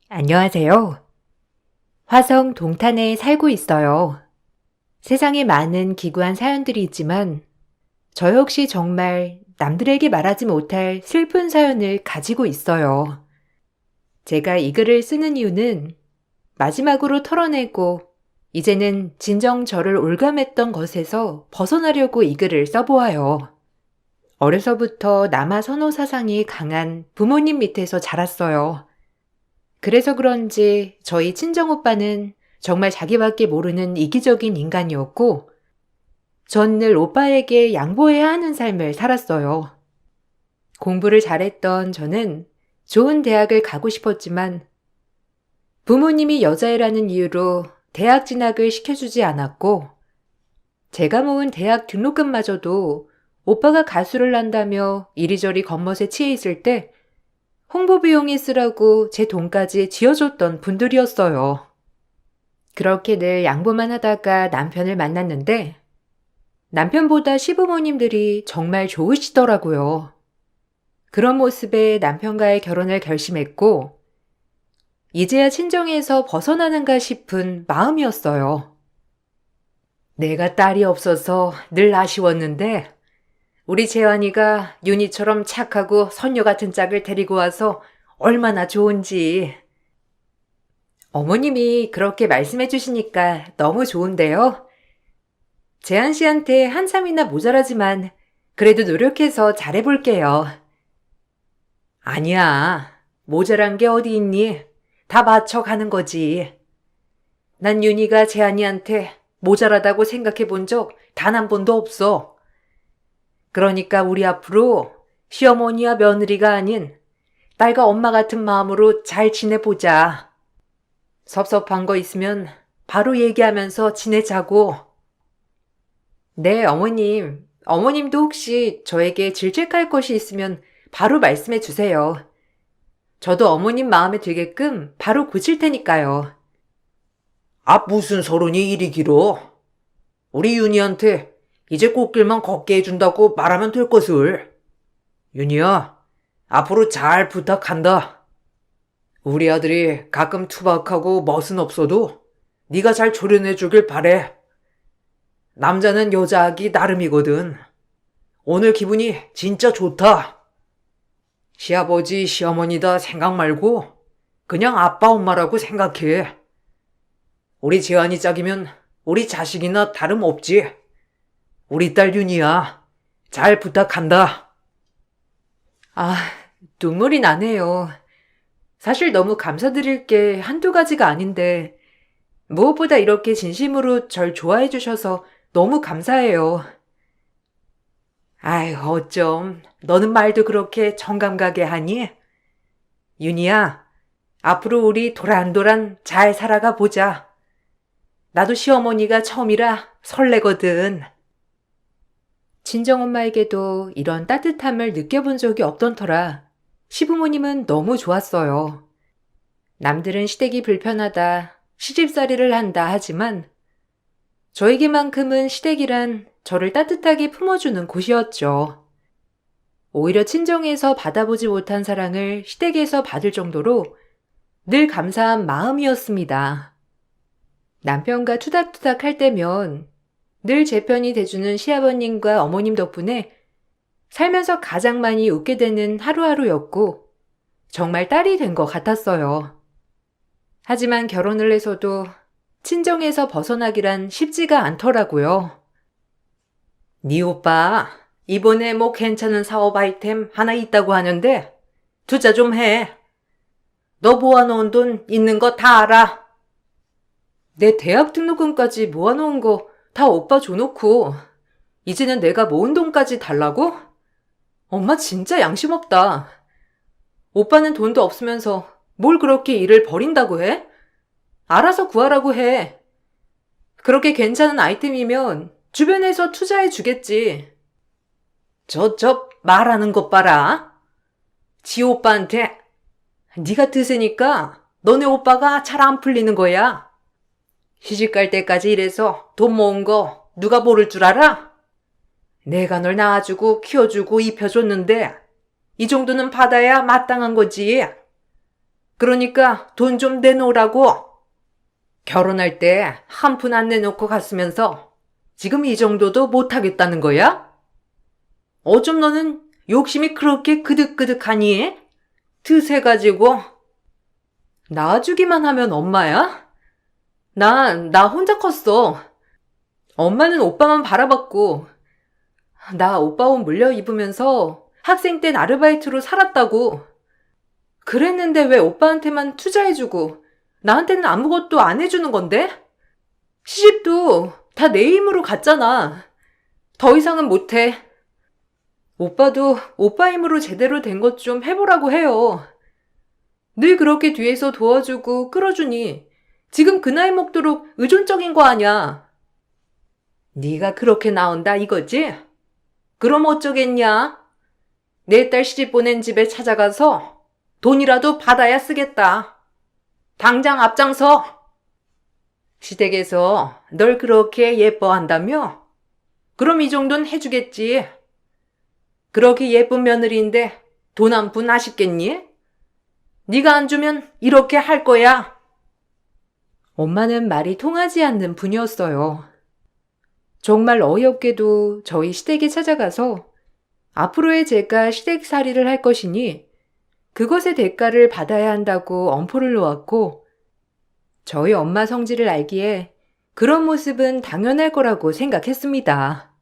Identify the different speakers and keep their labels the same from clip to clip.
Speaker 1: 안녕하세요. 화성 동탄에 살고 있어요. 세상에 많은 기구한 사연들이 있지만 저 역시 정말 남들에게 말하지 못할 슬픈 사연을 가지고 있어요. 제가 이 글을 쓰는 이유는 마지막으로 털어내고 이제는 진정 저를 올감했던 것에서 벗어나려고 이 글을 써보아요. 어려서부터 남아 선호 사상이 강한 부모님 밑에서 자랐어요. 그래서 그런지 저희 친정오빠는 정말 자기밖에 모르는 이기적인 인간이었고 전 늘 오빠에게 양보해야 하는 삶을 살았어요. 공부를 잘했던 저는 좋은 대학을 가고 싶었지만 부모님이 여자애라는 이유로 대학 진학을 시켜주지 않았고 제가 모은 대학 등록금마저도 오빠가 가수를 한다며 이리저리 겉멋에 치여 있을 때 홍보 비용에 쓰라고 제 돈까지 쥐어줬던 분들이었어요. 그렇게 늘 양보만 하다가 남편을 만났는데 남편보다 시부모님들이 정말 좋으시더라고요. 그런 모습에 남편과의 결혼을 결심했고 이제야 친정에서 벗어나는가 싶은 마음이었어요. 내가 딸이 없어서 늘 아쉬웠는데 우리 재환이가 윤희처럼 착하고 선녀 같은 짝을 데리고 와서 얼마나 좋은지. 어머님이 그렇게 말씀해 주시니까 너무 좋은데요. 재한 씨한테 한참이나 모자라지만 그래도 노력해서 잘해볼게요. 아니야. 모자란 게 어디 있니? 다 맞춰가는 거지. 난 윤희가 재한이한테 모자라다고 생각해 본 적 단 한 번도 없어. 그러니까 우리 앞으로 시어머니와 며느리가 아닌 딸과 엄마 같은 마음으로 잘 지내보자. 섭섭한 거 있으면 바로 얘기하면서 지내자고. 네, 어머님. 어머님도 혹시 저에게 질책할 것이 있으면 바로 말씀해 주세요. 저도 어머님 마음에 들게끔 바로 고칠 테니까요. 아, 무슨 서론이 이리 길어? 우리 윤희한테 이제 꽃길만 걷게 해준다고 말하면 될 것을. 윤희야, 앞으로 잘 부탁한다. 우리 아들이 가끔 투박하고 멋은 없어도 네가 잘 조련해 주길 바래. 남자는 여자하기 나름이거든. 오늘 기분이 진짜 좋다. 시아버지, 시어머니다 생각 말고 그냥 아빠, 엄마라고 생각해. 우리 재환이 짝이면 우리 자식이나 다름없지. 우리 딸 윤희야, 잘 부탁한다. 아, 눈물이 나네요. 사실 너무 감사드릴 게 한두 가지가 아닌데 무엇보다 이렇게 진심으로 절 좋아해 주셔서 너무 감사해요. 아이, 어쩜 너는 말도 그렇게 정감가게 하니? 윤희야, 앞으로 우리 도란도란 잘 살아가 보자. 나도 시어머니가 처음이라 설레거든. 친정엄마에게도 이런 따뜻함을 느껴본 적이 없던 터라 시부모님은 너무 좋았어요. 남들은 시댁이 불편하다, 시집살이를 한다 하지만 저에게만큼은 시댁이란 저를 따뜻하게 품어주는 곳이었죠. 오히려 친정에서 받아보지 못한 사랑을 시댁에서 받을 정도로 늘 감사한 마음이었습니다. 남편과 투닥투닥 할 때면 늘 제 편이 돼주는 시아버님과 어머님 덕분에 살면서 가장 많이 웃게 되는 하루하루였고 정말 딸이 된 것 같았어요. 하지만 결혼을 해서도 친정에서 벗어나기란 쉽지가 않더라고요. 네 오빠 이번에 뭐 괜찮은 사업 아이템 하나 있다고 하는데 투자 좀 해. 너 모아놓은 돈 있는 거 다 알아. 내 대학 등록금까지 모아놓은 거 다 오빠 줘놓고 이제는 내가 모은 돈까지 달라고? 엄마 진짜 양심 없다. 오빠는 돈도 없으면서 뭘 그렇게 일을 버린다고 해? 알아서 구하라고 해. 그렇게 괜찮은 아이템이면 주변에서 투자해 주겠지. 말하는 것 봐라. 지 오빠한테 네가 드세니까 너네 오빠가 잘 안 풀리는 거야. 시집갈 때까지 일해서 돈 모은 거 누가 모를 줄 알아? 내가 널 낳아주고 키워주고 입혀줬는데 이 정도는 받아야 마땅한 거지. 그러니까 돈 좀 내놓으라고. 결혼할 때 한 푼 안 내놓고 갔으면서 지금 이 정도도 못하겠다는 거야? 어쩜 너는 욕심이 그렇게 그득그득하니? 드세가지고. 낳아주기만 하면 엄마야? 나 혼자 컸어. 엄마는 오빠만 바라봤고, 나 오빠 옷 물려 입으면서 학생 땐 아르바이트로 살았다고. 그랬는데 왜 오빠한테만 투자해주고 나한테는 아무것도 안 해주는 건데? 시집도 다 내 힘으로 갔잖아. 더 이상은 못해. 오빠도 오빠 힘으로 제대로 된 것 좀 해보라고 해요. 늘 그렇게 뒤에서 도와주고 끌어주니 지금 그 나이 먹도록 의존적인 거 아냐. 네가 그렇게 나온다 이거지? 그럼 어쩌겠냐? 내 딸 시집 보낸 집에 찾아가서 돈이라도 받아야 쓰겠다. 당장 앞장서. 시댁에서 널 그렇게 예뻐한다며? 그럼 이 정도는 해주겠지. 그렇게 예쁜 며느리인데 돈 한 푼 아쉽겠니? 네가 안 주면 이렇게 할 거야. 엄마는 말이 통하지 않는 분이었어요. 정말 어이없게도 저희 시댁에 찾아가서 앞으로의 제가 시댁살이를 할 것이니 그것의 대가를 받아야 한다고 엄포를 놓았고, 저희 엄마 성질을 알기에 그런 모습은 당연할 거라고 생각했습니다.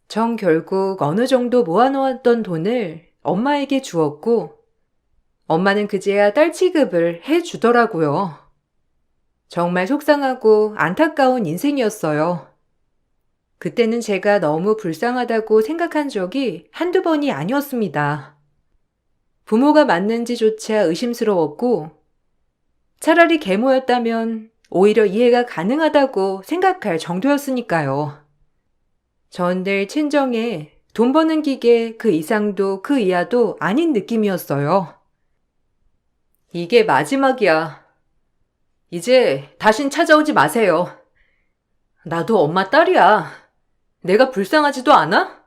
Speaker 1: 전 결국 어느 정도 모아놓았던 돈을 엄마에게 주었고, 엄마는 그제야 딸 취급을 해주더라고요. 정말 속상하고 안타까운 인생이었어요. 그때는 제가 너무 불쌍하다고 생각한 적이 한두 번이 아니었습니다. 부모가 맞는지조차 의심스러웠고, 차라리 계모였다면 오히려 이해가 가능하다고 생각할 정도였으니까요. 전 늘 친정에 돈 버는 기계 그 이상도 그 이하도 아닌 느낌이었어요. 이게 마지막이야. 이제 다신 찾아오지 마세요. 나도 엄마 딸이야. 내가 불쌍하지도 않아?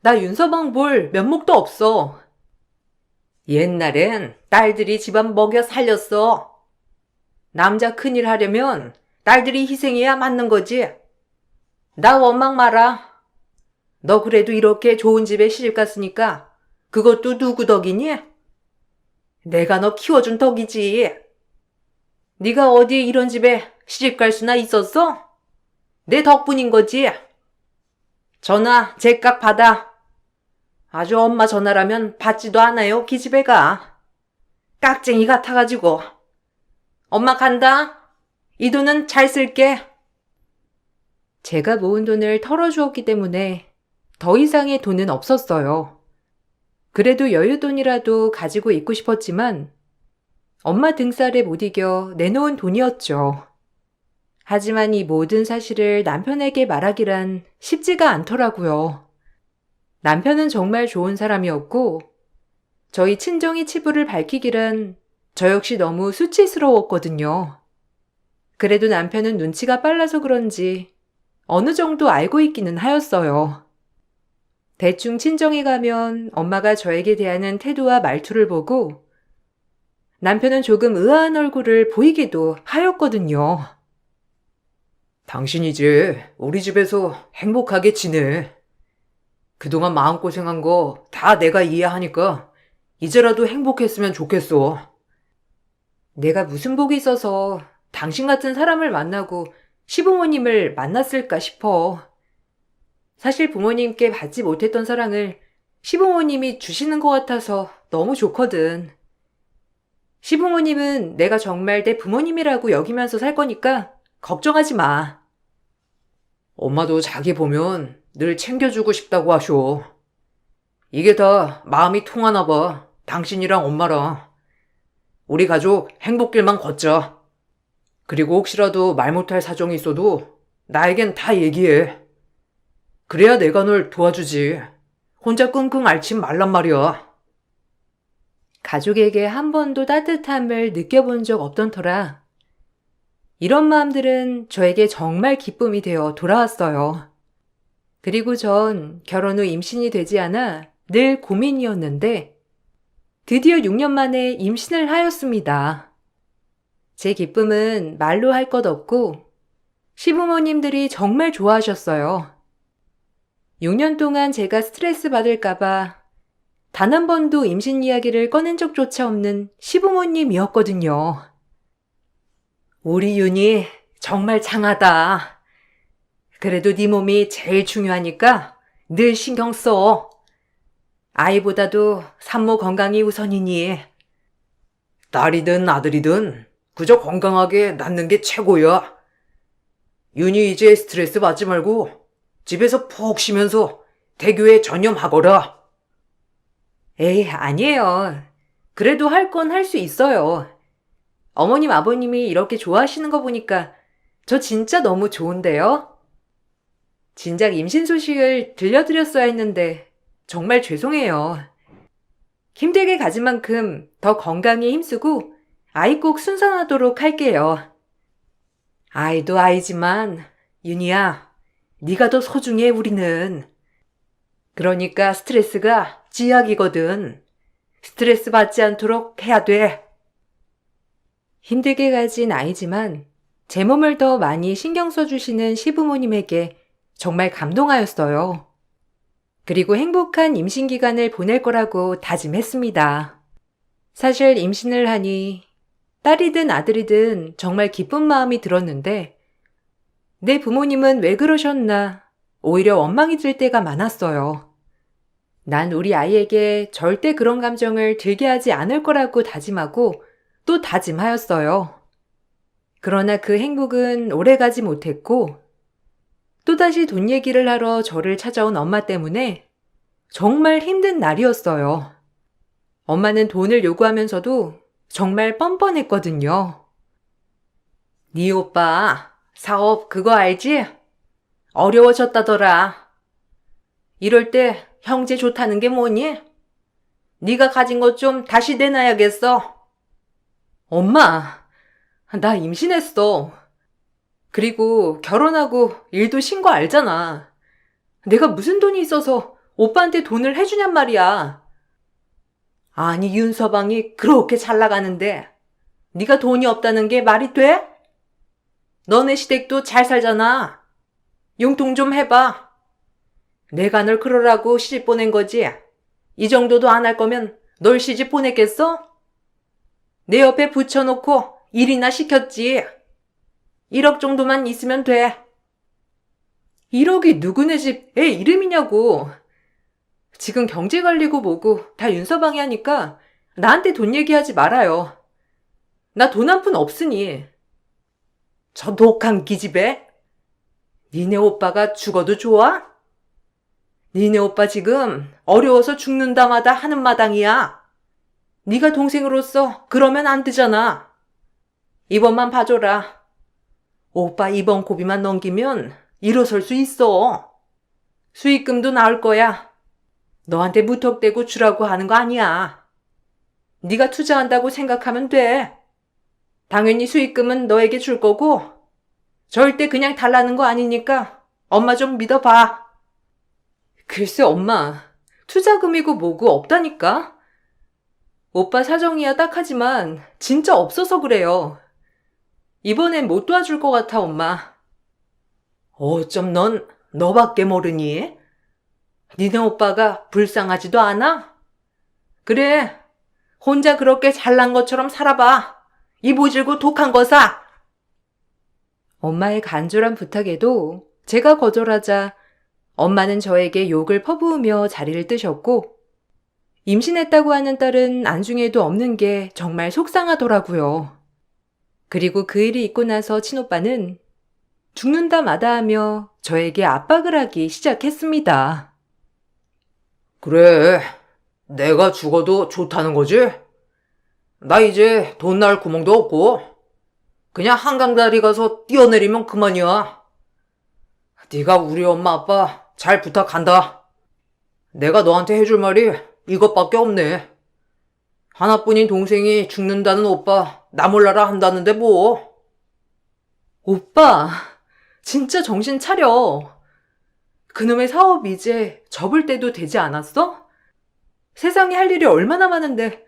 Speaker 1: 나 윤서방 볼 면목도 없어. 옛날엔 딸들이 집안 먹여 살렸어. 남자 큰일 하려면 딸들이 희생해야 맞는 거지. 나 원망 마라. 너 그래도 이렇게 좋은 집에 시집 갔으니까 그것도 누구 덕이니? 내가 너 키워준 덕이지. 네가 어디에 이런 집에 시집 갈 수나 있었어? 내 덕분인 거지. 전화 제깍 받아. 아주 엄마 전화라면 받지도 않아요. 기집애가. 깍쟁이 같아가지고. 엄마 간다. 이 돈은 잘 쓸게. 제가 모은 돈을 털어주었기 때문에 더 이상의 돈은 없었어요. 그래도 여윳돈이라도 가지고 있고 싶었지만 엄마 등살에 못 이겨 내놓은 돈이었죠. 하지만 이 모든 사실을 남편에게 말하기란 쉽지가 않더라고요. 남편은 정말 좋은 사람이었고 저희 친정의 치부를 밝히기란 저 역시 너무 수치스러웠거든요. 그래도 남편은 눈치가 빨라서 그런지 어느 정도 알고 있기는 하였어요. 대충 친정에 가면 엄마가 저에게 대하는 태도와 말투를 보고 남편은 조금 의아한 얼굴을 보이기도 하였거든요. 당신이 이제 우리 집에서 행복하게 지내. 그동안 마음고생한 거 다 내가 이해하니까 이제라도 행복했으면 좋겠어. 내가 무슨 복이 있어서 당신 같은 사람을 만나고 시부모님을 만났을까 싶어. 사실 부모님께 받지 못했던 사랑을 시부모님이 주시는 것 같아서 너무 좋거든. 시부모님은 내가 정말 내 부모님이라고 여기면서 살 거니까 걱정하지 마. 엄마도 자기 보면 늘 챙겨주고 싶다고 하쇼. 이게 다 마음이 통하나 봐. 당신이랑 엄마랑. 우리 가족 행복길만 걷자. 그리고 혹시라도 말 못할 사정이 있어도 나에겐 다 얘기해. 그래야 내가 널 도와주지. 혼자 끙끙 앓지 말란 말이야. 가족에게 한 번도 따뜻함을 느껴본 적 없던 터라 이런 마음들은 저에게 정말 기쁨이 되어 돌아왔어요. 그리고 전 결혼 후 임신이 되지 않아 늘 고민이었는데 드디어 6년 만에 임신을 하였습니다. 제 기쁨은 말로 할 것 없고 시부모님들이 정말 좋아하셨어요. 6년 동안 제가 스트레스 받을까봐 단 한 번도 임신 이야기를 꺼낸 적조차 없는 시부모님이었거든요. 우리 윤이 정말 장하다. 그래도 네 몸이 제일 중요하니까 늘 신경 써. 아이보다도 산모 건강이 우선이니. 딸이든 아들이든 그저 건강하게 낳는 게 최고야. 윤이 이제 스트레스 받지 말고 집에서 푹 쉬면서 대교에 전념하거라. 에이, 아니에요. 그래도 할 건 할 수 있어요. 어머님, 아버님이 이렇게 좋아하시는 거 보니까 저 진짜 너무 좋은데요? 진작 임신 소식을 들려드렸어야 했는데 정말 죄송해요. 힘들게 가진 만큼 더 건강에 힘쓰고 아이 꼭 순산하도록 할게요. 아이도 아이지만 윤희야, 네가 더 소중해 우리는. 그러니까 스트레스가 찌약이거든. 스트레스 받지 않도록 해야 돼. 힘들게 가진 아이지만 제 몸을 더 많이 신경 써주시는 시부모님에게 정말 감동하였어요. 그리고 행복한 임신 기간을 보낼 거라고 다짐했습니다. 사실 임신을 하니 딸이든 아들이든 정말 기쁜 마음이 들었는데 내 부모님은 왜 그러셨나 오히려 원망이 들 때가 많았어요. 난 우리 아이에게 절대 그런 감정을 들게 하지 않을 거라고 다짐하고 또 다짐하였어요. 그러나 그 행복은 오래가지 못했고 또다시 돈 얘기를 하러 저를 찾아온 엄마 때문에 정말 힘든 날이었어요. 엄마는 돈을 요구하면서도 정말 뻔뻔했거든요. 네 오빠 사업 그거 알지? 어려워졌다더라. 이럴 때 형제 좋다는 게 뭐니? 네가 가진 것 좀 다시 내놔야겠어. 엄마, 나 임신했어. 그리고 결혼하고 일도 쉰 거 알잖아. 내가 무슨 돈이 있어서 오빠한테 돈을 해주냔 말이야. 아니 윤서방이 그렇게 잘 나가는데 네가 돈이 없다는 게 말이 돼? 너네 시댁도 잘 살잖아. 용통 좀 해봐. 내가 널 그러라고 시집 보낸 거지. 이 정도도 안 할 거면 널 시집 보냈겠어? 내 옆에 붙여놓고 일이나 시켰지. 1억 정도만 있으면 돼. 1억이 누구네 집 애 이름이냐고. 지금 경제 관리고 뭐고 다 윤서방이 하니까 나한테 돈 얘기하지 말아요. 나 돈 한 푼 없으니. 저 독한 기집애? 니네 오빠가 죽어도 좋아? 니네 오빠 지금 어려워서 죽는다마다 하는 마당이야. 네가 동생으로서 그러면 안 되잖아. 이번만 봐줘라. 오빠 이번 고비만 넘기면 일어설 수 있어. 수익금도 나올 거야. 너한테 무턱대고 주라고 하는 거 아니야. 네가 투자한다고 생각하면 돼. 당연히 수익금은 너에게 줄 거고 절대 그냥 달라는 거 아니니까 엄마 좀 믿어봐. 글쎄 엄마, 투자금이고 뭐고 없다니까? 오빠 사정이야 딱하지만 진짜 없어서 그래요. 이번엔 못 도와줄 것 같아 엄마. 어쩜 넌 너밖에 모르니? 니네 오빠가 불쌍하지도 않아? 그래, 혼자 그렇게 잘난 것처럼 살아봐. 이 모질고 독한 거사. 엄마의 간절한 부탁에도 제가 거절하자 엄마는 저에게 욕을 퍼부으며 자리를 뜨셨고 임신했다고 하는 딸은 안중에도 없는 게 정말 속상하더라고요. 그리고 그 일이 있고 나서 친오빠는 죽는다 마다하며 저에게 압박을 하기 시작했습니다.
Speaker 2: 그래, 내가 죽어도 좋다는 거지? 나 이제 돈 날 구멍도 없고 그냥 한강다리 가서 뛰어내리면 그만이야. 네가 우리 엄마 아빠 잘 부탁한다. 내가 너한테 해줄 말이 이것밖에 없네. 하나뿐인 동생이 죽는다는 오빠 나 몰라라 한다는데 뭐.
Speaker 1: 오빠, 진짜 정신 차려. 그놈의 사업 이제 접을 때도 되지 않았어? 세상에 할 일이 얼마나 많은데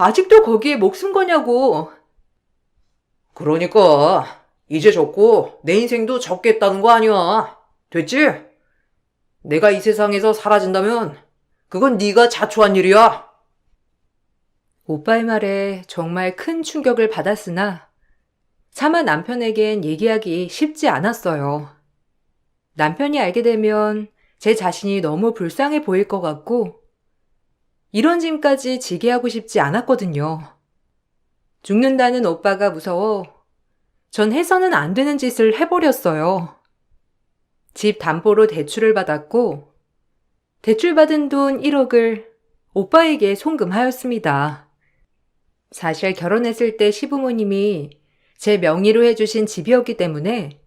Speaker 1: 아직도 거기에 목숨 거냐고.
Speaker 2: 그러니까 이제 적고 내 인생도 적겠다는 거 아니야. 됐지? 내가 이 세상에서 사라진다면 그건 네가 자초한 일이야.
Speaker 1: 오빠의 말에 정말 큰 충격을 받았으나 차마 남편에겐 얘기하기 쉽지 않았어요. 남편이 알게 되면 제 자신이 너무 불쌍해 보일 것 같고 이런 짐까지 지게 하고 싶지 않았거든요. 죽는다는 오빠가 무서워 전 해서는 안 되는 짓을 해버렸어요. 집 담보로 대출을 받았고 대출받은 돈 1억을 오빠에게 송금하였습니다. 사실 결혼했을 때 시부모님이 제 명의로 해주신 집이었기 때문에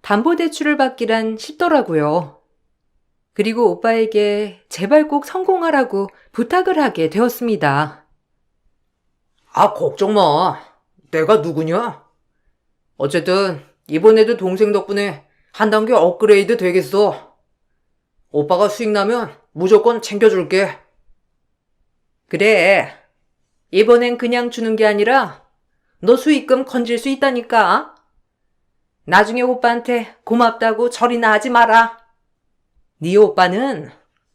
Speaker 1: 담보대출을 받기란 쉽더라고요. 그리고 오빠에게 제발 꼭 성공하라고 부탁을 하게 되었습니다.
Speaker 2: 아, 걱정 마. 내가 누구냐? 어쨌든 이번에도 동생 덕분에 한 단계 업그레이드 되겠어. 오빠가 수익 나면 무조건 챙겨줄게.
Speaker 1: 그래. 이번엔 그냥 주는 게 아니라 너 수익금 건질 수 있다니까. 나중에 오빠한테 고맙다고 절이나 하지 마라. 네 오빠는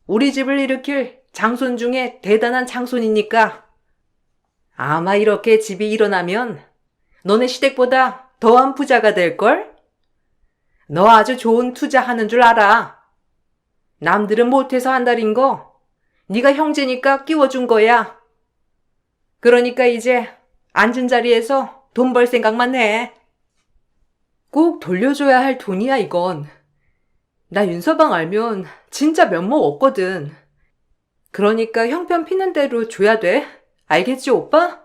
Speaker 1: 우리 집을 일으킬 장손 중에 대단한 장손이니까 아마 이렇게 집이 일어나면 너네 시댁보다 더한 부자가 될걸? 너 아주 좋은 투자하는 줄 알아. 남들은 못해서 한달인 거 네가 형제니까 끼워준 거야. 그러니까 이제 앉은 자리에서 돈 벌 생각만 해. 꼭 돌려줘야 할 돈이야 이건. 나 윤서방 알면 진짜 면목 없거든. 그러니까 형편 피는 대로 줘야 돼. 알겠지 오빠?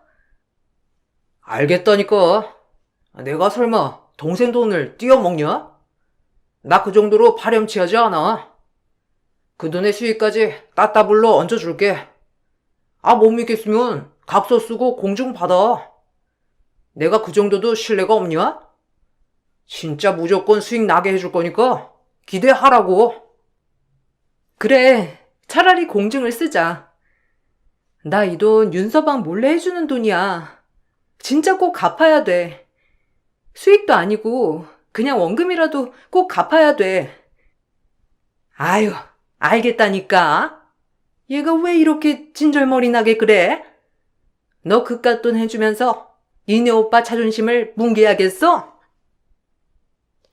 Speaker 2: 알겠다니까. 내가 설마 동생 돈을 띄어먹냐? 나 그 정도로 파렴치하지 않아. 그 돈의 수익까지 따따블로 얹어줄게. 아, 못 믿겠으면 각서 쓰고 공증 받아. 내가 그 정도도 신뢰가 없냐? 진짜 무조건 수익 나게 해줄 거니까 기대하라고.
Speaker 1: 그래, 차라리 공증을 쓰자. 나 이 돈 윤서방 몰래 해주는 돈이야. 진짜 꼭 갚아야 돼. 수익도 아니고 그냥 원금이라도 꼭 갚아야 돼. 아유, 알겠다니까. 얘가 왜 이렇게 진절머리 나게 그래? 너 그깟 돈 해주면서 니네 오빠 자존심을 뭉개야겠어?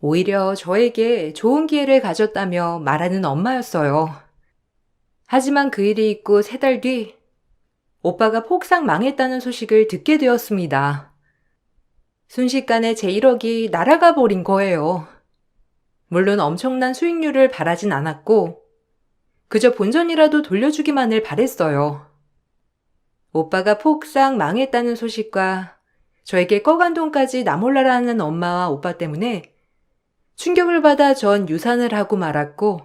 Speaker 1: 오히려 저에게 좋은 기회를 가졌다며 말하는 엄마였어요. 하지만 그 일이 있고 3달 뒤 오빠가 폭삭 망했다는 소식을 듣게 되었습니다. 순식간에 제 1억이 날아가 버린 거예요. 물론 엄청난 수익률을 바라진 않았고 그저 본전이라도 돌려주기만을 바랬어요. 오빠가 폭삭 망했다는 소식과 저에게 꺼간 돈까지 나몰라라는 엄마와 오빠 때문에 충격을 받아 전 유산을 하고 말았고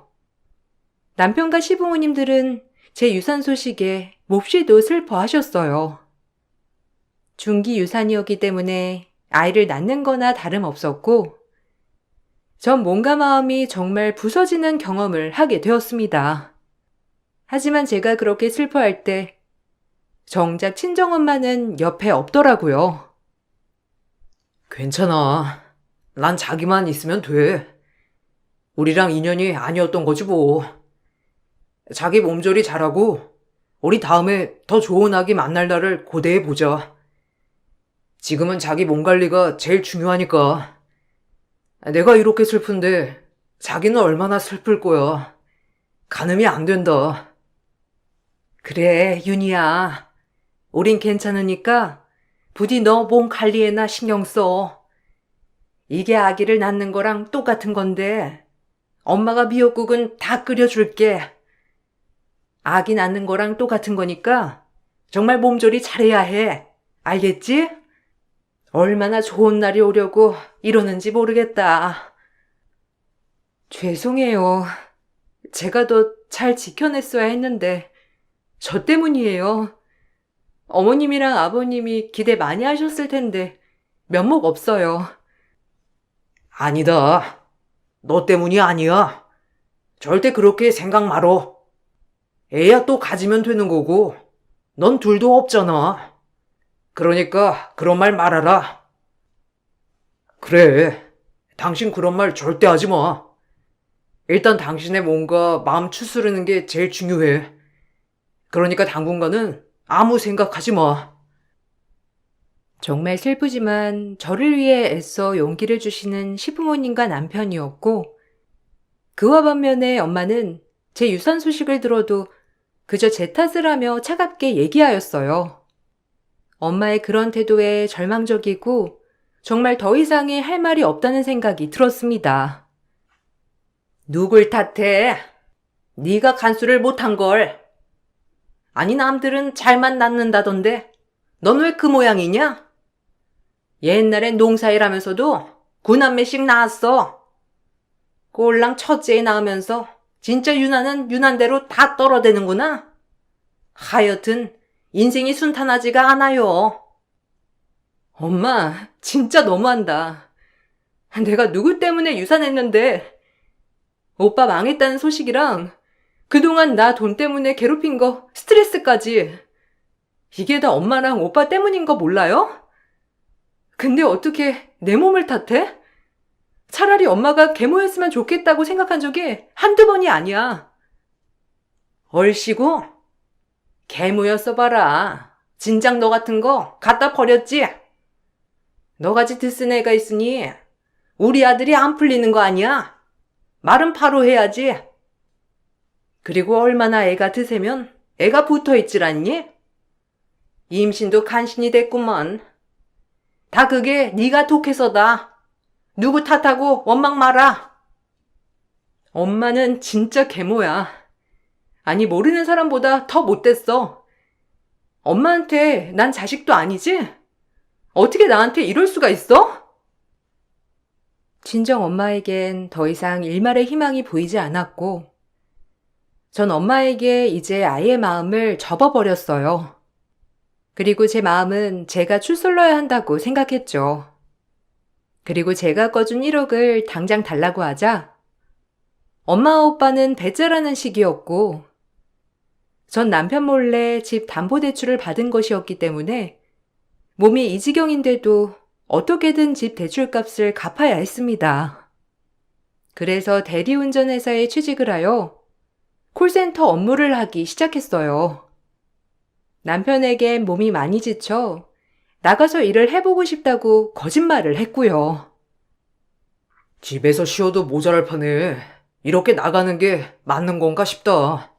Speaker 1: 남편과 시부모님들은 제 유산 소식에 몹시도 슬퍼하셨어요. 중기 유산이었기 때문에 아이를 낳는 거나 다름없었고 전 몸과 마음이 정말 부서지는 경험을 하게 되었습니다. 하지만 제가 그렇게 슬퍼할 때 정작 친정엄마는 옆에 없더라고요.
Speaker 2: 괜찮아. 난 자기만 있으면 돼. 우리랑 인연이 아니었던 거지 뭐. 자기 몸조리 잘하고 우리 다음에 더 좋은 아기 만날 날을 고대해 보자. 지금은 자기 몸 관리가 제일 중요하니까. 내가 이렇게 슬픈데 자기는 얼마나 슬플 거야. 가늠이 안 된다.
Speaker 1: 그래, 윤희야. 우린 괜찮으니까 부디 너 몸 관리에나 신경 써. 이게 아기를 낳는 거랑 똑같은 건데 엄마가 미역국은 다 끓여줄게. 아기 낳는 거랑 똑같은 거니까 정말 몸조리 잘해야 해. 알겠지? 얼마나 좋은 날이 오려고 이러는지 모르겠다. 죄송해요. 제가 더 잘 지켜냈어야 했는데 저 때문이에요. 어머님이랑 아버님이 기대 많이 하셨을 텐데 면목 없어요.
Speaker 2: 아니다. 너 때문이 아니야. 절대 그렇게 생각 말어. 애야 또 가지면 되는 거고 넌 둘도 없잖아. 그러니까 그런 말 말아라. 그래. 당신 그런 말 절대 하지 마. 일단 당신의 몸과 마음 추스르는 게 제일 중요해. 그러니까 당분간은 아무 생각하지 마.
Speaker 1: 정말 슬프지만 저를 위해 애써 용기를 주시는 시부모님과 남편이었고, 그와 반면에 엄마는 제 유산 소식을 들어도 그저 제 탓을 하며 차갑게 얘기하였어요. 엄마의 그런 태도에 절망적이고 정말 더 이상의 할 말이 없다는 생각이 들었습니다. 누굴 탓해? 네가 간수를 못한 걸. 아니 남들은 잘만 낳는다던데 넌 왜 그 모양이냐? 옛날엔 농사일하면서도 9남매씩 낳았어. 꼴랑 첫째에 낳으면서 진짜 유난은 유난대로 다 떨어대는구나. 하여튼 인생이 순탄하지가 않아요. 엄마, 진짜 너무한다. 내가 누구 때문에 유산했는데 오빠 망했다는 소식이랑 그동안 나 돈 때문에 괴롭힌 거 스트레스까지 이게 다 엄마랑 오빠 때문인 거 몰라요? 근데 어떻게 내 몸을 탓해? 차라리 엄마가 계모였으면 좋겠다고 생각한 적이 한두 번이 아니야. 얼씨구? 계모였어 봐라. 진작 너 같은 거 갖다 버렸지? 너같이 드쓴 애가 있으니 우리 아들이 안 풀리는 거 아니야? 말은 바로 해야지. 그리고 얼마나 애가 드세면 애가 붙어있질 않니? 임신도 간신히 됐구먼. 다 그게 네가 독해서다. 누구 탓하고 원망 마라. 엄마는 진짜 계모야. 아니 모르는 사람보다 더 못됐어. 엄마한테 난 자식도 아니지? 어떻게 나한테 이럴 수가 있어? 친정 엄마에겐 더 이상 일말의 희망이 보이지 않았고 전 엄마에게 이제 아이의 마음을 접어버렸어요. 그리고 제 마음은 제가 추슬러야 한다고 생각했죠. 그리고 제가 꺼준 1억을 당장 달라고 하자 엄마와 오빠는 배째라는 시기였고 전 남편 몰래 집 담보대출을 받은 것이었기 때문에 몸이 이 지경인데도 어떻게든 집 대출값을 갚아야 했습니다. 그래서 대리운전회사에 취직을 하여 콜센터 업무를 하기 시작했어요. 남편에겐 몸이 많이 지쳐 나가서 일을 해보고 싶다고 거짓말을 했고요.
Speaker 2: 집에서 쉬어도 모자랄 판에 이렇게 나가는 게 맞는 건가 싶다.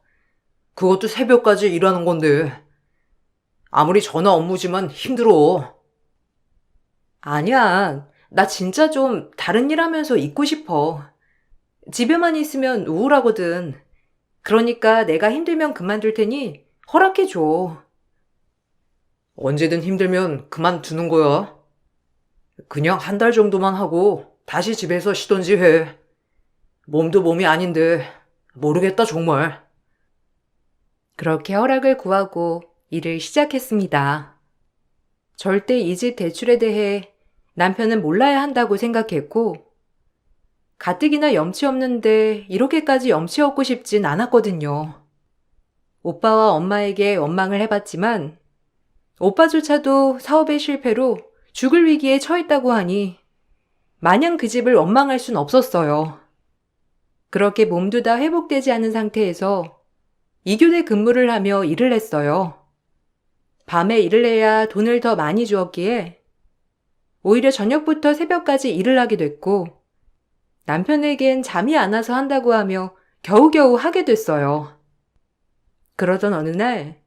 Speaker 2: 그것도 새벽까지 일하는 건데. 아무리 전화 업무지만 힘들어.
Speaker 1: 아니야, 나 진짜 좀 다른 일 하면서 있고 싶어. 집에만 있으면 우울하거든. 그러니까 내가 힘들면 그만둘 테니 허락해줘.
Speaker 2: 언제든 힘들면 그만두는 거야. 그냥 한 달 정도만 하고 다시 집에서 쉬던지 해. 몸도 몸이 아닌데 모르겠다 정말.
Speaker 1: 그렇게 허락을 구하고 일을 시작했습니다. 절대 이 집 대출에 대해 남편은 몰라야 한다고 생각했고 가뜩이나 염치 없는데 이렇게까지 염치 없고 싶진 않았거든요. 오빠와 엄마에게 원망을 해봤지만 오빠조차도 사업의 실패로 죽을 위기에 처했다고 하니 마냥 그 집을 원망할 순 없었어요. 그렇게 몸도 다 회복되지 않은 상태에서 2교대 근무를 하며 일을 했어요. 밤에 일을 해야 돈을 더 많이 주었기에 오히려 저녁부터 새벽까지 일을 하게 됐고 남편에겐 잠이 안 와서 한다고 하며 겨우겨우 하게 됐어요. 그러던 어느 날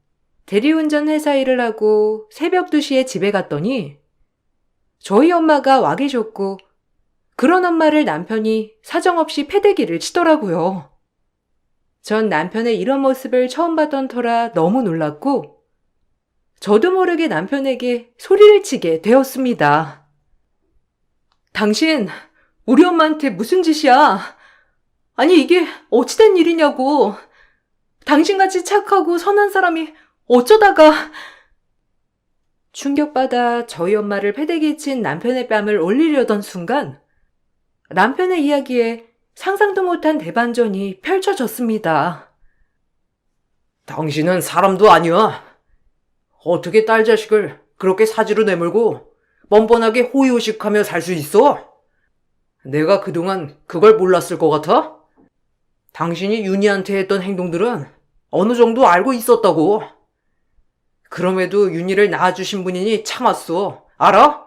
Speaker 1: 대리운전 회사 일을 하고 새벽 2시에 집에 갔더니 저희 엄마가 와 계셨고 그런 엄마를 남편이 사정없이 패대기를 치더라고요. 전 남편의 이런 모습을 처음 봤던 터라 너무 놀랐고 저도 모르게 남편에게 소리를 치게 되었습니다. 당신 우리 엄마한테 무슨 짓이야? 아니 이게 어찌된 일이냐고. 당신같이 착하고 선한 사람이 어쩌다가. 충격받아 저희 엄마를 패대기 친 남편의 뺨을 올리려던 순간 남편의 이야기에 상상도 못한 대반전이 펼쳐졌습니다.
Speaker 2: 당신은 사람도 아니야. 어떻게 딸 자식을 그렇게 사지로 내몰고 뻔뻔하게 호의호식하며 살 수 있어? 내가 그동안 그걸 몰랐을 것 같아? 당신이 윤희한테 했던 행동들은 어느 정도 알고 있었다고. 그럼에도 윤희를 낳아주신 분이니 참았어. 알아?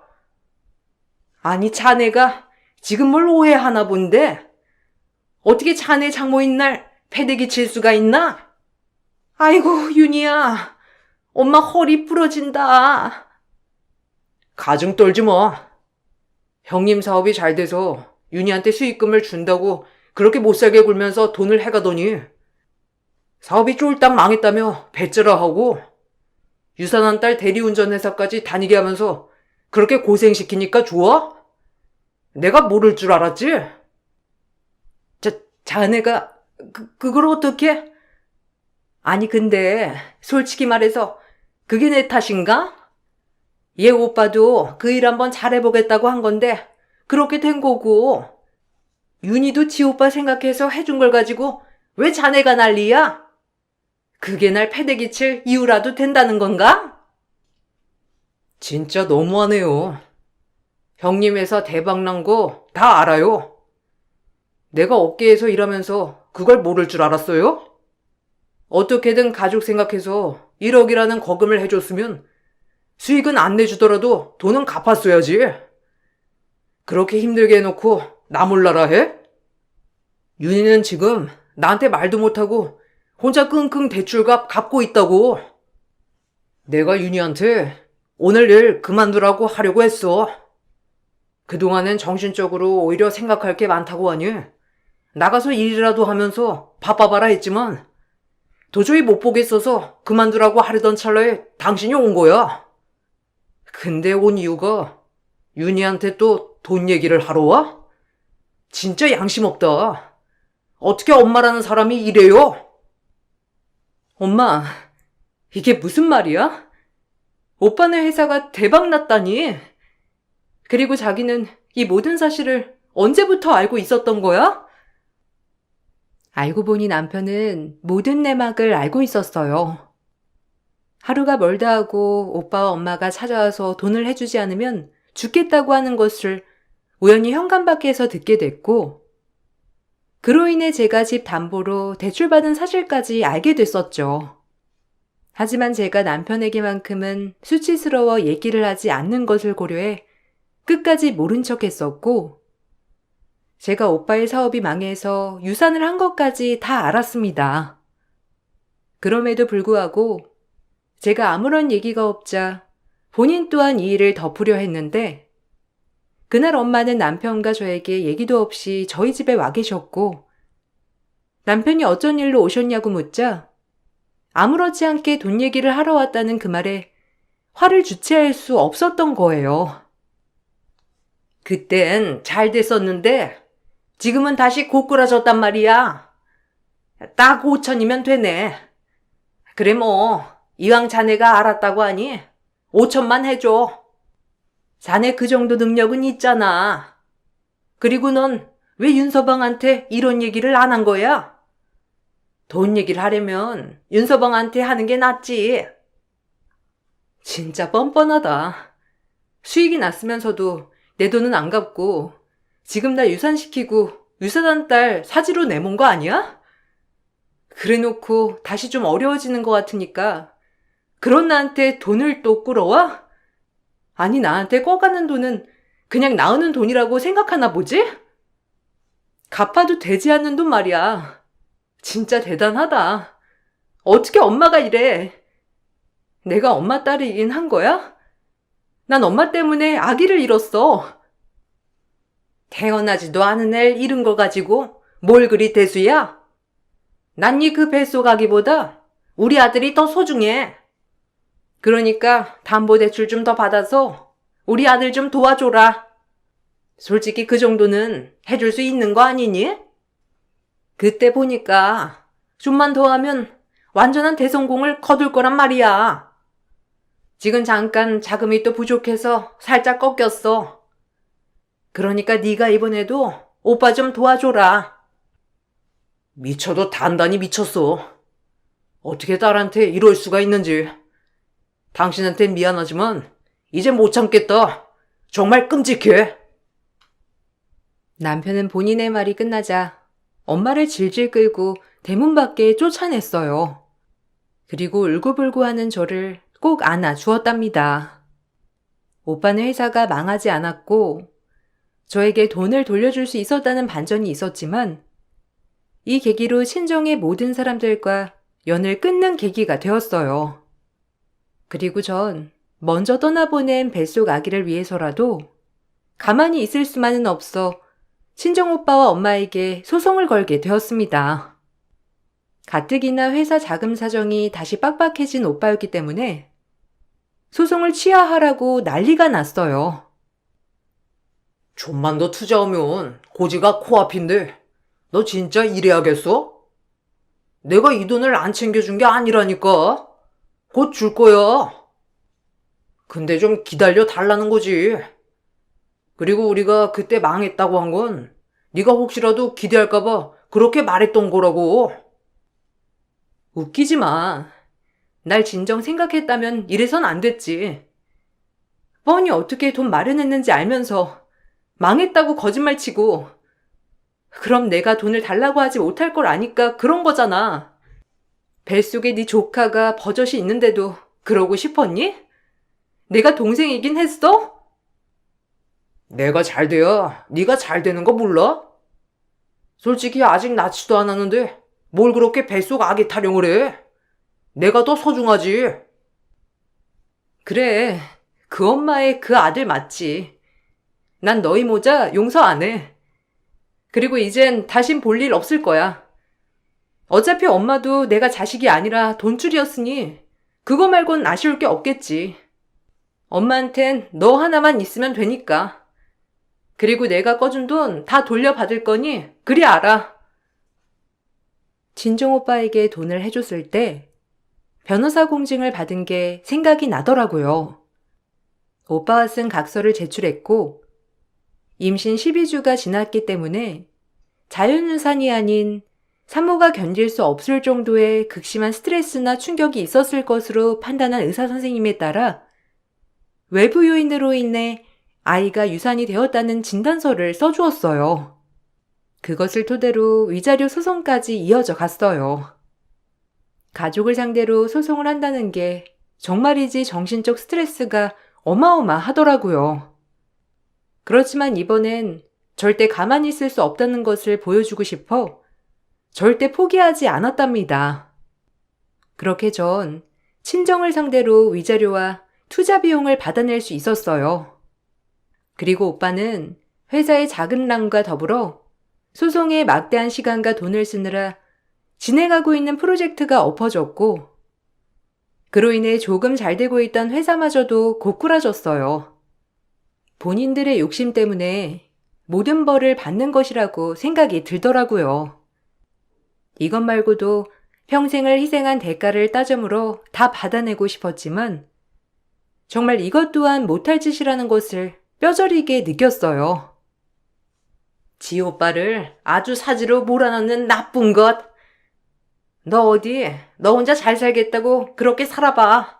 Speaker 1: 아니, 자네가 지금 뭘 오해하나 본데? 어떻게 자네 장모인 날 패대기 칠 수가 있나? 아이고, 윤희야. 엄마 허리 부러진다.
Speaker 2: 가증 떨지 마. 형님 사업이 잘 돼서 윤희한테 수익금을 준다고 그렇게 못살게 굴면서 돈을 해가더니 사업이 쫄딱 망했다며 배째라하고 유산한 딸 대리운전 회사까지 다니게 하면서 그렇게 고생시키니까 좋아? 내가 모를 줄 알았지?
Speaker 1: 자네가 그걸 어떻게? 아니, 근데 솔직히 말해서 그게 내 탓인가? 얘 오빠도 그 일 한번 잘해보겠다고 한 건데 그렇게 된 거고, 윤희도 지 오빠 생각해서 해준 걸 가지고 왜 자네가 난리야? 그게 날 패대기 칠 이유라도 된다는 건가?
Speaker 2: 진짜 너무하네요. 형님 회사 대박난 거 다 알아요. 내가 업계에서 일하면서 그걸 모를 줄 알았어요? 어떻게든 가족 생각해서 1억이라는 거금을 해줬으면 수익은 안 내주더라도 돈은 갚았어야지. 그렇게 힘들게 해놓고 나 몰라라 해? 윤희는 지금 나한테 말도 못하고 혼자 끙끙 대출값 갚고 있다고. 내가 윤희한테 오늘 일 그만두라고 하려고 했어. 그동안엔 정신적으로 오히려 생각할 게 많다고 하니 나가서 일이라도 하면서 바빠봐라 했지만 도저히 못 보겠어서 그만두라고 하려던 찰나에 당신이 온 거야. 근데 온 이유가 윤희한테 또 돈 얘기를 하러 와? 진짜 양심 없다. 어떻게 엄마라는 사람이 이래요?
Speaker 1: 엄마, 이게 무슨 말이야? 오빠네 회사가 대박 났다니. 그리고 자기는 이 모든 사실을 언제부터 알고 있었던 거야? 알고 보니 남편은 모든 내막을 알고 있었어요. 하루가 멀다 하고 오빠와 엄마가 찾아와서 돈을 해주지 않으면 죽겠다고 하는 것을 우연히 현관밖에서 듣게 됐고, 그로 인해 제가 집 담보로 대출받은 사실까지 알게 됐었죠. 하지만 제가 남편에게만큼은 수치스러워 얘기를 하지 않는 것을 고려해 끝까지 모른 척 했었고, 제가 오빠의 사업이 망해서 유산을 한 것까지 다 알았습니다. 그럼에도 불구하고 제가 아무런 얘기가 없자 본인 또한 이 일을 덮으려 했는데, 그날 엄마는 남편과 저에게 얘기도 없이 저희 집에 와 계셨고, 남편이 어쩐 일로 오셨냐고 묻자 아무렇지 않게 돈 얘기를 하러 왔다는 그 말에 화를 주체할 수 없었던 거예요. 그땐 잘 됐었는데 지금은 다시 고꾸라졌단 말이야. 딱 5천이면 되네. 그래 뭐 이왕 자네가 알았다고 하니 5천만 해줘. 자네 그 정도 능력은 있잖아. 그리고 넌 왜 윤서방한테 이런 얘기를 안 한 거야? 돈 얘기를 하려면 윤서방한테 하는 게 낫지. 진짜 뻔뻔하다. 수익이 났으면서도 내 돈은 안 갚고 지금 나 유산시키고 유산한 딸 사지로 내몬 거 아니야? 그래놓고 다시 좀 어려워지는 것 같으니까 그런 나한테 돈을 또 끌어와? 아니, 나한테 꿔가는 돈은 그냥 나오는 돈이라고 생각하나 보지? 갚아도 되지 않는 돈 말이야. 진짜 대단하다. 어떻게 엄마가 이래? 내가 엄마 딸이긴 한 거야? 난 엄마 때문에 아기를 잃었어. 태어나지도 않은 애를 잃은 거 가지고 뭘 그리 대수야? 난 네 그 뱃속 아기보다 우리 아들이 더 소중해. 그러니까 담보대출 좀 더 받아서 우리 아들 좀 도와줘라. 솔직히 그 정도는 해줄 수 있는 거 아니니? 그때 보니까 좀만 더 하면 완전한 대성공을 거둘 거란 말이야. 지금 잠깐 자금이 또 부족해서 살짝 꺾였어. 그러니까 네가 이번에도 오빠 좀 도와줘라.
Speaker 2: 미쳐도 단단히 미쳤어. 어떻게 딸한테 이럴 수가 있는지. 당신한텐 미안하지만 이제 못 참겠다. 정말 끔찍해.
Speaker 1: 남편은 본인의 말이 끝나자 엄마를 질질 끌고 대문 밖에 쫓아냈어요. 그리고 울고불고 하는 저를 꼭 안아 주었답니다. 오빠는 회사가 망하지 않았고 저에게 돈을 돌려줄 수 있었다는 반전이 있었지만 이 계기로 친정의 모든 사람들과 연을 끊는 계기가 되었어요. 그리고 전 먼저 떠나보낸 뱃속 아기를 위해서라도 가만히 있을 수만은 없어 친정오빠와 엄마에게 소송을 걸게 되었습니다. 가뜩이나 회사 자금 사정이 다시 빡빡해진 오빠였기 때문에 소송을 취하하라고 난리가 났어요.
Speaker 2: 좀만 더 투자하면 고지가 코앞인데 너 진짜 이래야겠어? 내가 이 돈을 안 챙겨준 게 아니라니까. 곧 줄 거야. 근데 좀 기다려 달라는 거지. 그리고 우리가 그때 망했다고 한 건 네가 혹시라도 기대할까봐 그렇게 말했던 거라고.
Speaker 1: 웃기지 마. 날 진정 생각했다면 이래선 안 됐지. 뻔히 어떻게 돈 마련했는지 알면서 망했다고 거짓말치고 그럼 내가 돈을 달라고 하지 못할 걸 아니까 그런 거잖아. 뱃속에 네 조카가 버젓이 있는데도 그러고 싶었니? 내가 동생이긴 했어?
Speaker 2: 내가 잘 돼야 네가 잘 되는 거 몰라? 솔직히 아직 낳지도 않았는데 뭘 그렇게 뱃속 아기 타령을 해? 내가 더 소중하지.
Speaker 1: 그래, 그 엄마의 그 아들 맞지. 난 너희 모자 용서 안 해. 그리고 이젠 다신 볼 일 없을 거야. 어차피 엄마도 내가 자식이 아니라 돈줄이었으니 그거 말곤 아쉬울 게 없겠지. 엄마한텐 너 하나만 있으면 되니까. 그리고 내가 꺼준 돈 다 돌려받을 거니 그리 알아. 친정오빠에게 돈을 해줬을 때 변호사 공증을 받은 게 생각이 나더라고요. 오빠가 쓴 각서를 제출했고 임신 12주가 지났기 때문에 자연유산이 아닌 산모가 견딜 수 없을 정도의 극심한 스트레스나 충격이 있었을 것으로 판단한 의사 선생님에 따라 외부 요인으로 인해 아이가 유산이 되었다는 진단서를 써주었어요. 그것을 토대로 위자료 소송까지 이어져 갔어요. 가족을 상대로 소송을 한다는 게 정말이지 정신적 스트레스가 어마어마하더라고요. 그렇지만 이번엔 절대 가만히 있을 수 없다는 것을 보여주고 싶어 절대 포기하지 않았답니다. 그렇게 전 친정을 상대로 위자료와 투자 비용을 받아낼 수 있었어요. 그리고 오빠는 회사의 자금난과 더불어 소송에 막대한 시간과 돈을 쓰느라 진행하고 있는 프로젝트가 엎어졌고 그로 인해 조금 잘 되고 있던 회사마저도 고꾸라졌어요. 본인들의 욕심 때문에 모든 벌을 받는 것이라고 생각이 들더라고요. 이것 말고도 평생을 희생한 대가를 따져물어 다 받아내고 싶었지만 정말 이것 또한 못할 짓이라는 것을 뼈저리게 느꼈어요. 지 오빠를 아주 사지로 몰아넣는 나쁜 것. 너 어디 너 혼자 잘 살겠다고 그렇게 살아봐.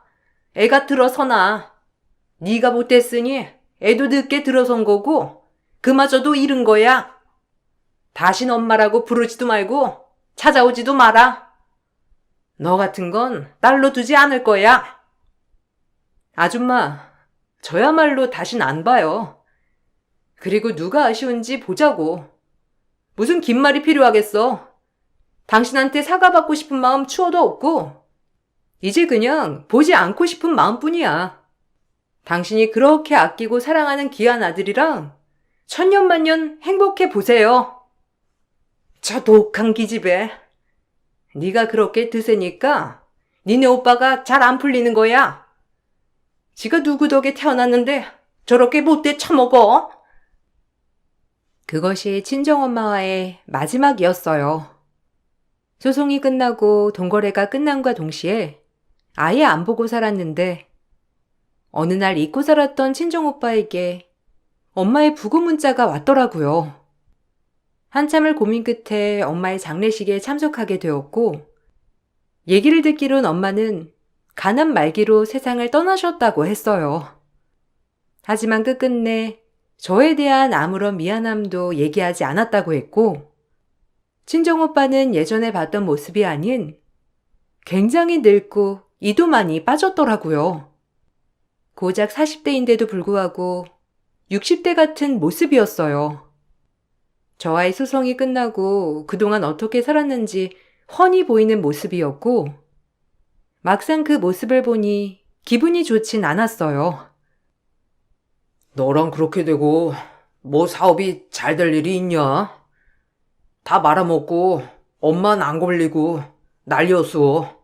Speaker 1: 애가 들어서나. 네가 못됐으니 애도 늦게 들어선 거고 그마저도 잃은 거야. 다신 엄마라고 부르지도 말고 찾아오지도 마라. 너 같은 건 딸로 두지 않을 거야. 아줌마, 저야말로 다신 안 봐요. 그리고 누가 아쉬운지 보자고. 무슨 긴 말이 필요하겠어. 당신한테 사과받고 싶은 마음 추워도 없고 이제 그냥 보지 않고 싶은 마음뿐이야. 당신이 그렇게 아끼고 사랑하는 귀한 아들이랑 천년만년 행복해 보세요. 저 독한 기집애. 네가 그렇게 드세니까 니네 오빠가 잘 안 풀리는 거야. 지가 누구 덕에 태어났는데 저렇게 못돼 처먹어. 그것이 친정엄마와의 마지막이었어요. 소송이 끝나고 돈거래가 끝남과 동시에 아예 안 보고 살았는데 어느 날 잊고 살았던 친정오빠에게 엄마의 부고 문자가 왔더라고요. 한참을 고민 끝에 엄마의 장례식에 참석하게 되었고 얘기를 듣기론 엄마는 가난 말기로 세상을 떠나셨다고 했어요. 하지만 끝끝내 저에 대한 아무런 미안함도 얘기하지 않았다고 했고, 친정오빠는 예전에 봤던 모습이 아닌 굉장히 늙고 이도 많이 빠졌더라고요. 고작 40대인데도 불구하고 60대 같은 모습이었어요. 저와의 소송이 끝나고 그동안 어떻게 살았는지 훤히 보이는 모습이었고, 막상 그 모습을 보니 기분이 좋진 않았어요.
Speaker 2: 너랑 그렇게 되고 뭐 사업이 잘 될 일이 있냐? 다 말아먹고 엄마는 안 걸리고 난리였어.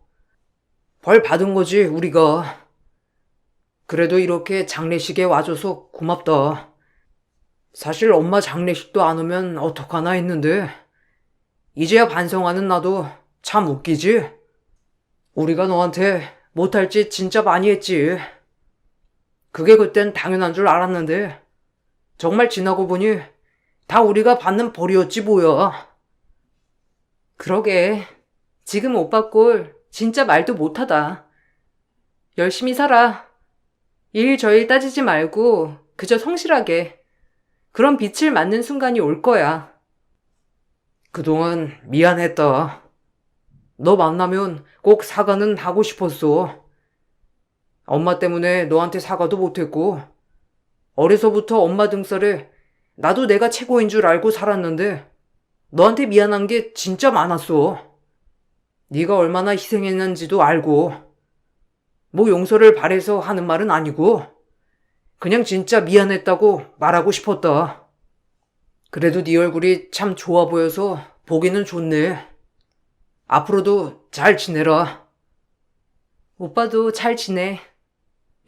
Speaker 2: 벌 받은 거지 우리가. 그래도 이렇게 장례식에 와줘서 고맙다. 사실 엄마 장례식도 안 오면 어떡하나 했는데 이제야 반성하는 나도 참 웃기지? 우리가 너한테 못할 짓 진짜 많이 했지. 그게 그땐 당연한 줄 알았는데 정말 지나고 보니 다 우리가 받는 벌이었지 뭐야.
Speaker 1: 그러게. 지금 오빠 꼴 진짜 말도 못하다. 열심히 살아. 일 저일 따지지 말고 그저 성실하게. 그런 빛을 맞는 순간이 올 거야.
Speaker 2: 그동안 미안했다. 너 만나면 꼭 사과는 하고 싶었어. 엄마 때문에 너한테 사과도 못했고 어려서부터 엄마 등살에 나도 내가 최고인 줄 알고 살았는데 너한테 미안한 게 진짜 많았어. 네가 얼마나 희생했는지도 알고 뭐 용서를 바래서 하는 말은 아니고 그냥 진짜 미안했다고 말하고 싶었다. 그래도 네 얼굴이 참 좋아 보여서 보기는 좋네. 앞으로도 잘 지내라.
Speaker 1: 오빠도 잘 지내.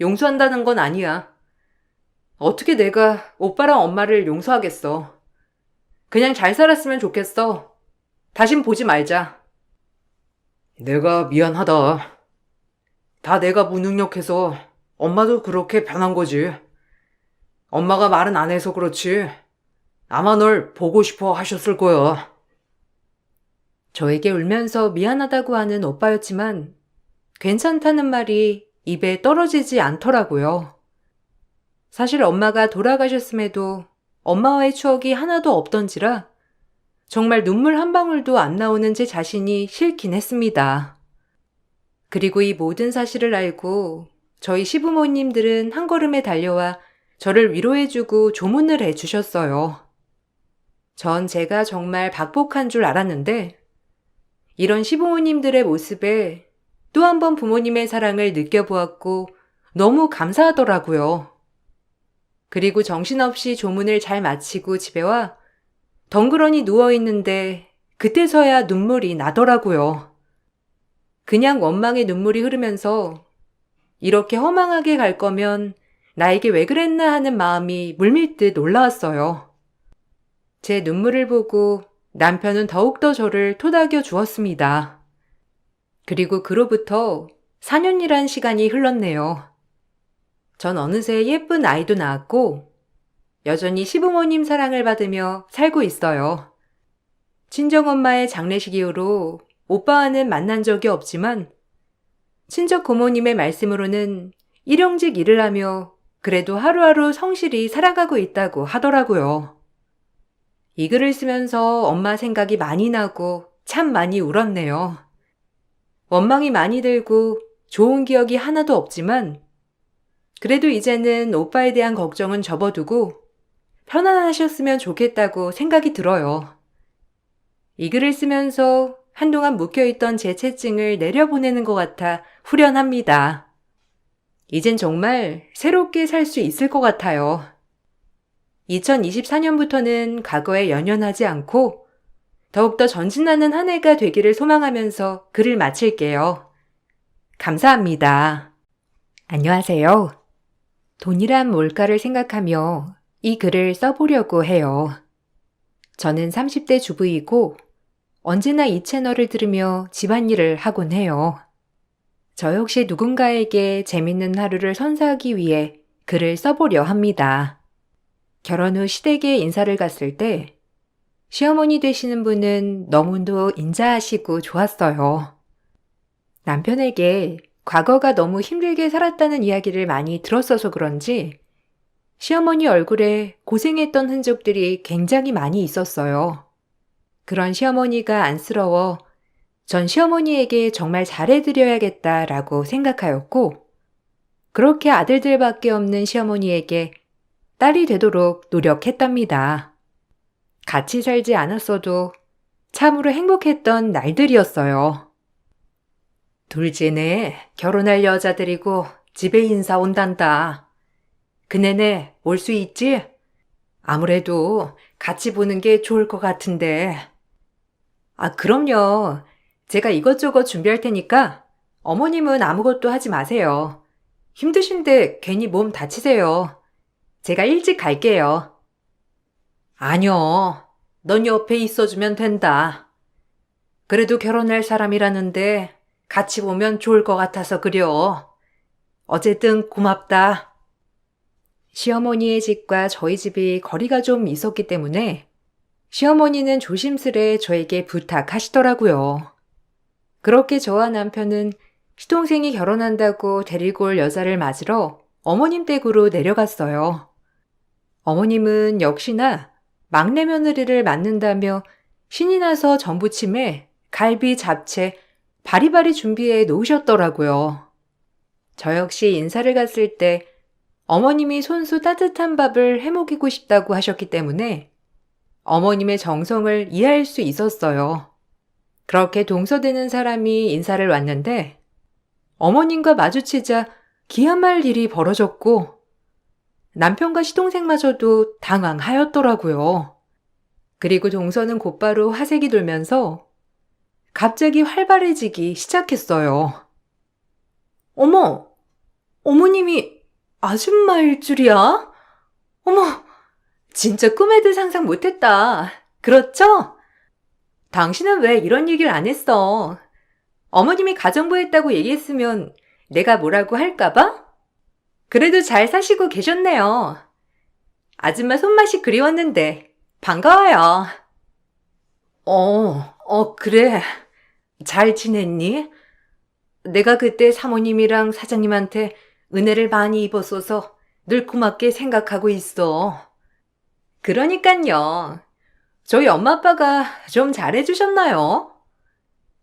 Speaker 1: 용서한다는 건 아니야. 어떻게 내가 오빠랑 엄마를 용서하겠어. 그냥 잘 살았으면 좋겠어. 다신 보지 말자.
Speaker 2: 내가 미안하다. 다 내가 무능력해서 엄마도 그렇게 변한 거지. 엄마가 말은 안 해서 그렇지. 아마 널 보고 싶어 하셨을 거야.
Speaker 1: 저에게 울면서 미안하다고 하는 오빠였지만 괜찮다는 말이 입에 떨어지지 않더라고요. 사실 엄마가 돌아가셨음에도 엄마와의 추억이 하나도 없던지라 정말 눈물 한 방울도 안 나오는 제 자신이 싫긴 했습니다. 그리고 이 모든 사실을 알고 저희 시부모님들은 한 걸음에 달려와 저를 위로해주고 조문을 해주셨어요. 전 제가 정말 박복한 줄 알았는데 이런 시부모님들의 모습에 또 한 번 부모님의 사랑을 느껴보았고 너무 감사하더라고요. 그리고 정신없이 조문을 잘 마치고 집에 와 덩그러니 누워있는데 그때서야 눈물이 나더라고요. 그냥 원망의 눈물이 흐르면서 이렇게 허망하게 갈 거면 나에게 왜 그랬나 하는 마음이 물밀듯 올라왔어요. 제 눈물을 보고 남편은 더욱더 저를 토닥여 주었습니다. 그리고 그로부터 4년이란 시간이 흘렀네요. 전 어느새 예쁜 아이도 낳았고 여전히 시부모님 사랑을 받으며 살고 있어요. 친정엄마의 장례식 이후로 오빠와는 만난 적이 없지만 친정 고모님의 말씀으로는 일용직 일을 하며 그래도 하루하루 성실히 살아가고 있다고 하더라고요. 이 글을 쓰면서 엄마 생각이 많이 나고 참 많이 울었네요. 원망이 많이 들고 좋은 기억이 하나도 없지만 그래도 이제는 오빠에 대한 걱정은 접어두고 편안하셨으면 좋겠다고 생각이 들어요. 이 글을 쓰면서 한동안 묵혀있던 제 채증을 내려보내는 것 같아 후련합니다. 이젠 정말 새롭게 살 수 있을 것 같아요. 2024년부터는 과거에 연연하지 않고 더욱더 전진하는 한 해가 되기를 소망하면서 글을 마칠게요. 감사합니다. 안녕하세요. 돈이란 뭘까를 생각하며 이 글을 써보려고 해요. 저는 30대 주부이고 언제나 이 채널을 들으며 집안일을 하곤 해요. 저 역시 누군가에게 재밌는 하루를 선사하기 위해 글을 써보려 합니다. 결혼 후 시댁에 인사를 갔을 때 시어머니 되시는 분은 너무도 인자하시고 좋았어요. 남편에게 과거가 너무 힘들게 살았다는 이야기를 많이 들었어서 그런지 시어머니 얼굴에 고생했던 흔적들이 굉장히 많이 있었어요. 그런 시어머니가 안쓰러워 전 시어머니에게 정말 잘해드려야겠다라고 생각하였고, 그렇게 아들들밖에 없는 시어머니에게 딸이 되도록 노력했답니다. 같이 살지 않았어도 참으로 행복했던 날들이었어요. 둘째네 결혼할 여자들이고 집에 인사 온단다. 그네네 올 수 있지? 아무래도 같이 보는 게 좋을 것 같은데. 아, 그럼요. 제가 이것저것 준비할 테니까 어머님은 아무것도 하지 마세요. 힘드신데 괜히 몸 다치세요. 제가 일찍 갈게요. 아니요. 넌 옆에 있어주면 된다. 그래도 결혼할 사람이라는데 같이 보면 좋을 것 같아서 그려. 어쨌든 고맙다. 시어머니의 집과 저희 집이 거리가 좀 있었기 때문에 시어머니는 조심스레 저에게 부탁하시더라고요. 그렇게 저와 남편은 시동생이 결혼한다고 데리고 올 여자를 맞으러 어머님 댁으로 내려갔어요. 어머님은 역시나 막내 며느리를 맞는다며 신이 나서 전부침에 갈비, 잡채, 바리바리 준비해 놓으셨더라고요. 저 역시 인사를 갔을 때 어머님이 손수 따뜻한 밥을 해먹이고 싶다고 하셨기 때문에 어머님의 정성을 이해할 수 있었어요. 그렇게 동서되는 사람이 인사를 왔는데 어머님과 마주치자 기함할 일이 벌어졌고 남편과 시동생마저도 당황하였더라고요. 그리고 동서는 곧바로 화색이 돌면서 갑자기 활발해지기 시작했어요. 어머! 어머님이 아줌마일 줄이야? 어머! 진짜 꿈에도 상상 못했다. 그렇죠? 당신은 왜 이런 얘기를 안 했어? 어머님이 가정부 했다고 얘기했으면 내가 뭐라고 할까봐? 그래도 잘 사시고 계셨네요. 아줌마 손맛이 그리웠는데 반가워요. 그래. 잘 지냈니? 내가 그때 사모님이랑 사장님한테 은혜를 많이 입었어서 늘 고맙게 생각하고 있어. 그러니깐요. 저희 엄마 아빠가 좀 잘해주셨나요?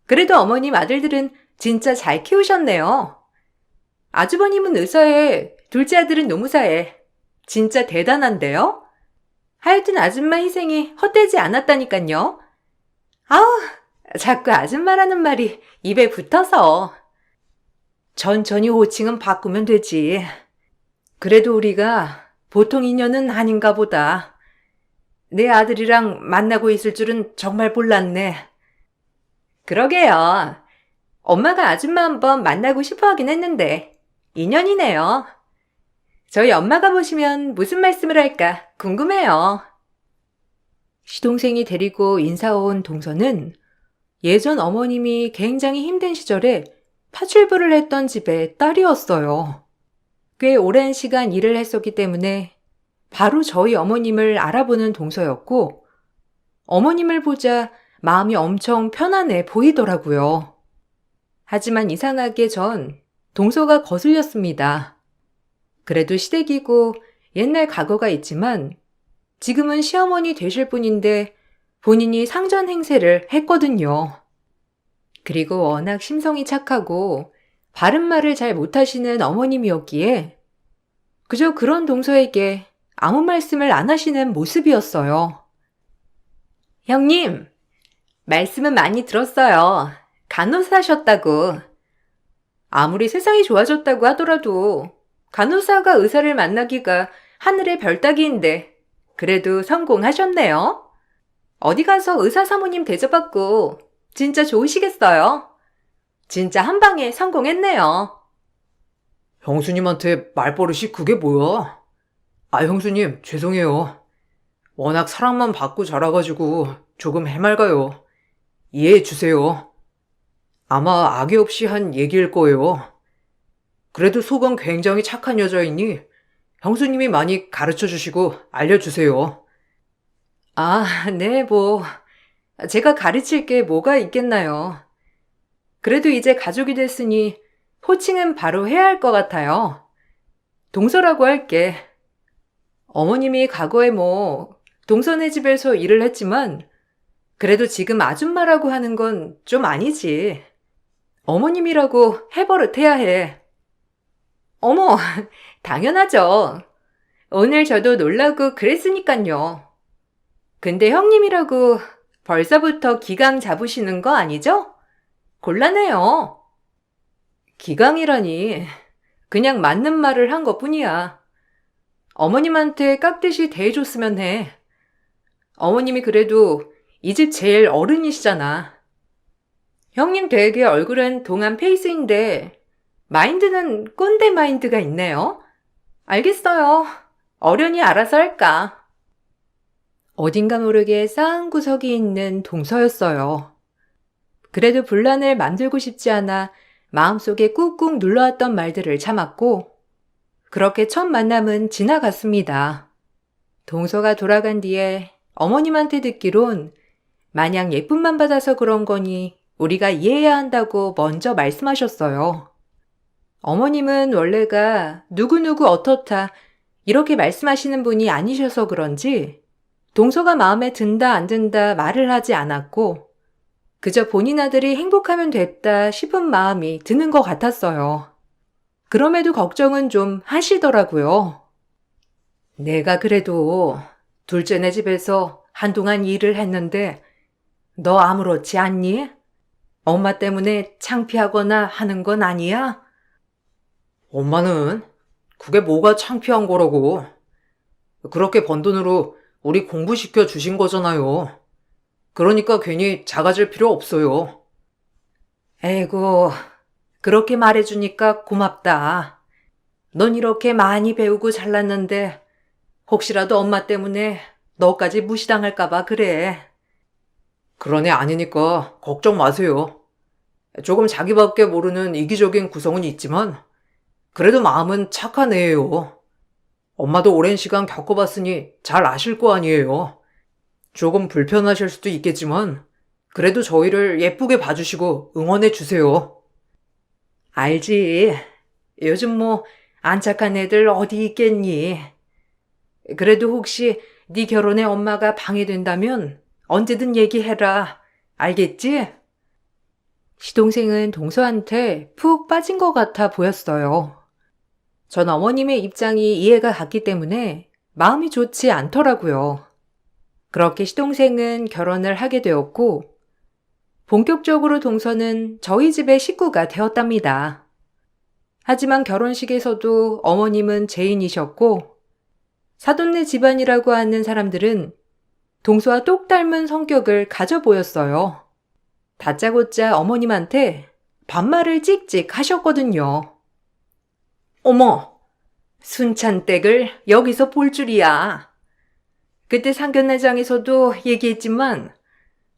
Speaker 1: 그래도 어머님 아들들은 진짜 잘 키우셨네요. 아주버님은 의사에, 둘째 아들은 노무사에. 진짜 대단한데요? 하여튼 아줌마 희생이 헛되지 않았다니깐요. 아우, 자꾸 아줌마라는 말이 입에 붙어서. 천천히 호칭은 바꾸면 되지. 그래도 우리가 보통 인연은 아닌가 보다. 내 아들이랑 만나고 있을 줄은 정말 몰랐네. 그러게요. 엄마가 아줌마 한번 만나고 싶어 하긴 했는데 인연이네요. 저희 엄마가 보시면 무슨 말씀을 할까 궁금해요. 시동생이 데리고 인사 온 동서는 예전 어머님이 굉장히 힘든 시절에 파출부를 했던 집의 딸이었어요. 꽤 오랜 시간 일을 했었기 때문에 바로 저희 어머님을 알아보는 동서였고 어머님을 보자 마음이 엄청 편안해 보이더라고요. 하지만 이상하게 전 동서가 거슬렸습니다. 그래도 시댁이고 옛날 과거가 있지만 지금은 시어머니 되실 분인데 본인이 상전 행세를 했거든요. 그리고 워낙 심성이 착하고 바른 말을 잘 못하시는 어머님이었기에 그저 그런 동서에게 아무 말씀을 안 하시는 모습이었어요. 형님, 말씀은 많이 들었어요. 간호사셨다고. 아무리 세상이 좋아졌다고 하더라도 간호사가 의사를 만나기가 하늘의 별 따기인데 그래도 성공하셨네요. 어디 가서 의사 사모님 대접받고 진짜 좋으시겠어요. 진짜 한 방에 성공했네요.
Speaker 2: 형수님한테 말버릇이 그게 뭐야? 아, 형수님, 죄송해요. 워낙 사랑만 받고 자라가지고 조금 해맑아요. 이해해주세요. 아마 악의 없이 한 얘기일 거예요. 그래도 속은 굉장히 착한 여자이니 형수님이 많이 가르쳐주시고 알려주세요.
Speaker 1: 아, 네, 제가 가르칠 게 뭐가 있겠나요. 그래도 이제 가족이 됐으니 호칭은 바로 해야 할 것 같아요. 동서라고 할게. 어머님이 과거에 동선의 집에서 일을 했지만 그래도 지금 아줌마라고 하는 건 좀 아니지. 어머님이라고 해버릇해야 해. 어머, 당연하죠. 오늘 저도 놀라고 그랬으니깐요. 근데 형님이라고 벌써부터 기강 잡으시는 거 아니죠? 곤란해요. 기강이라니. 그냥 맞는 말을 한 것뿐이야. 어머님한테 깍듯이 대해줬으면 해. 어머님이 그래도 이 집 제일 어른이시잖아. 형님 되게 얼굴은 동안 페이스인데 마인드는 꼰대 마인드가 있네요. 알겠어요. 어련히 알아서 할까. 어딘가 모르게 싸한 구석이 있는 동서였어요. 그래도 분란을 만들고 싶지 않아 마음속에 꾹꾹 눌러왔던 말들을 참았고 그렇게 첫 만남은 지나갔습니다. 동서가 돌아간 뒤에 어머님한테 듣기론 마냥 예쁨만 받아서 그런 거니 우리가 이해해야 한다고 먼저 말씀하셨어요. 어머님은 원래가 누구누구 어떻다 이렇게 말씀하시는 분이 아니셔서 그런지 동서가 마음에 든다 안 든다 말을 하지 않았고 그저 본인 아들이 행복하면 됐다 싶은 마음이 드는 것 같았어요. 그럼에도 걱정은 좀 하시더라고요. 내가 그래도 둘째네 집에서 한동안 일을 했는데 너 아무렇지 않니? 엄마 때문에 창피하거나 하는 건 아니야?
Speaker 2: 엄마는 그게 뭐가 창피한 거라고. 그렇게 번 돈으로 우리 공부시켜 주신 거잖아요. 그러니까 괜히 작아질 필요 없어요.
Speaker 1: 에이고, 그렇게 말해주니까 고맙다. 넌 이렇게 많이 배우고 잘났는데 혹시라도 엄마 때문에 너까지 무시당할까봐 그래.
Speaker 2: 그런 애 아니니까 걱정 마세요. 조금 자기밖에 모르는 이기적인 구성은 있지만 그래도 마음은 착한 애예요. 엄마도 오랜 시간 겪어봤으니 잘 아실 거 아니에요. 조금 불편하실 수도 있겠지만 그래도 저희를 예쁘게 봐주시고 응원해 주세요.
Speaker 1: 알지. 요즘 안 착한 애들 어디 있겠니? 그래도 혹시 네 결혼에 엄마가 방해된다면 언제든 얘기해라. 알겠지? 시동생은 동서한테 푹 빠진 것 같아 보였어요. 전 어머님의 입장이 이해가 갔기 때문에 마음이 좋지 않더라고요. 그렇게 시동생은 결혼을 하게 되었고 본격적으로 동서는 저희 집의 식구가 되었답니다. 하지만 결혼식에서도 어머님은 죄인이셨고 사돈네 집안이라고 하는 사람들은 동서와 똑 닮은 성격을 가져 보였어요. 다짜고짜 어머님한테 반말을 찍찍 하셨거든요. 어머, 순찬댁을 여기서 볼 줄이야. 그때 상견례장에서도 얘기했지만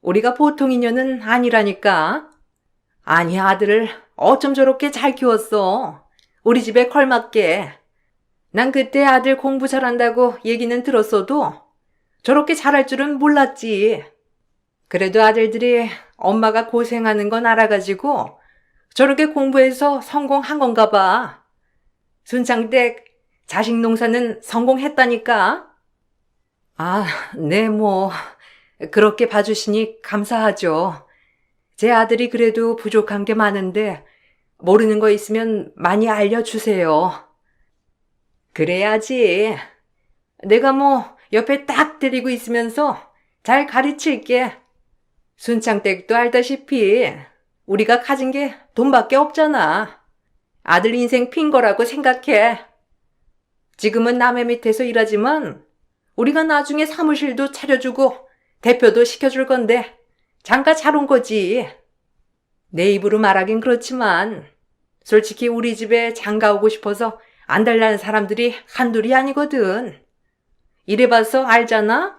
Speaker 1: 우리가 보통 인연은 아니라니까. 아니 아들을 어쩜 저렇게 잘 키웠어. 우리 집에 걸맞게. 난 그때 아들 공부 잘한다고 얘기는 들었어도 저렇게 잘할 줄은 몰랐지. 그래도 아들들이 엄마가 고생하는 건 알아가지고 저렇게 공부해서 성공한 건가 봐. 순창댁 자식 농사는 성공했다니까. 아, 네 그렇게 봐주시니 감사하죠. 제 아들이 그래도 부족한 게 많은데 모르는 거 있으면 많이 알려주세요. 그래야지. 내가 옆에 딱 데리고 있으면서 잘 가르칠게. 순창댁도 알다시피 우리가 가진 게 돈밖에 없잖아. 아들 인생 핀 거라고 생각해. 지금은 남의 밑에서 일하지만 우리가 나중에 사무실도 차려주고 대표도 시켜줄 건데 장가 잘 온 거지. 내 입으로 말하긴 그렇지만 솔직히 우리 집에 장가 오고 싶어서 안 달라는 사람들이 한둘이 아니거든. 이래봐서 알잖아?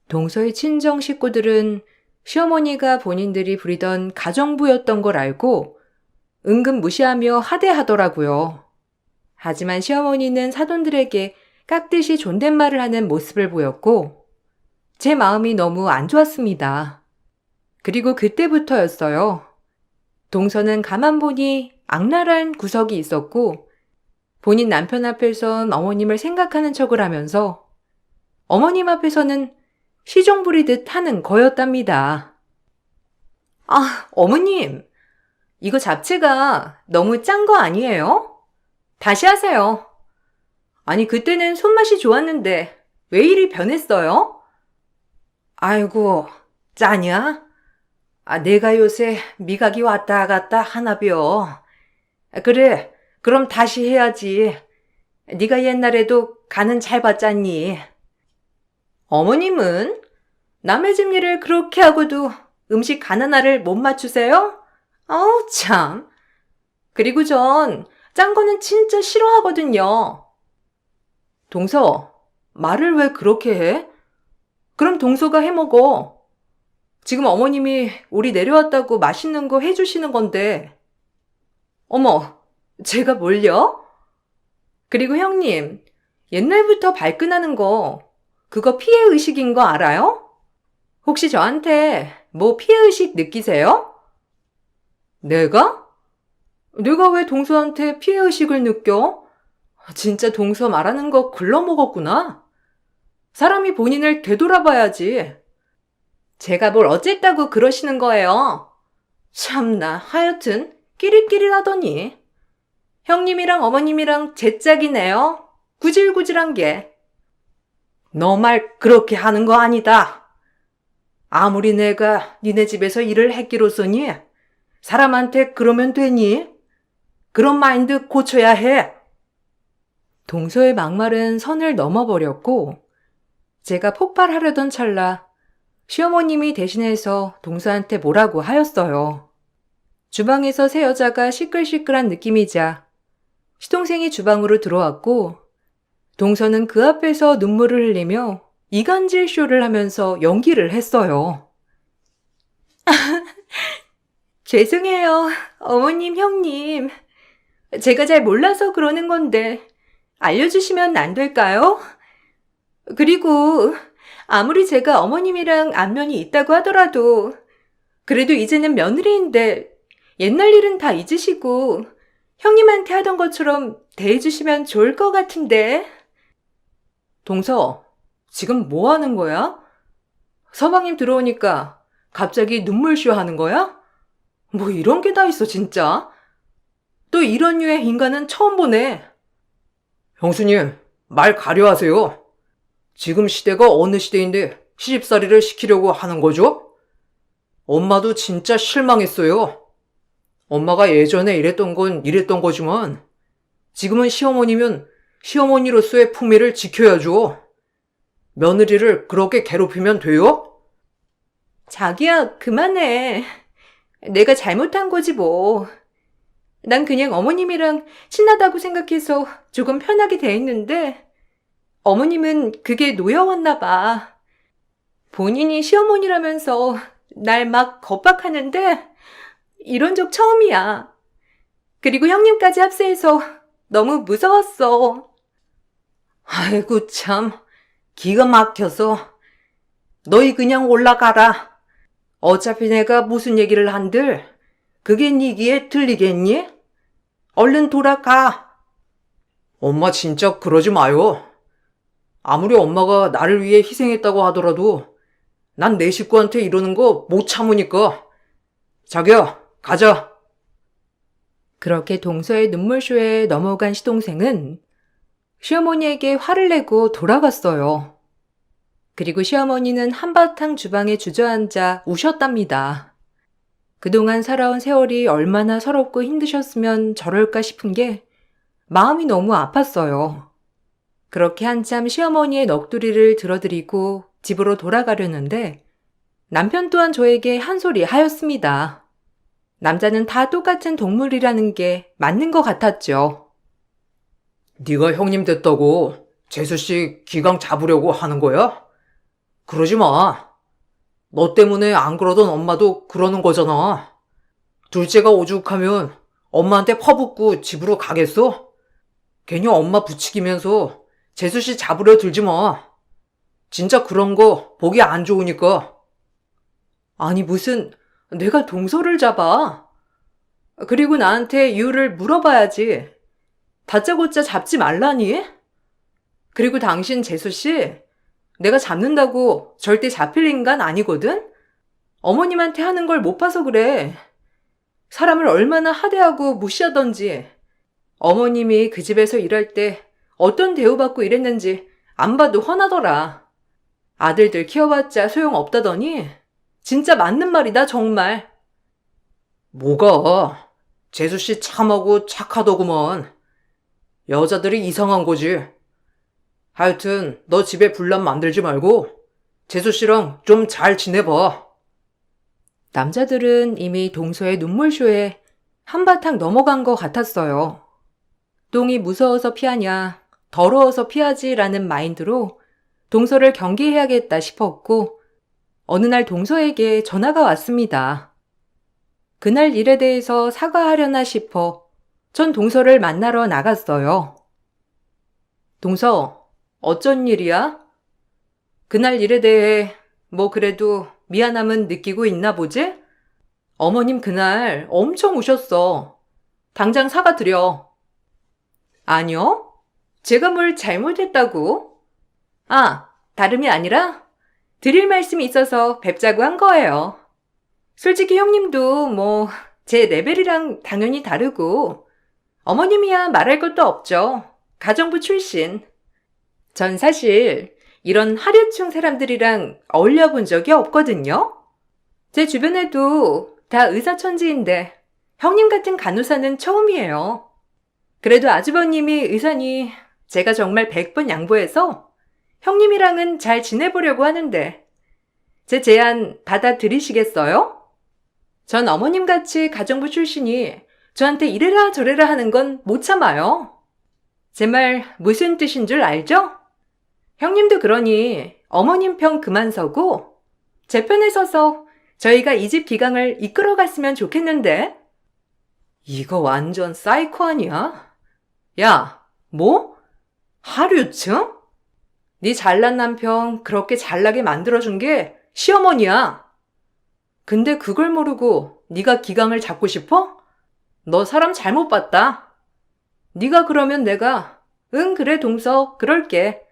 Speaker 1: 동서의 친정 식구들은 시어머니가 본인들이 부리던 가정부였던 걸 알고 은근 무시하며 하대하더라고요. 하지만 시어머니는 사돈들에게 깍듯이 존댓말을 하는 모습을 보였고 제 마음이 너무 안 좋았습니다. 그리고 그때부터였어요. 동서는 가만 보니 악랄한 구석이 있었고 본인 남편 앞에선 어머님을 생각하는 척을 하면서 어머님 앞에서는 시종 부리듯 하는 거였답니다. 아, 어머님, 이거 잡채가 너무 짠 거 아니에요? 다시 하세요. 아니, 그때는 손맛이 좋았는데 왜 이리 변했어요? 아이고, 짜냐? 아, 내가 요새 미각이 왔다 갔다 하나벼. 그래, 그럼 다시 해야지. 네가 옛날에도 간은 잘 봤잖니. 어머님은 남의 집 일을 그렇게 하고도 음식 간 하나를 못 맞추세요? 아우, 참. 그리고 전 짠 거는 진짜 싫어하거든요. 동서, 말을 왜 그렇게 해? 그럼 동서가 해 먹어. 지금 어머님이 우리 내려왔다고 맛있는 거 해주시는 건데. 어머, 제가 뭘요? 그리고 형님, 옛날부터 발끈하는 거, 그거 피해의식인 거 알아요? 혹시 저한테 뭐 피해의식 느끼세요? 내가? 내가 왜 동서한테 피해의식을 느껴? 진짜 동서 말하는 거 글러먹었구나. 사람이 본인을 되돌아봐야지. 제가 뭘 어쨌다고 그러시는 거예요. 참나, 하여튼 끼리끼리라더니. 형님이랑 어머님이랑 제 짝이네요. 구질구질한 게. 너 말 그렇게 하는 거 아니다. 아무리 내가 니네 집에서 일을 했기로서니 사람한테 그러면 되니? 그런 마인드 고쳐야 해. 동서의 막말은 선을 넘어버렸고 제가 폭발하려던 찰나 시어머님이 대신해서 동서한테 뭐라고 하였어요. 주방에서 새 여자가 시끌시끌한 느낌이자 시동생이 주방으로 들어왔고 동서는 그 앞에서 눈물을 흘리며 이간질 쇼를 하면서 연기를 했어요. 죄송해요, 어머님, 형님. 제가 잘 몰라서 그러는 건데 알려주시면 안 될까요? 그리고 아무리 제가 어머님이랑 안면이 있다고 하더라도 그래도 이제는 며느리인데 옛날 일은 다 잊으시고 형님한테 하던 것처럼 대해주시면 좋을 것 같은데. 동서, 지금 뭐 하는 거야? 서방님 들어오니까 갑자기 눈물쇼 하는 거야? 뭐 이런 게 다 있어 진짜. 또 이런 류의 인간은 처음 보네.
Speaker 2: 형수님, 말 가려하세요. 지금 시대가 어느 시대인데 시집살이를 시키려고 하는 거죠? 엄마도 진짜 실망했어요. 엄마가 예전에 이랬던 건 이랬던 거지만 지금은 시어머니면 시어머니로서의 품위를 지켜야죠. 며느리를 그렇게 괴롭히면 돼요?
Speaker 1: 자기야, 그만해. 내가 잘못한 거지 뭐. 난 그냥 어머님이랑 친하다고 생각해서 조금 편하게 대했는데 어머님은 그게 노여웠나 봐. 본인이 시어머니라면서 날 막 겁박하는데 이런 적 처음이야. 그리고 형님까지 합세해서 너무 무서웠어.
Speaker 2: 아이고 참, 기가 막혀서. 너희 그냥 올라가라. 어차피 내가 무슨 얘기를 한들 그게 네 귀에 들리겠니? 얼른 돌아가. 엄마 진짜 그러지 마요. 아무리 엄마가 나를 위해 희생했다고 하더라도 난 내 식구한테 이러는 거 못 참으니까. 자기야, 가자.
Speaker 1: 그렇게 동서의 눈물쇼에 넘어간 시동생은 시어머니에게 화를 내고 돌아갔어요. 그리고 시어머니는 한바탕 주방에 주저앉아 우셨답니다. 그동안 살아온 세월이 얼마나 서럽고 힘드셨으면 저럴까 싶은 게 마음이 너무 아팠어요. 그렇게 한참 시어머니의 넋두리를 들어드리고 집으로 돌아가려는데 남편 또한 저에게 한 소리 하였습니다. 남자는 다 똑같은 동물이라는 게 맞는 것 같았죠.
Speaker 2: 네가 형님 됐다고 재수씨 기강 잡으려고 하는 거야? 그러지 마. 너 때문에 안 그러던 엄마도 그러는 거잖아. 둘째가 오죽하면 엄마한테 퍼붓고 집으로 가겠어? 괜히 엄마 부추기면서 재수씨 잡으려 들지 마. 진짜 그런 거 보기 안 좋으니까.
Speaker 1: 아니 무슨 내가 동서를 잡아. 그리고 나한테 이유를 물어봐야지. 다짜고짜 잡지 말라니? 그리고 당신 재수씨, 내가 잡는다고 절대 잡힐 인간 아니거든? 어머님한테 하는 걸 못 봐서 그래. 사람을 얼마나 하대하고 무시하던지, 어머님이 그 집에서 일할 때 어떤 대우받고 일했는지 안 봐도 훤하더라. 아들들 키워봤자 소용없다더니 진짜 맞는 말이다 정말.
Speaker 2: 뭐가? 재수씨 참하고 착하더구먼. 여자들이 이상한 거지. 하여튼 너 집에 분란 만들지 말고 재수씨랑 좀 잘 지내봐.
Speaker 1: 남자들은 이미 동서의 눈물쇼에 한바탕 넘어간 것 같았어요. 똥이 무서워서 피하냐, 더러워서 피하지라는 마인드로 동서를 경계해야겠다 싶었고, 어느 날 동서에게 전화가 왔습니다. 그날 일에 대해서 사과하려나 싶어 전 동서를 만나러 나갔어요. 동서, 어쩐 일이야? 그날 일에 대해 뭐 그래도 미안함은 느끼고 있나 보지? 어머님 그날 엄청 우셨어. 당장 사과드려. 아니요. 제가 뭘 잘못했다고? 아, 다름이 아니라 드릴 말씀이 있어서 뵙자고 한 거예요. 솔직히 형님도 뭐 제 레벨이랑 당연히 다르고 어머님이야 말할 것도 없죠. 가정부 출신. 전 사실 이런 하류층 사람들이랑 어울려 본 적이 없거든요. 제 주변에도 다 의사천지인데 형님 같은 간호사는 처음이에요. 그래도 아주버님이 의사니 제가 정말 100번 양보해서 형님이랑은 잘 지내보려고 하는데 제 제안 받아들이시겠어요? 전 어머님같이 가정부 출신이 저한테 이래라 저래라 하는 건 못 참아요. 제 말 무슨 뜻인 줄 알죠? 형님도 그러니 어머님 편 그만 서고 제 편에 서서 저희가 이 집 기강을 이끌어갔으면 좋겠는데. 이거 완전 사이코 아니야? 야, 뭐? 하류층? 네 잘난 남편 그렇게 잘나게 만들어준 게 시어머니야. 근데 그걸 모르고 네가 기강을 잡고 싶어? 너 사람 잘못 봤다. 네가 그러면 내가 응 그래 동서 그럴게.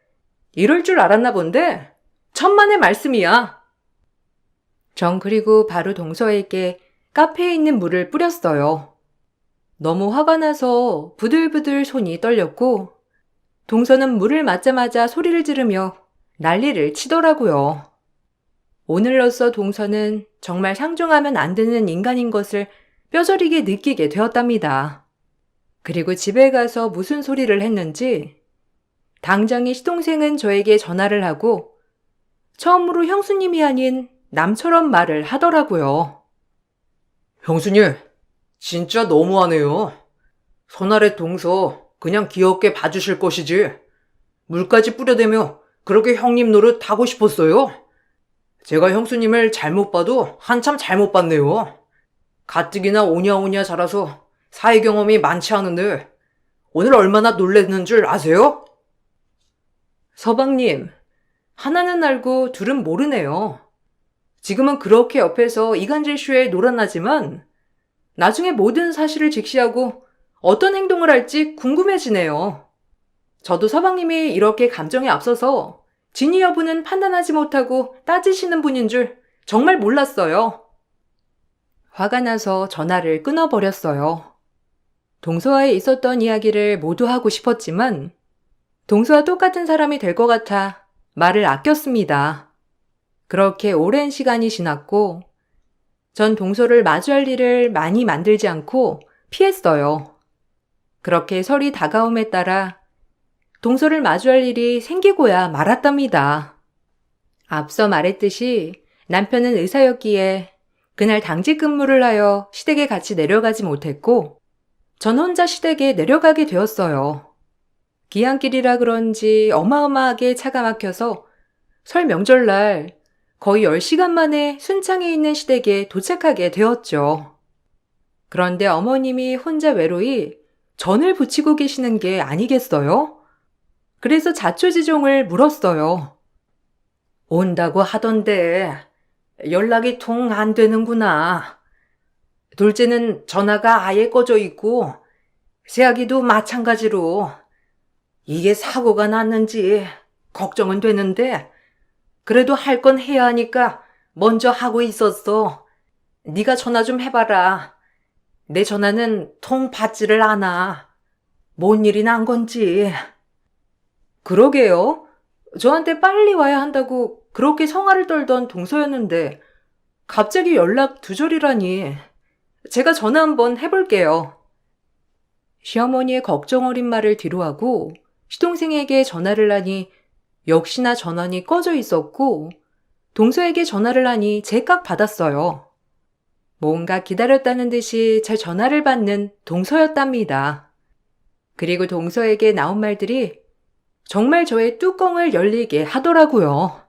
Speaker 1: 이럴 줄 알았나 본데 천만의 말씀이야. 전 그리고 바로 동서에게 카페에 있는 물을 뿌렸어요. 너무 화가 나서 부들부들 손이 떨렸고 동서는 물을 맞자마자 소리를 지르며 난리를 치더라고요. 오늘로써 동서는 정말 상종하면 안 되는 인간인 것을 뼈저리게 느끼게 되었답니다. 그리고 집에 가서 무슨 소리를 했는지 당장에 시동생은 저에게 전화를 하고 처음으로 형수님이 아닌 남처럼 말을 하더라고요.
Speaker 2: 형수님, 진짜 너무하네요. 손아래 동서 그냥 귀엽게 봐주실 것이지. 물까지 뿌려대며 그렇게 형님 노릇 하고 싶었어요? 제가 형수님을 잘못 봐도 한참 잘못 봤네요. 가뜩이나 오냐오냐 자라서 사회 경험이 많지 않은데 오늘 얼마나 놀랬는 줄 아세요?
Speaker 1: 서방님, 하나는 알고 둘은 모르네요. 지금은 그렇게 옆에서 이간질쇼에 놀아나지만 나중에 모든 사실을 직시하고 어떤 행동을 할지 궁금해지네요. 저도 서방님이 이렇게 감정에 앞서서 진위 여부는 판단하지 못하고 따지시는 분인 줄 정말 몰랐어요. 화가 나서 전화를 끊어버렸어요. 동서와에 있었던 이야기를 모두 하고 싶었지만 동서와 똑같은 사람이 될 것 같아 말을 아꼈습니다. 그렇게 오랜 시간이 지났고 전 동서를 마주할 일을 많이 만들지 않고 피했어요. 그렇게 설이 다가옴에 따라 동서를 마주할 일이 생기고야 말았답니다. 앞서 말했듯이 남편은 의사였기에 그날 당직 근무를 하여 시댁에 같이 내려가지 못했고 전 혼자 시댁에 내려가게 되었어요. 기한길이라 그런지 어마어마하게 차가 막혀서 설 명절날 거의 10시간 만에 순창에 있는 시댁에 도착하게 되었죠. 그런데 어머님이 혼자 외로이 전을 부치고 계시는 게 아니겠어요? 그래서 자초지종을 물었어요. 온다고 하던데 연락이 통 안 되는구나. 둘째는 전화가 아예 꺼져 있고 새아기도 마찬가지로 이게 사고가 났는지 걱정은 되는데 그래도 할 건 해야 하니까 먼저 하고 있었어. 네가 전화 좀 해봐라. 내 전화는 통 받지를 않아. 뭔 일이 난 건지. 그러게요. 저한테 빨리 와야 한다고 그렇게 성화를 떨던 동서였는데 갑자기 연락 두절이라니. 제가 전화 한번 해볼게요. 시어머니의 걱정 어린 말을 뒤로하고 시동생에게 전화를 하니 역시나 전원이 꺼져 있었고 동서에게 전화를 하니 제깍 받았어요. 뭔가 기다렸다는 듯이 제 전화를 받는 동서였답니다. 그리고 동서에게 나온 말들이 정말 저의 뚜껑을 열리게 하더라고요.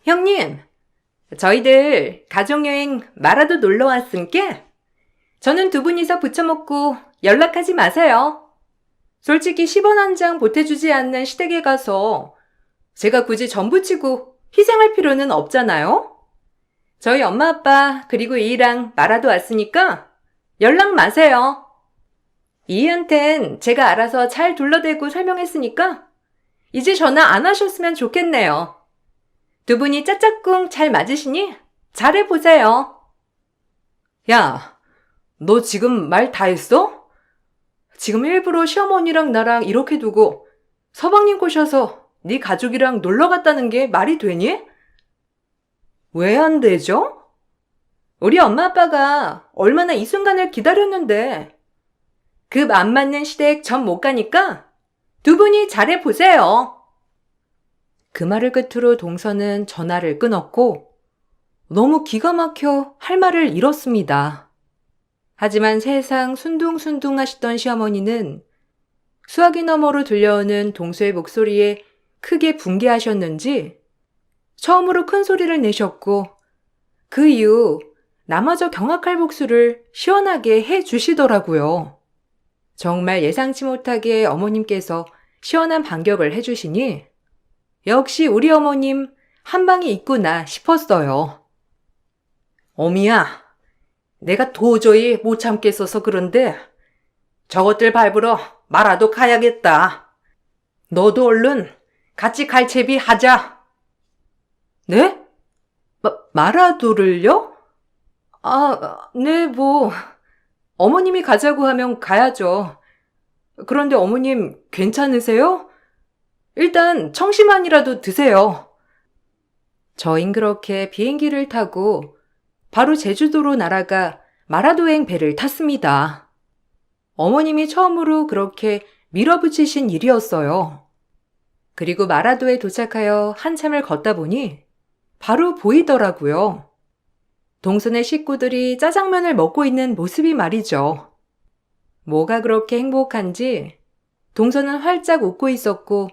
Speaker 1: 형님, 저희들 가족여행 마라도 놀러 왔으니까 저는 두 분이서 부쳐먹고 연락하지 마세요. 솔직히 10원 한 장 보태주지 않는 시댁에 가서 제가 굳이 전 부치고 희생할 필요는 없잖아요? 저희 엄마 아빠 그리고 이랑 마라도 왔으니까 연락 마세요. 이희한텐 제가 알아서 잘 둘러대고 설명했으니까 이제 전화 안 하셨으면 좋겠네요. 두 분이 짝짝꿍 잘 맞으시니 잘해보세요. 야, 너 지금 말 다 했어? 지금 일부러 시어머니랑 나랑 이렇게 두고 서방님 꼬셔서 네 가족이랑 놀러 갔다는 게 말이 되니? 왜 안 되죠? 우리 엄마 아빠가 얼마나 이 순간을 기다렸는데 그 맘 맞는 시댁 전 못 가니까 두 분이 잘해보세요. 그 말을 끝으로 동서는 전화를 끊었고 너무 기가 막혀 할 말을 잃었습니다. 하지만 세상 순둥순둥 하시던 시어머니는 수화기 너머로 들려오는 동서의 목소리에 크게 분개하셨는지 처음으로 큰 소리를 내셨고 그 이후 나마저 경악할 복수를 시원하게 해 주시더라고요. 정말 예상치 못하게 어머님께서 시원한 반격을 해주시니 역시 우리 어머님 한 방이 있구나 싶었어요. 어미야, 내가 도저히 못 참겠어서 그런데 저것들 밟으러 마라도 가야겠다. 너도 얼른 같이 갈채비 하자. 네? 마라도를요? 네, 어머님이 가자고 하면 가야죠. 그런데 어머님 괜찮으세요? 일단 청심환이라도 드세요. 저흰 그렇게 비행기를 타고 바로 제주도로 날아가 마라도행 배를 탔습니다. 어머님이 처음으로 그렇게 밀어붙이신 일이었어요. 그리고 마라도에 도착하여 한참을 걷다 보니 바로 보이더라고요. 동선의 식구들이 짜장면을 먹고 있는 모습이 말이죠. 뭐가 그렇게 행복한지 동선은 활짝 웃고 있었고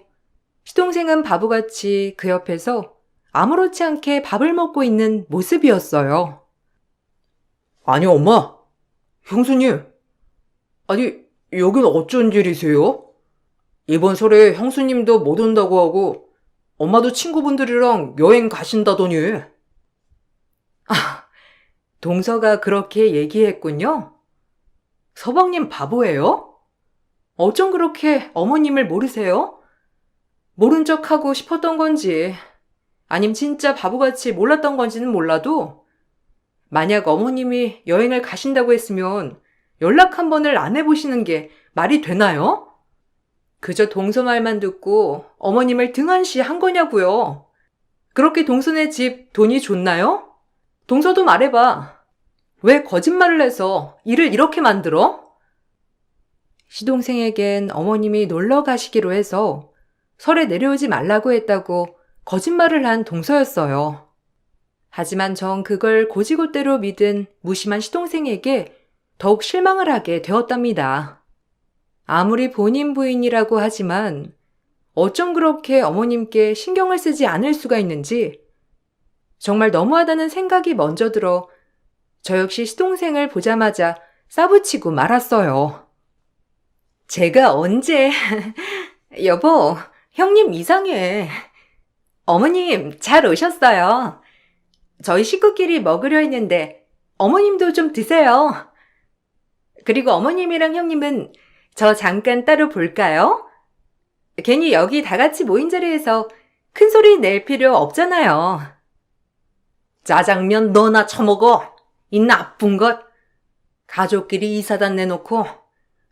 Speaker 1: 시동생은 바보같이 그 옆에서 아무렇지 않게 밥을 먹고 있는 모습이었어요.
Speaker 2: 아니, 엄마. 형수님. 아니, 여긴 어쩐 일이세요? 이번 설에 형수님도 못 온다고 하고 엄마도 친구분들이랑 여행 가신다더니.
Speaker 1: 동서가 그렇게 얘기했군요. 서방님 바보예요? 어쩜 그렇게 어머님을 모르세요? 모른 척하고 싶었던 건지 아님 진짜 바보같이 몰랐던 건지는 몰라도 만약 어머님이 여행을 가신다고 했으면 연락 한 번을 안 해보시는 게 말이 되나요? 그저 동서 말만 듣고 어머님을 등한시 한 거냐고요. 그렇게 동서네 집 돈이 좋나요? 동서도 말해봐. 왜 거짓말을 해서 일을 이렇게 만들어? 시동생에겐 어머님이 놀러 가시기로 해서 설에 내려오지 말라고 했다고 거짓말을 한 동서였어요. 하지만 전 그걸 고지고대로 믿은 무심한 시동생에게 더욱 실망을 하게 되었답니다. 아무리 본인 부인이라고 하지만 어쩜 그렇게 어머님께 신경을 쓰지 않을 수가 있는지 정말 너무하다는 생각이 먼저 들어 저 역시 시동생을 보자마자 싸붙이고 말았어요. 제가 언제... 여보, 형님 이상해. 어머님 잘 오셨어요. 저희 식구끼리 먹으려 했는데 어머님도 좀 드세요. 그리고 어머님이랑 형님은 저 잠깐 따로 볼까요? 괜히 여기 다 같이 모인 자리에서 큰 소리 낼 필요 없잖아요.
Speaker 2: 짜장면 너나 처먹어. 이 나쁜 것. 가족끼리 이사단 내놓고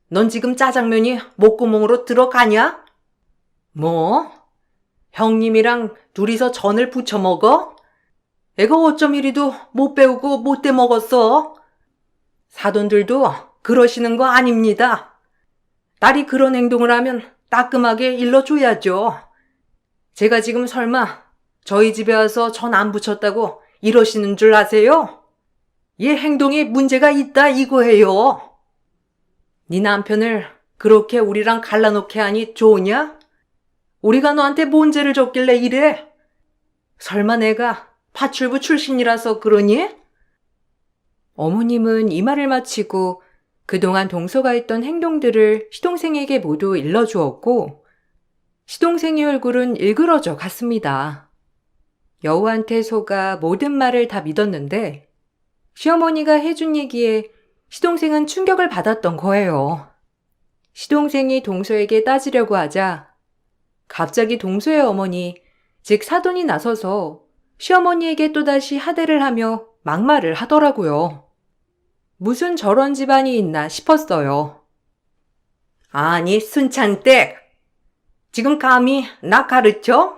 Speaker 2: 넌 지금 짜장면이 목구멍으로 들어가냐? 뭐? 형님이랑 둘이서 전을 부쳐 먹어? 애가 어쩜 이리도 못 배우고 못돼 먹었어? 사돈들도 그러시는 거 아닙니다. 딸이 그런 행동을 하면 따끔하게 일러줘야죠. 제가 지금 설마 저희 집에 와서 전 안 부쳤다고 이러시는 줄 아세요? 얘 행동에 문제가 있다 이거예요. 네 남편을 그렇게 우리랑 갈라놓게 하니 좋으냐? 우리가 너한테 뭔 죄를 졌길래 이래? 설마 내가 파출부 출신이라서 그러니?
Speaker 1: 어머님은 이 말을 마치고 그동안 동서가 했던 행동들을 시동생에게 모두 일러주었고 시동생의 얼굴은 일그러져 갔습니다. 여우한테 속아 모든 말을 다 믿었는데 시어머니가 해준 얘기에 시동생은 충격을 받았던 거예요. 시동생이 동서에게 따지려고 하자 갑자기 동서의 어머니, 즉 사돈이 나서서 시어머니에게 또다시 하대를 하며 막말을 하더라고요. 무슨 저런 집안이 있나 싶었어요.
Speaker 2: 아니 순창댁. 지금 감히 나 가르쳐?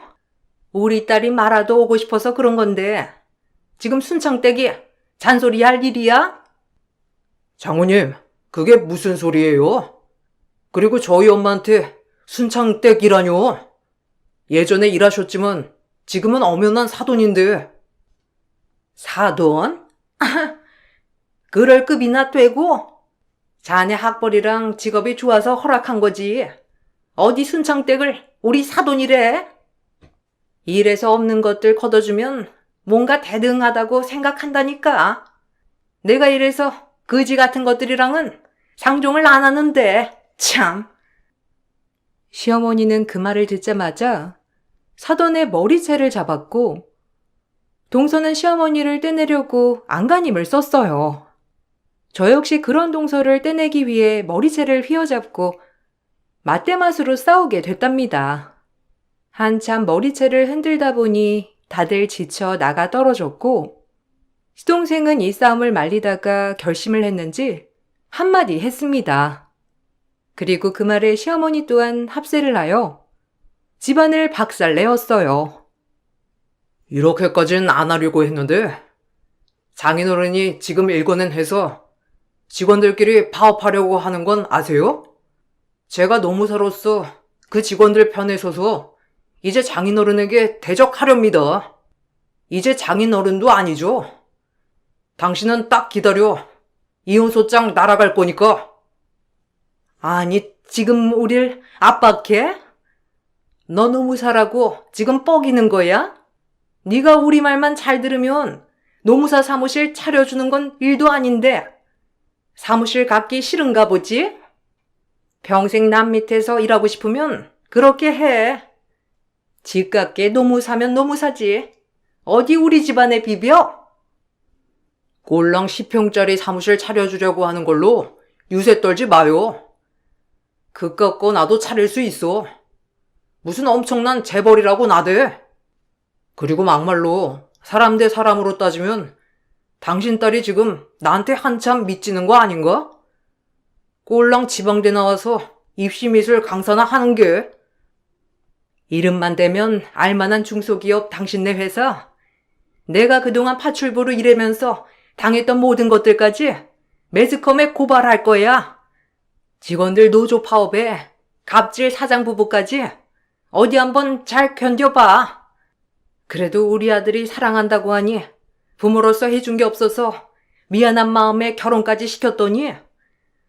Speaker 2: 우리 딸이 말아도 오고 싶어서 그런 건데 지금 순창댁이 잔소리할 일이야? 장모님, 그게 무슨 소리예요? 그리고 저희 엄마한테 순창댁이라뇨? 예전에 일하셨지만 지금은 엄연한 사돈인데. 사돈? 그럴 급이나 되고? 자네 학벌이랑 직업이 좋아서 허락한 거지. 어디 순창댁을 우리 사돈이래? 일에서 없는 것들 걷어주면 뭔가 대등하다고 생각한다니까. 내가 이래서 거지 같은 것들이랑은 상종을 안 하는데 참.
Speaker 1: 시어머니는 그 말을 듣자마자 사돈의 머리채를 잡았고 동서는 시어머니를 떼내려고 안간힘을 썼어요. 저 역시 그런 동서를 떼내기 위해 머리채를 휘어잡고 맞대맛으로 싸우게 됐답니다. 한참 머리채를 흔들다 보니 다들 지쳐 나가 떨어졌고 시동생은 이 싸움을 말리다가 결심을 했는지 한마디 했습니다. 그리고 그 말에 시어머니 또한 합세를 하여 집안을 박살내었어요.
Speaker 2: 이렇게까지는 안 하려고 했는데 장인어른이 지금 일궈낸 해서 직원들끼리 파업하려고 하는 건 아세요? 제가 노무사로서 그 직원들 편에 서서 이제 장인어른에게 대적하렵니다. 이제 장인어른도 아니죠. 당신은 딱 기다려. 이혼소장 날아갈 거니까. 아니, 지금 우릴 압박해? 너 노무사라고 지금 뻐기는 거야? 네가 우리 말만 잘 들으면 노무사 사무실 차려주는 건 일도 아닌데 사무실 갖기 싫은가 보지? 평생 남 밑에서 일하고 싶으면 그렇게 해. 집값게 노무사면 노무사지. 어디 우리 집안에 비벼? 꼴랑 10평짜리 사무실 차려주려고 하는 걸로 유세 떨지 마요. 그깟 거 나도 차릴 수 있어. 무슨 엄청난 재벌이라고 나대. 그리고 막말로 사람 대 사람으로 따지면 당신 딸이 지금 나한테 한참 미치는 거 아닌가? 꼴랑 지방대 나와서 입시미술 강사나 하는 게. 이름만 대면 알만한 중소기업 당신네 회사. 내가 그동안 파출부로 일하면서 당했던 모든 것들까지 매스컴에 고발할 거야. 직원들 노조 파업에 갑질 사장 부부까지 어디 한번 잘 견뎌봐. 그래도 우리 아들이 사랑한다고 하니 부모로서 해준 게 없어서 미안한 마음에 결혼까지 시켰더니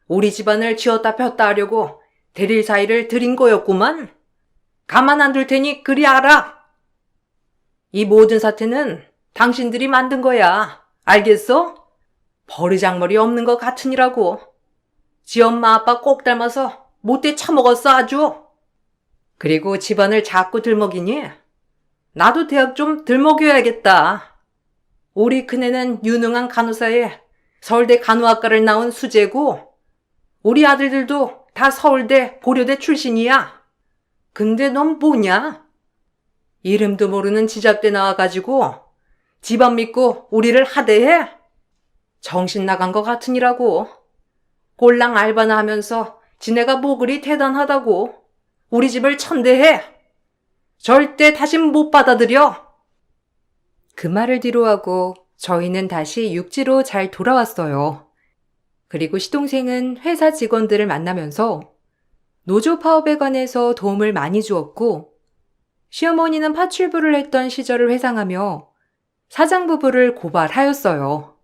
Speaker 2: 우리 집안을 쥐었다 폈다 하려고 대릴 사이를 들인 거였구만. 가만 안 둘 테니 그리 알아. 이 모든 사태는 당신들이 만든 거야. 알겠어? 버리장머리 없는 것 같으니라고. 지 엄마 아빠 꼭 닮아서 못돼 처먹었어 아주. 그리고 집안을 자꾸 들먹이니 나도 대학 좀 들먹여야겠다. 우리 큰애는 유능한 간호사에 서울대 간호학과를 나온 수재고
Speaker 1: 우리 아들들도 다 서울대, 고려대 출신이야. 근데 넌 뭐냐? 이름도 모르는 지잡대 나와가지고 집안 믿고 우리를 하대해? 정신 나간 것 같으니라고. 꼴랑 알바나 하면서 지네가 뭐 그리 대단하다고 우리 집을 천대해. 절대 다신 못 받아들여. 그 말을 뒤로하고 저희는 다시 육지로 잘 돌아왔어요. 그리고 시동생은 회사 직원들을 만나면서 노조 파업에 관해서 도움을 많이 주었고, 시어머니는 파출부를 했던 시절을 회상하며 사장 부부를 고발하였어요.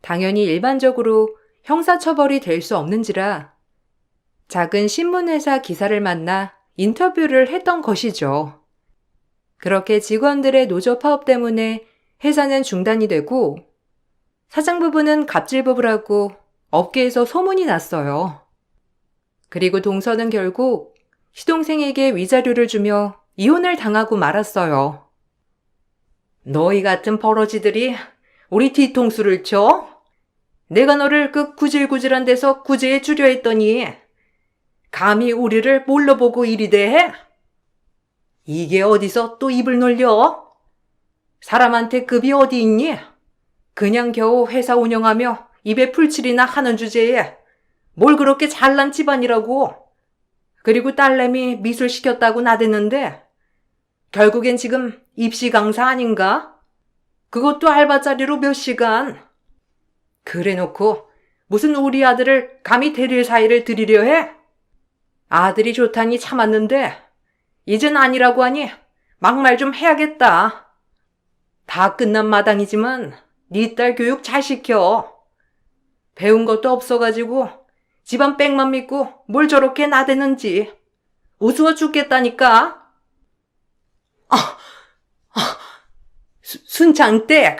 Speaker 1: 당연히 일반적으로 형사처벌이 될 수 없는지라 작은 신문회사 기사를 만나 인터뷰를 했던 것이죠. 그렇게 직원들의 노조 파업 때문에 회사는 중단이 되고 사장 부부는 갑질 부부라고 업계에서 소문이 났어요. 그리고 동서는 결국 시동생에게 위자료를 주며 이혼을 당하고 말았어요. 너희 같은 버러지들이 우리 뒤통수를 쳐? 내가 너를 그 구질구질한 데서 구제해 주려 했더니 감히 우리를 뭘로 보고 이리 대해? 이게 어디서 또 입을 놀려? 사람한테 급이 어디 있니? 그냥 겨우 회사 운영하며 입에 풀칠이나 하는 주제에 뭘 그렇게 잘난 집안이라고. 그리고 딸내미 미술 시켰다고 나댔는데 결국엔 지금 입시 강사 아닌가? 그것도 알바자리로 몇 시간. 그래놓고 무슨 우리 아들을 감히 데릴 사이를 들이려 해? 아들이 좋다니 참았는데 이젠 아니라고 하니 막말 좀 해야겠다. 다 끝난 마당이지만 네 딸 교육 잘 시켜. 배운 것도 없어가지고 집안 빽만 믿고 뭘 저렇게 나대는지 우스워 죽겠다니까. 순창댁,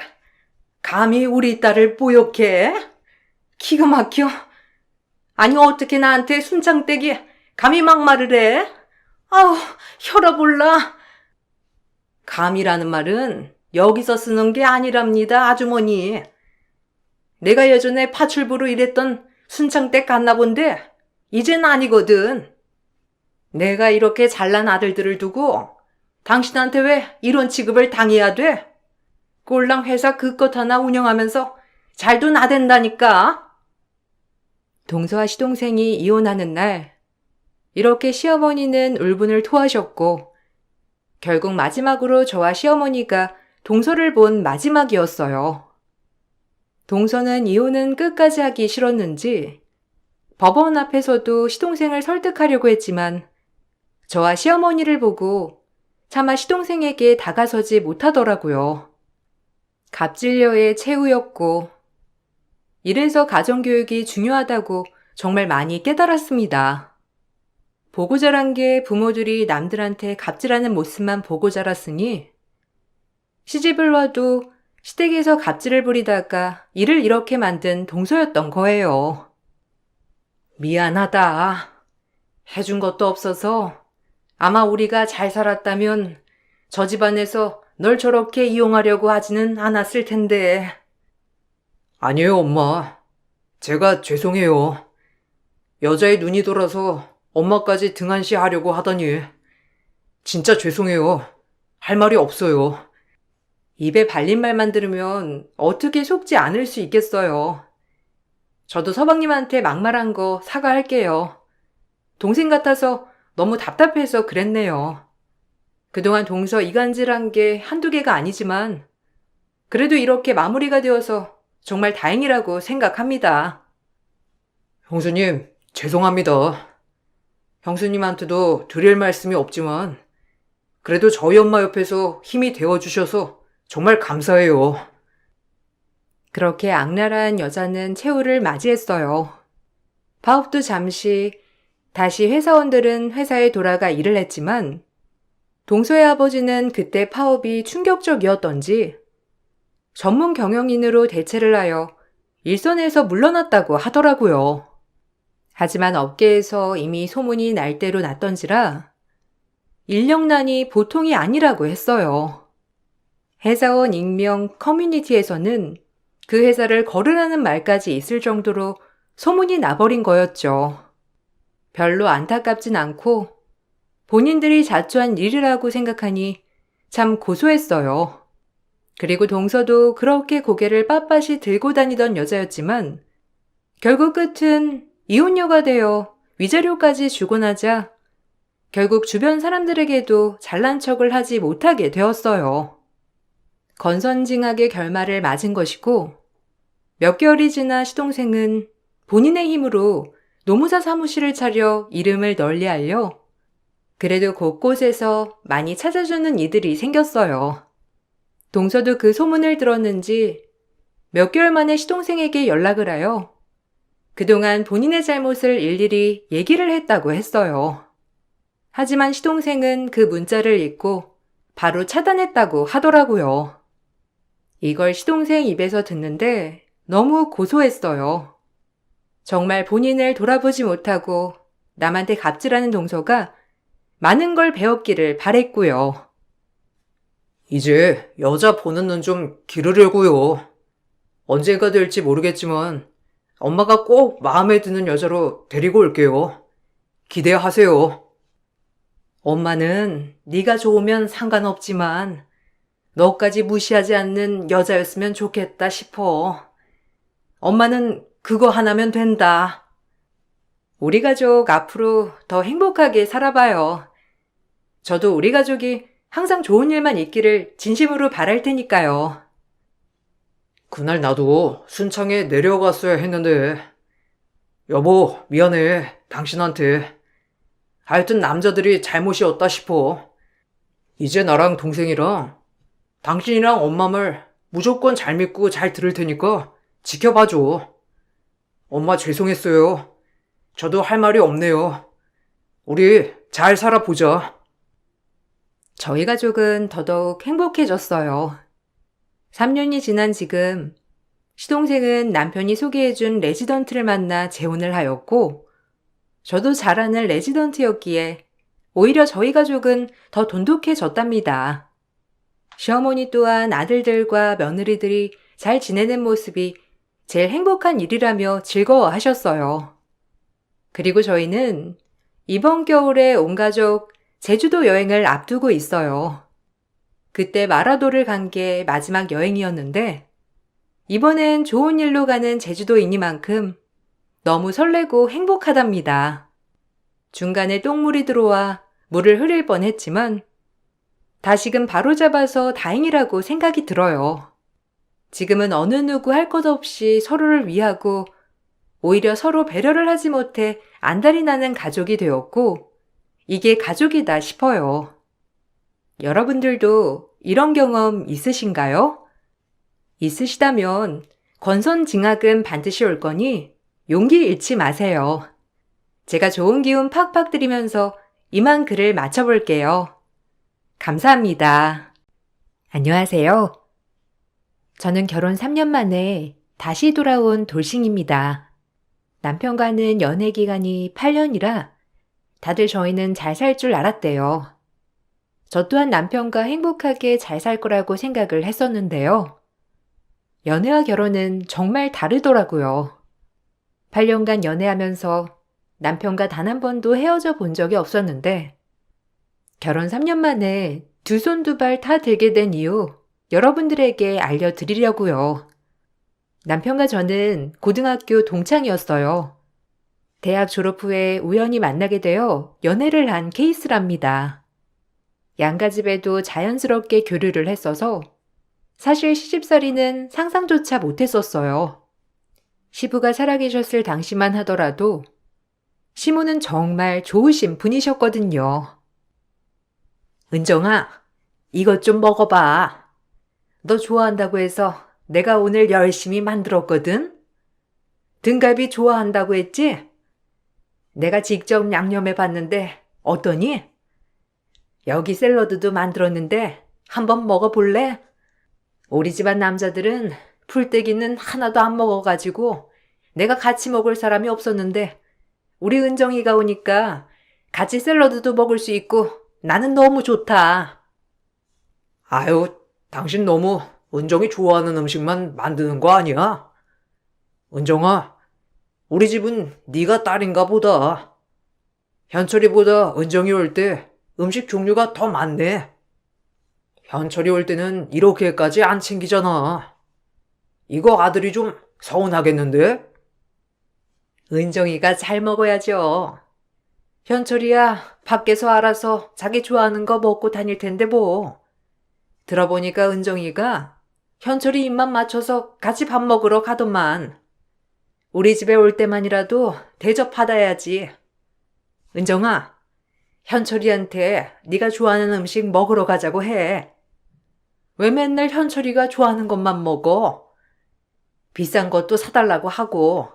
Speaker 1: 감히 우리 딸을 모욕해? 기가 막혀. 아니 어떻게 나한테 순창댁이 감히 막말을 해? 아우, 혈압 올라. 감이라는 말은 여기서 쓰는 게 아니랍니다, 아주머니. 내가 예전에 파출부로 일했던 순창댁 갔나 본데 이젠 아니거든. 내가 이렇게 잘난 아들들을 두고 당신한테 왜 이런 취급을 당해야 돼? 꼴랑 회사 그것 하나 운영하면서 잘도 나댄다니까. 동서와 시동생이 이혼하는 날, 이렇게 시어머니는 울분을 토하셨고 결국 마지막으로 저와 시어머니가 동서를 본 마지막이었어요. 동서는 이혼은 끝까지 하기 싫었는지 법원 앞에서도 시동생을 설득하려고 했지만 저와 시어머니를 보고 차마 시동생에게 다가서지 못하더라고요. 갑질녀의 최후였고 이래서 가정교육이 중요하다고 정말 많이 깨달았습니다. 보고 자란 게 부모들이 남들한테 갑질하는 모습만 보고 자랐으니 시집을 와도 시댁에서 갑질을 부리다가 일을 이렇게 만든 동서였던 거예요. 미안하다. 해준 것도 없어서 아마 우리가 잘 살았다면 저 집안에서 널 저렇게 이용하려고 하지는 않았을 텐데.
Speaker 2: 아니에요, 엄마. 제가 죄송해요. 여자의 눈이 돌아서 엄마까지 등한시 하려고 하다니. 진짜 죄송해요. 할 말이 없어요.
Speaker 1: 입에 발린 말만 들으면 어떻게 속지 않을 수 있겠어요. 저도 서방님한테 막말한 거 사과할게요. 동생 같아서 너무 답답해서 그랬네요. 그동안 동서 이간질한 게 한두 개가 아니지만 그래도 이렇게 마무리가 되어서 정말 다행이라고 생각합니다.
Speaker 2: 형수님, 죄송합니다. 형수님한테도 드릴 말씀이 없지만 그래도 저희 엄마 옆에서 힘이 되어주셔서 정말 감사해요.
Speaker 1: 그렇게 악랄한 여자는 최후를 맞이했어요. 파업도 잠시, 다시 회사원들은 회사에 돌아가 일을 했지만 동서의 아버지는 그때 파업이 충격적이었던지 전문 경영인으로 대체를 하여 일선에서 물러났다고 하더라고요. 하지만 업계에서 이미 소문이 날 대로 났던지라 인력난이 보통이 아니라고 했어요. 회사원 익명 커뮤니티에서는 그 회사를 거르라는 말까지 있을 정도로 소문이 나버린 거였죠. 별로 안타깝진 않고 본인들이 자초한 일이라고 생각하니 참 고소했어요. 그리고 동서도 그렇게 고개를 빳빳이 들고 다니던 여자였지만 결국 끝은 이혼녀가 되어 위자료까지 주고 나자 결국 주변 사람들에게도 잘난 척을 하지 못하게 되었어요. 건선징악의 결말을 맞은 것이고 몇 개월이 지나 시동생은 본인의 힘으로 노무사 사무실을 차려 이름을 널리 알려 그래도 곳곳에서 많이 찾아주는 이들이 생겼어요. 동서도 그 소문을 들었는지 몇 개월 만에 시동생에게 연락을 하여 그동안 본인의 잘못을 일일이 얘기를 했다고 했어요. 하지만 시동생은 그 문자를 읽고 바로 차단했다고 하더라고요. 이걸 시동생 입에서 듣는데 너무 고소했어요. 정말 본인을 돌아보지 못하고 남한테 갑질하는 동서가 많은 걸 배웠기를 바랬고요.
Speaker 2: 이제 여자 보는 눈 좀 기르려고요. 언젠가 될지 모르겠지만 엄마가 꼭 마음에 드는 여자로 데리고 올게요. 기대하세요.
Speaker 1: 엄마는 네가 좋으면 상관없지만 너까지 무시하지 않는 여자였으면 좋겠다 싶어. 엄마는 그거 하나면 된다. 우리 가족 앞으로 더 행복하게 살아봐요. 저도 우리 가족이 항상 좋은 일만 있기를 진심으로 바랄 테니까요.
Speaker 2: 그날 나도 순창에 내려갔어야 했는데 여보 미안해 당신한테. 하여튼 남자들이 잘못이었다 싶어. 이제 나랑 동생이랑 당신이랑 엄마 말 무조건 잘 믿고 잘 들을 테니까 지켜봐줘. 엄마 죄송했어요. 저도 할 말이 없네요. 우리 잘 살아보자.
Speaker 1: 저희 가족은 더더욱 행복해졌어요. 3년이 지난 지금 시동생은 남편이 소개해준 레지던트를 만나 재혼을 하였고 저도 잘 아는 레지던트였기에 오히려 저희 가족은 더 돈독해졌답니다. 시어머니 또한 아들들과 며느리들이 잘 지내는 모습이 제일 행복한 일이라며 즐거워하셨어요. 그리고 저희는 이번 겨울에 온 가족 제주도 여행을 앞두고 있어요. 그때 마라도를 간 게 마지막 여행이었는데 이번엔 좋은 일로 가는 제주도이니만큼 너무 설레고 행복하답니다. 중간에 똥물이 들어와 물을 흐릴 뻔했지만 다시금 바로잡아서 다행이라고 생각이 들어요. 지금은 어느 누구 할 것 없이 서로를 위하고 오히려 서로 배려를 하지 못해 안달이 나는 가족이 되었고 이게 가족이다 싶어요. 여러분들도 이런 경험 있으신가요? 있으시다면 권선징악은 반드시 올 거니 용기 잃지 마세요. 제가 좋은 기운 팍팍 드리면서 이만 글을 마쳐볼게요. 감사합니다. 안녕하세요. 저는 결혼 3년 만에 다시 돌아온 돌싱입니다. 남편과는 연애 기간이 8년이라 다들 저희는 잘 살 줄 알았대요. 저 또한 남편과 행복하게 잘 살 거라고 생각을 했었는데요. 연애와 결혼은 정말 다르더라고요. 8년간 연애하면서 남편과 단 한 번도 헤어져 본 적이 없었는데 결혼 3년 만에 두 손 두 발 다 들게 된 이유 여러분들에게 알려드리려고요. 남편과 저는 고등학교 동창이었어요. 대학 졸업 후에 우연히 만나게 되어 연애를 한 케이스랍니다. 양가 집에도 자연스럽게 교류를 했어서 사실 시집살이는 상상조차 못했었어요. 시부가 살아계셨을 당시만 하더라도 시모는 정말 좋으신 분이셨거든요. 은정아, 이것 좀 먹어봐. 너 좋아한다고 해서 내가 오늘 열심히 만들었거든? 등갈비 좋아한다고 했지? 내가 직접 양념해 봤는데 어떠니? 여기 샐러드도 만들었는데 한번 먹어볼래? 우리 집안 남자들은 풀떼기는 하나도 안 먹어가지고 내가 같이 먹을 사람이 없었는데 우리 은정이가 오니까 같이 샐러드도 먹을 수 있고 나는 너무 좋다.
Speaker 2: 아유, 당신 너무 은정이 좋아하는 음식만 만드는 거 아니야? 은정아, 우리 집은 네가 딸인가 보다. 현철이보다 은정이 올 때 음식 종류가 더 많네. 현철이 올 때는 이렇게까지 안 챙기잖아. 이거 아들이 좀 서운하겠는데?
Speaker 1: 은정이가 잘 먹어야죠. 현철이야, 밖에서 알아서 자기 좋아하는 거 먹고 다닐 텐데 뭐. 들어보니까 은정이가 현철이 입맛 맞춰서 같이 밥 먹으러 가더만. 우리 집에 올 때만이라도 대접받아야지. 은정아, 현철이한테 네가 좋아하는 음식 먹으러 가자고 해. 왜 맨날 현철이가 좋아하는 것만 먹어? 비싼 것도 사달라고 하고.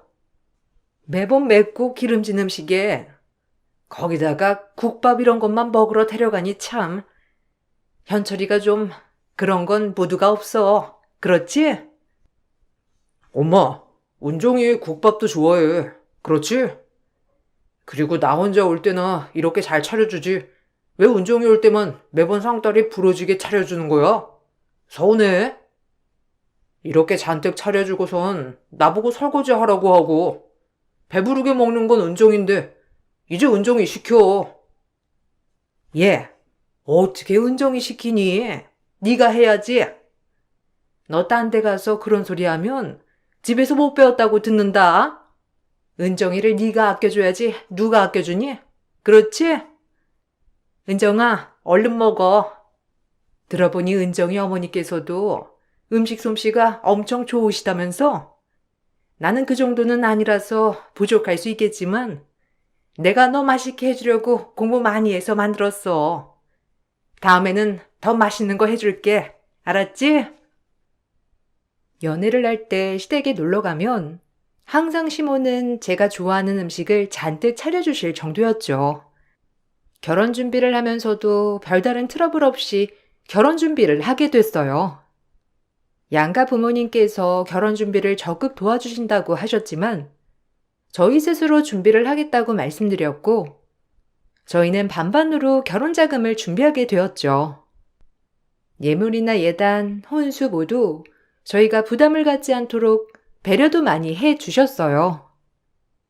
Speaker 1: 매번 맵고 기름진 음식에 거기다가 국밥 이런 것만 먹으러 데려가니 참. 현철이가 좀 그런 건 무드가 없어. 그렇지?
Speaker 2: 엄마, 은정이 국밥도 좋아해. 그렇지? 그리고 나 혼자 올 때나 이렇게 잘 차려주지. 왜 은정이 올 때만 매번 상다리 부러지게 차려주는 거야? 서운해? 이렇게 잔뜩 차려주고선 나보고 설거지 하라고 하고 배부르게 먹는 건 은정인데 이제 은정이 시켜.
Speaker 1: 얘, 어떻게 은정이 시키니? 네가 해야지. 너 딴 데 가서 그런 소리 하면 집에서 못 배웠다고 듣는다. 은정이를 네가 아껴줘야지 누가 아껴주니? 그렇지? 은정아, 얼른 먹어. 들어보니 은정이 어머니께서도 음식 솜씨가 엄청 좋으시다면서? 나는 그 정도는 아니라서 부족할 수 있겠지만 내가 너 맛있게 해주려고 공부 많이 해서 만들었어. 다음에는 더 맛있는 거 해줄게. 알았지? 연애를 할 때 시댁에 놀러 가면 항상 시모는 제가 좋아하는 음식을 잔뜩 차려주실 정도였죠. 결혼 준비를 하면서도 별다른 트러블 없이 결혼 준비를 하게 됐어요. 양가 부모님께서 결혼 준비를 적극 도와주신다고 하셨지만 저희 스스로 준비를 하겠다고 말씀드렸고 저희는 반반으로 결혼 자금을 준비하게 되었죠. 예물이나 예단, 혼수 모두 저희가 부담을 갖지 않도록 배려도 많이 해 주셨어요.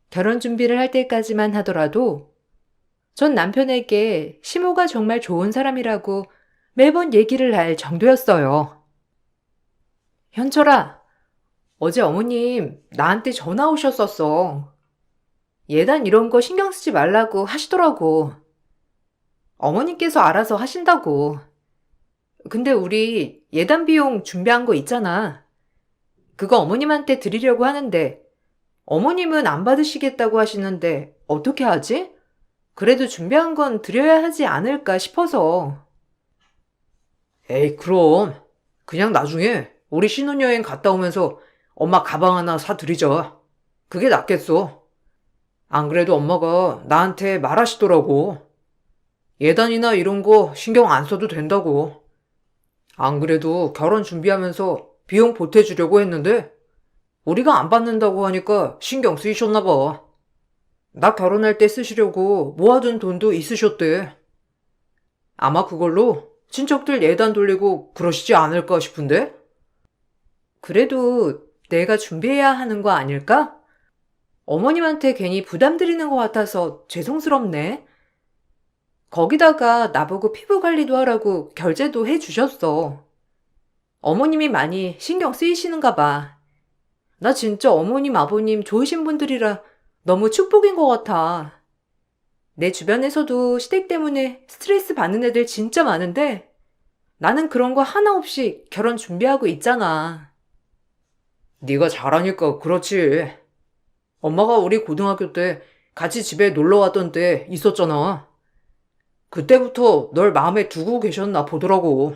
Speaker 1: 결혼 준비를 할 때까지만 하더라도 전 남편에게 시모가 정말 좋은 사람이라고 매번 얘기를 할 정도였어요. 현철아, 어제 어머님 나한테 전화 오셨었어. 예단 이런 거 신경 쓰지 말라고 하시더라고. 어머님께서 알아서 하신다고. 근데 우리 예단 비용 준비한 거 있잖아. 그거 어머님한테 드리려고 하는데 어머님은 안 받으시겠다고 하시는데 어떻게 하지? 그래도 준비한 건 드려야 하지 않을까 싶어서.
Speaker 2: 에이, 그럼. 그냥 나중에 우리 신혼여행 갔다 오면서 엄마 가방 하나 사드리자. 그게 낫겠어. 안 그래도 엄마가 나한테 말하시더라고. 예단이나 이런 거 신경 안 써도 된다고. 안 그래도 결혼 준비하면서 비용 보태주려고 했는데 우리가 안 받는다고 하니까 신경 쓰이셨나 봐. 나 결혼할 때 쓰시려고 모아둔 돈도 있으셨대. 아마 그걸로 친척들 예단 돌리고 그러시지 않을까 싶은데?
Speaker 1: 그래도 내가 준비해야 하는 거 아닐까? 어머님한테 괜히 부담 드리는 것 같아서 죄송스럽네. 거기다가 나보고 피부 관리도 하라고 결제도 해 주셨어. 어머님이 많이 신경 쓰이시는가 봐. 나 진짜 어머님, 아버님 좋으신 분들이라 너무 축복인 것 같아. 내 주변에서도 시댁 때문에 스트레스 받는 애들 진짜 많은데 나는 그런 거 하나 없이 결혼 준비하고 있잖아.
Speaker 2: 네가 잘하니까 그렇지. 엄마가 우리 고등학교 때 같이 집에 놀러 왔던 때 있었잖아. 그때부터 널 마음에 두고 계셨나 보더라고.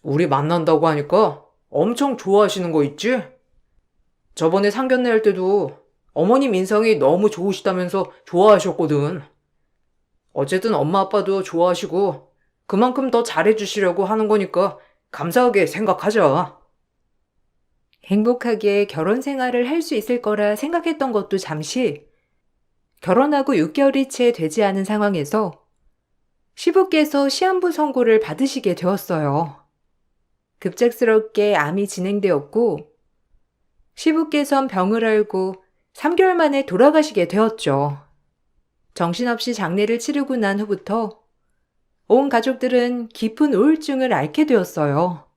Speaker 2: 우리 만난다고 하니까 엄청 좋아하시는 거 있지? 저번에 상견례 할 때도 어머님 인상이 너무 좋으시다면서 좋아하셨거든. 어쨌든 엄마 아빠도 좋아하시고 그만큼 더 잘해주시려고 하는 거니까 감사하게 생각하자.
Speaker 1: 행복하게 결혼 생활을 할 수 있을 거라 생각했던 것도 잠시 결혼하고 6개월이 채 되지 않은 상황에서 시부께서 시한부 선고를 받으시게 되었어요. 급작스럽게 암이 진행되었고 시부께선 병을 앓고 3개월 만에 돌아가시게 되었죠. 정신없이 장례를 치르고 난 후부터 온 가족들은 깊은 우울증을 앓게 되었어요.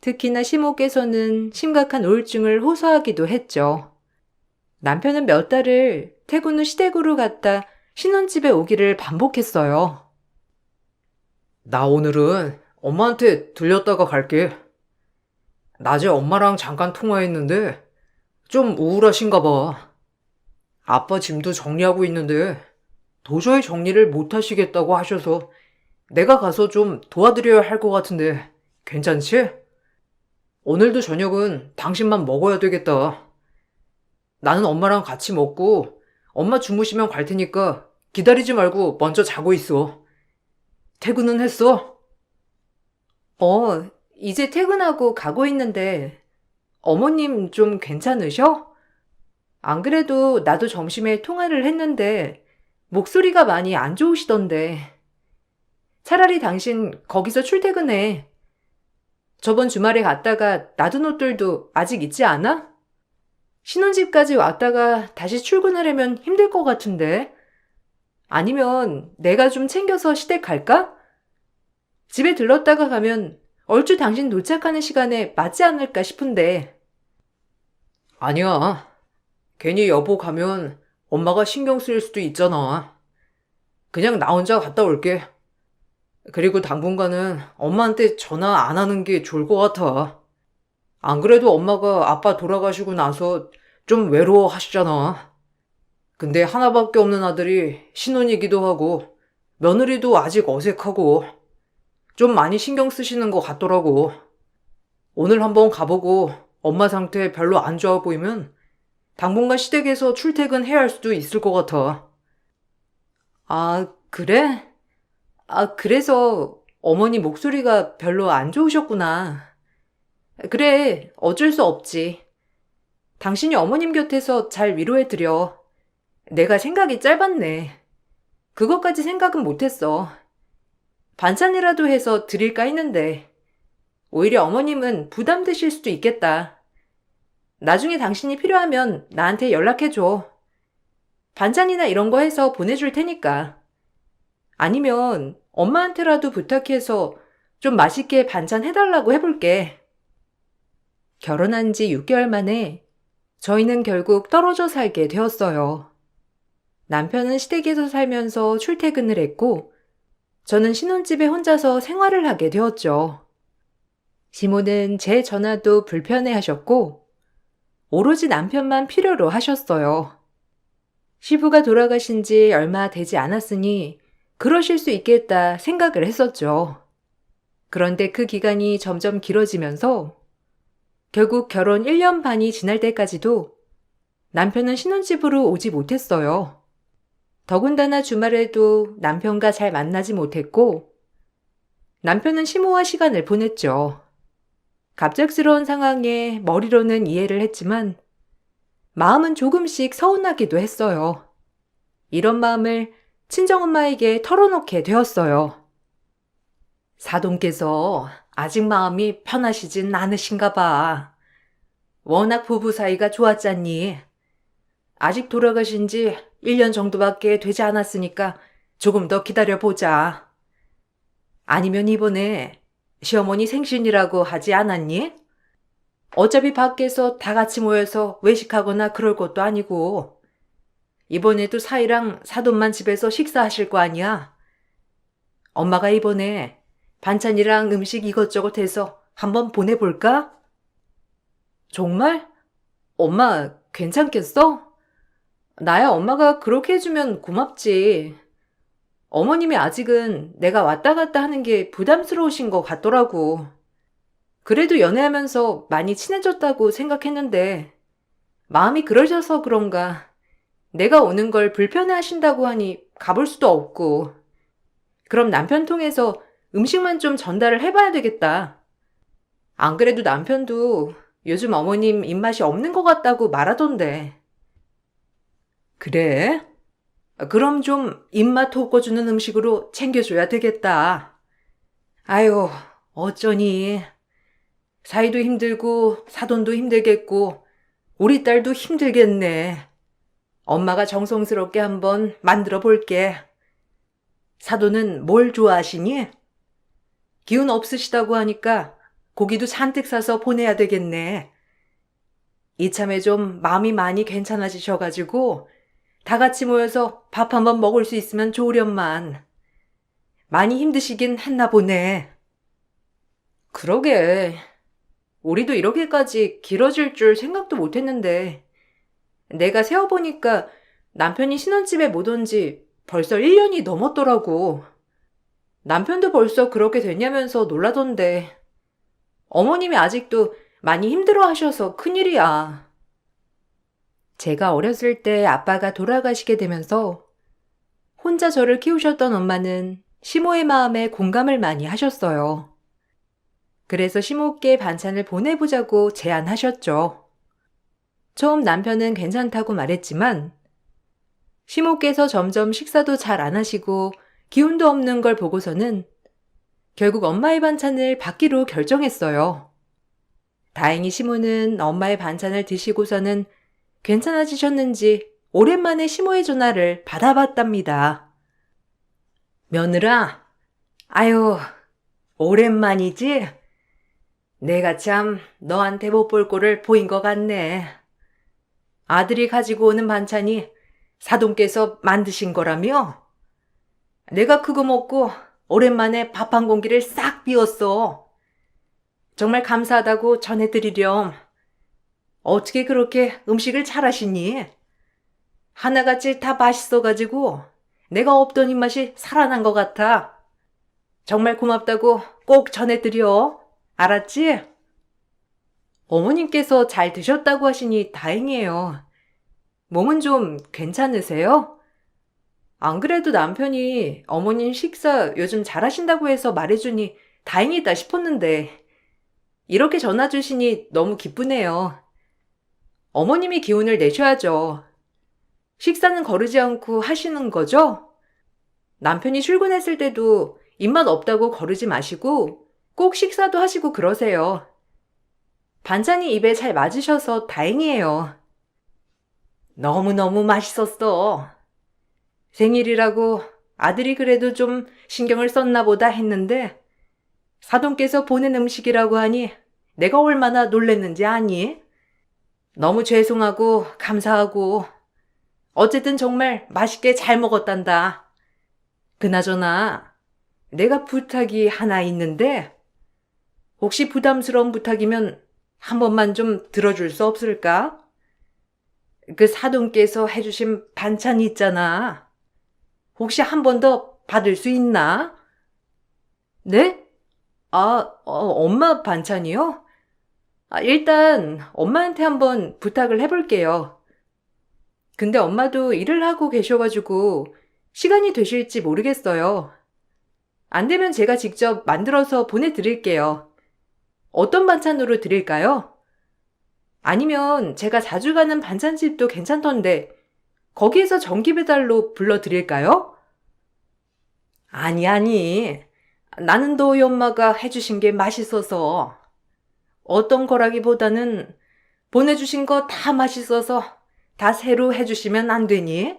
Speaker 1: 특히나 시모께서는 심각한 우울증을 호소하기도 했죠. 남편은 몇 달을 퇴근 후 시댁으로 갔다 신혼집에 오기를 반복했어요.
Speaker 2: 나 오늘은 엄마한테 들렸다가 갈게. 낮에 엄마랑 잠깐 통화했는데 좀 우울하신가 봐. 아빠 짐도 정리하고 있는데 도저히 정리를 못 하시겠다고 하셔서 내가 가서 좀 도와드려야 할 것 같은데 괜찮지? 오늘도 저녁은 당신만 먹어야 되겠다. 나는 엄마랑 같이 먹고 엄마 주무시면 갈 테니까 기다리지 말고 먼저 자고 있어. 퇴근은 했어?
Speaker 1: 이제 퇴근하고 가고 있는데 어머님 좀 괜찮으셔? 안 그래도 나도 점심에 통화를 했는데 목소리가 많이 안 좋으시던데. 차라리 당신 거기서 출퇴근해. 저번 주말에 갔다가 놔둔 옷들도 아직 있지 않아? 신혼집까지 왔다가 다시 출근하려면 힘들 것 같은데. 아니면 내가 좀 챙겨서 시댁 갈까? 집에 들렀다가 가면 얼추 당신 도착하는 시간에 맞지 않을까 싶은데.
Speaker 2: 아니야. 괜히 여보 가면 엄마가 신경 쓰일 수도 있잖아. 그냥 나 혼자 갔다 올게. 그리고 당분간은 엄마한테 전화 안 하는 게 좋을 것 같아. 안 그래도 엄마가 아빠 돌아가시고 나서 좀 외로워하시잖아. 근데 하나밖에 없는 아들이 신혼이기도 하고 며느리도 아직 어색하고 좀 많이 신경 쓰시는 것 같더라고. 오늘 한번 가보고 엄마 상태 별로 안 좋아 보이면 당분간 시댁에서 출퇴근해야 할 수도 있을 것 같아.
Speaker 1: 아, 그래? 그래서 어머니 목소리가 별로 안 좋으셨구나. 그래, 어쩔 수 없지. 당신이 어머님 곁에서 잘 위로해드려. 내가 생각이 짧았네. 그것까지 생각은 못했어. 반찬이라도 해서 드릴까 했는데, 오히려 어머님은 부담되실 수도 있겠다. 나중에 당신이 필요하면 나한테 연락해줘. 반찬이나 이런 거 해서 보내줄 테니까. 아니면 엄마한테라도 부탁해서 좀 맛있게 반찬 해달라고 해볼게. 결혼한 지 6개월 만에 저희는 결국 떨어져 살게 되었어요. 남편은 시댁에서 살면서 출퇴근을 했고, 저는 신혼집에 혼자서 생활을 하게 되었죠. 시모는 제 전화도 불편해 하셨고, 오로지 남편만 필요로 하셨어요. 시부가 돌아가신 지 얼마 되지 않았으니 그러실 수 있겠다 생각을 했었죠. 그런데 그 기간이 점점 길어지면서 결국 결혼 1년 반이 지날 때까지도 남편은 신혼집으로 오지 못했어요. 더군다나 주말에도 남편과 잘 만나지 못했고 남편은 시모와 시간을 보냈죠. 갑작스러운 상황에 머리로는 이해를 했지만 마음은 조금씩 서운하기도 했어요. 이런 마음을 친정엄마에게 털어놓게 되었어요. 사돈께서 아직 마음이 편하시진 않으신가 봐. 워낙 부부 사이가 좋았잖니. 아직 돌아가신 지 1년 정도밖에 되지 않았으니까 조금 더 기다려보자. 아니면 이번에 시어머니 생신이라고 하지 않았니? 어차피 밖에서 다 같이 모여서 외식하거나 그럴 것도 아니고 이번에도 사이랑 사돈만 집에서 식사하실 거 아니야. 엄마가 이번에 반찬이랑 음식 이것저것 해서 한번 보내볼까? 정말? 엄마 괜찮겠어? 나야 엄마가 그렇게 해주면 고맙지. 어머님이 아직은 내가 왔다 갔다 하는 게 부담스러우신 것 같더라고. 그래도 연애하면서 많이 친해졌다고 생각했는데 마음이 그러셔서 그런가 내가 오는 걸 불편해 하신다고 하니 가볼 수도 없고 그럼 남편 통해서 음식만 좀 전달을 해봐야 되겠다. 안 그래도 남편도 요즘 어머님 입맛이 없는 것 같다고 말하던데. 그래? 그럼 좀 입맛 돋궈주는 음식으로 챙겨줘야 되겠다. 아유, 어쩌니. 사이도 힘들고 사돈도 힘들겠고 우리 딸도 힘들겠네. 엄마가 정성스럽게 한번 만들어 볼게. 사돈은 뭘 좋아하시니? 기운 없으시다고 하니까 고기도 잔뜩 사서 보내야 되겠네. 이참에 좀 마음이 많이 괜찮아지셔가지고 다 같이 모여서 밥 한번 먹을 수 있으면 좋으련만. 많이 힘드시긴 했나 보네. 그러게. 우리도 이렇게까지 길어질 줄 생각도 못 했는데, 내가 세어보니까 남편이 신혼집에 못 온 지 벌써 1년이 넘었더라고. 남편도 벌써 그렇게 됐냐면서 놀라던데, 어머님이 아직도 많이 힘들어 하셔서 큰일이야. 제가 어렸을 때 아빠가 돌아가시게 되면서 혼자 저를 키우셨던 엄마는 시모의 마음에 공감을 많이 하셨어요. 그래서 시모께 반찬을 보내보자고 제안하셨죠. 처음 남편은 괜찮다고 말했지만 시모께서 점점 식사도 잘 안 하시고 기운도 없는 걸 보고서는 결국 엄마의 반찬을 받기로 결정했어요. 다행히 시모는 엄마의 반찬을 드시고서는 괜찮아지셨는지 오랜만에 시모의 전화를 받아봤답니다. 며느라, 아유, 오랜만이지? 내가 참 너한테 못 볼 꼴을 보인 것 같네. 아들이 가지고 오는 반찬이 사돈께서 만드신 거라며? 내가 그거 먹고 오랜만에 밥 한 공기를 싹 비웠어. 정말 감사하다고 전해드리렴. 어떻게 그렇게 음식을 잘하시니? 하나같이 다 맛있어가지고 내가 없던 입맛이 살아난 것 같아. 정말 고맙다고 꼭 전해드려. 알았지? 어머님께서 잘 드셨다고 하시니 다행이에요. 몸은 좀 괜찮으세요? 안 그래도 남편이 어머님 식사 요즘 잘하신다고 해서 말해주니 다행이다 싶었는데 이렇게 전화 주시니 너무 기쁘네요. 어머님이 기운을 내셔야죠. 식사는 거르지 않고 하시는 거죠? 남편이 출근했을 때도 입맛 없다고 거르지 마시고 꼭 식사도 하시고 그러세요. 반찬이 입에 잘 맞으셔서 다행이에요. 너무너무 맛있었어. 생일이라고 아들이 그래도 좀 신경을 썼나 보다 했는데 사돈께서 보낸 음식이라고 하니 내가 얼마나 놀랬는지 아니? 너무 죄송하고 감사하고 어쨌든 정말 맛있게 잘 먹었단다. 그나저나 내가 부탁이 하나 있는데 혹시 부담스러운 부탁이면 한 번만 좀 들어줄 수 없을까? 그 사돈께서 해주신 반찬이 있잖아. 혹시 한 번 더 받을 수 있나? 네? 엄마 반찬이요? 일단 엄마한테 한번 부탁을 해볼게요. 근데 엄마도 일을 하고 계셔가지고 시간이 되실지 모르겠어요. 안 되면 제가 직접 만들어서 보내드릴게요. 어떤 반찬으로 드릴까요? 아니면 제가 자주 가는 반찬집도 괜찮던데 거기에서 정기 배달로 불러드릴까요? 아니. 나는 너희 엄마가 해주신 게 맛있어서. 어떤 거라기보다는 보내주신 거 다 맛있어서 다 새로 해주시면 안 되니?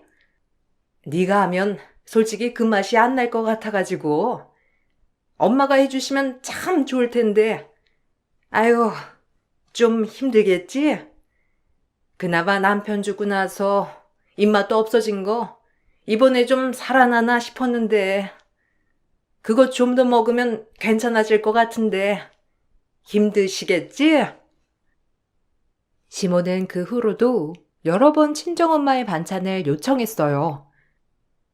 Speaker 1: 네가 하면 솔직히 그 맛이 안 날 것 같아가지고 엄마가 해주시면 참 좋을 텐데 아유 좀 힘들겠지? 그나마 남편 주고 나서 입맛도 없어진 거 이번에 좀 살아나나 싶었는데 그거 좀 더 먹으면 괜찮아질 것 같은데 힘드시겠지? 시모는 그 후로도 여러 번 친정엄마의 반찬을 요청했어요.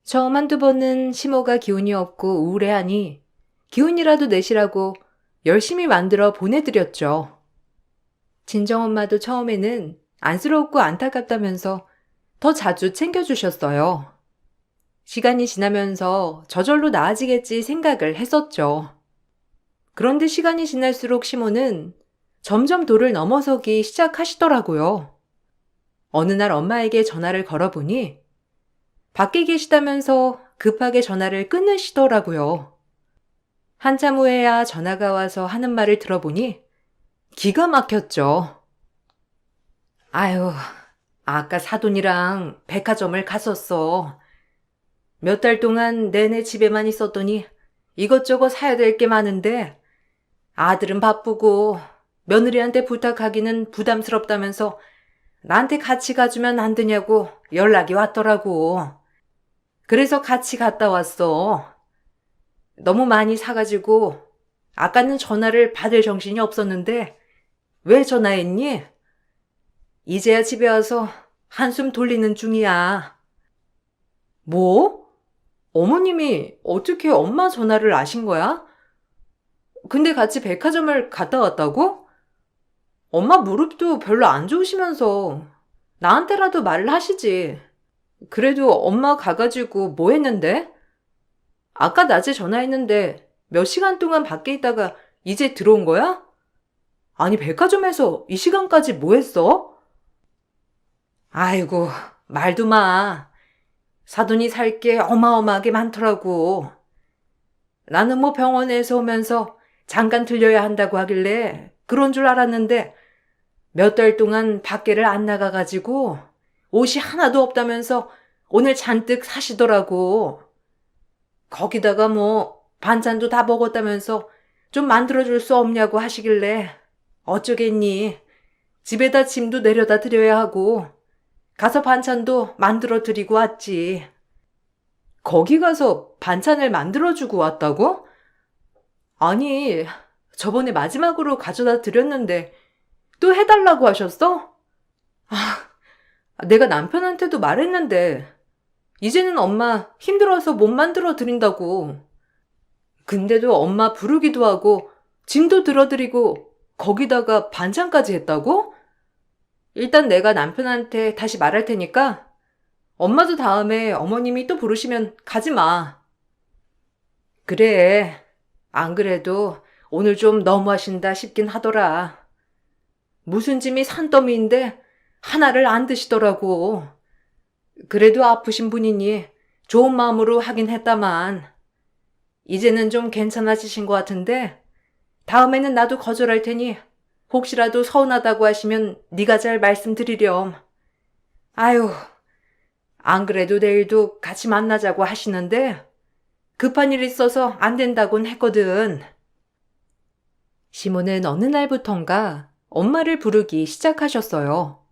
Speaker 1: 처음 한두 번은 시모가 기운이 없고 우울해하니 기운이라도 내시라고 열심히 만들어 보내드렸죠. 친정엄마도 처음에는 안쓰럽고 안타깝다면서 더 자주 챙겨주셨어요. 시간이 지나면서 저절로 나아지겠지 생각을 했었죠. 그런데 시간이 지날수록 시모는 점점 도를 넘어서기 시작하시더라고요. 어느 날 엄마에게 전화를 걸어보니 밖에 계시다면서 급하게 전화를 끊으시더라고요. 한참 후에야 전화가 와서 하는 말을 들어보니 기가 막혔죠. 아유, 아까 사돈이랑 백화점을 갔었어. 몇 달 동안 내내 집에만 있었더니 이것저것 사야 될 게 많은데 아들은 바쁘고 며느리한테 부탁하기는 부담스럽다면서 나한테 같이 가주면 안 되냐고 연락이 왔더라고. 그래서 같이 갔다 왔어. 너무 많이 사가지고 아까는 전화를 받을 정신이 없었는데 왜 전화했니? 이제야 집에 와서 한숨 돌리는 중이야. 뭐? 어머님이 어떻게 엄마 전화를 아신 거야? 근데 같이 백화점을 갔다 왔다고? 엄마 무릎도 별로 안 좋으시면서 나한테라도 말을 하시지. 그래도 엄마 가가지고 뭐 했는데? 아까 낮에 전화했는데 몇 시간 동안 밖에 있다가 이제 들어온 거야? 아니, 백화점에서 이 시간까지 뭐 했어? 아이고, 말도 마. 사돈이 살 게 어마어마하게 많더라고. 나는 뭐 병원에서 오면서 잠깐 들려야 한다고 하길래 그런 줄 알았는데 몇 달 동안 밖에를 안 나가가지고 옷이 하나도 없다면서 오늘 잔뜩 사시더라고. 거기다가 뭐 반찬도 다 먹었다면서 좀 만들어줄 수 없냐고 하시길래 어쩌겠니. 집에다 짐도 내려다 드려야 하고 가서 반찬도 만들어 드리고 왔지. 거기 가서 반찬을 만들어주고 왔다고? 아니, 저번에 마지막으로 가져다 드렸는데 또 해달라고 하셨어? 내가 남편한테도 말했는데 이제는 엄마 힘들어서 못 만들어 드린다고. 근데도 엄마 부르기도 하고 짐도 들어드리고 거기다가 반찬까지 했다고? 일단 내가 남편한테 다시 말할 테니까 엄마도 다음에 어머님이 또 부르시면 가지 마. 그래. 안 그래도 오늘 좀 너무하신다 싶긴 하더라. 무슨 짐이 산더미인데 하나를 안 드시더라고. 그래도 아프신 분이니 좋은 마음으로 하긴 했다만 이제는 좀 괜찮아지신 것 같은데 다음에는 나도 거절할 테니 혹시라도 서운하다고 하시면 네가 잘 말씀드리렴. 아유, 안 그래도 내일도 같이 만나자고 하시는데 급한 일 있어서 안 된다곤 했거든. 시모는 어느 날부턴가 엄마를 부르기 시작하셨어요.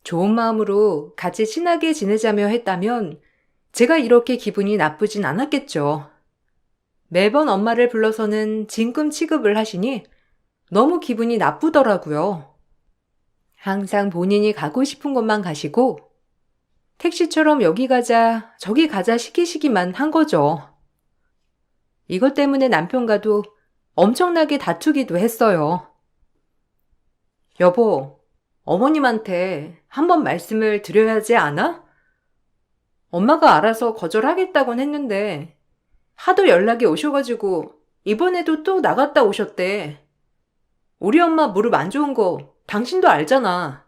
Speaker 1: 좋은 마음으로 같이 친하게 지내자며 했다면 제가 이렇게 기분이 나쁘진 않았겠죠. 매번 엄마를 불러서는 진금 취급을 하시니 너무 기분이 나쁘더라고요. 항상 본인이 가고 싶은 곳만 가시고 택시처럼 여기 가자 저기 가자 시키시기만 한 거죠. 이것 때문에 남편과도 엄청나게 다투기도 했어요. 여보, 어머님한테 한번 말씀을 드려야 하지 않아? 엄마가 알아서 거절하겠다곤 했는데 하도 연락이 오셔가지고 이번에도 또 나갔다 오셨대. 우리 엄마 무릎 안 좋은 거 당신도 알잖아.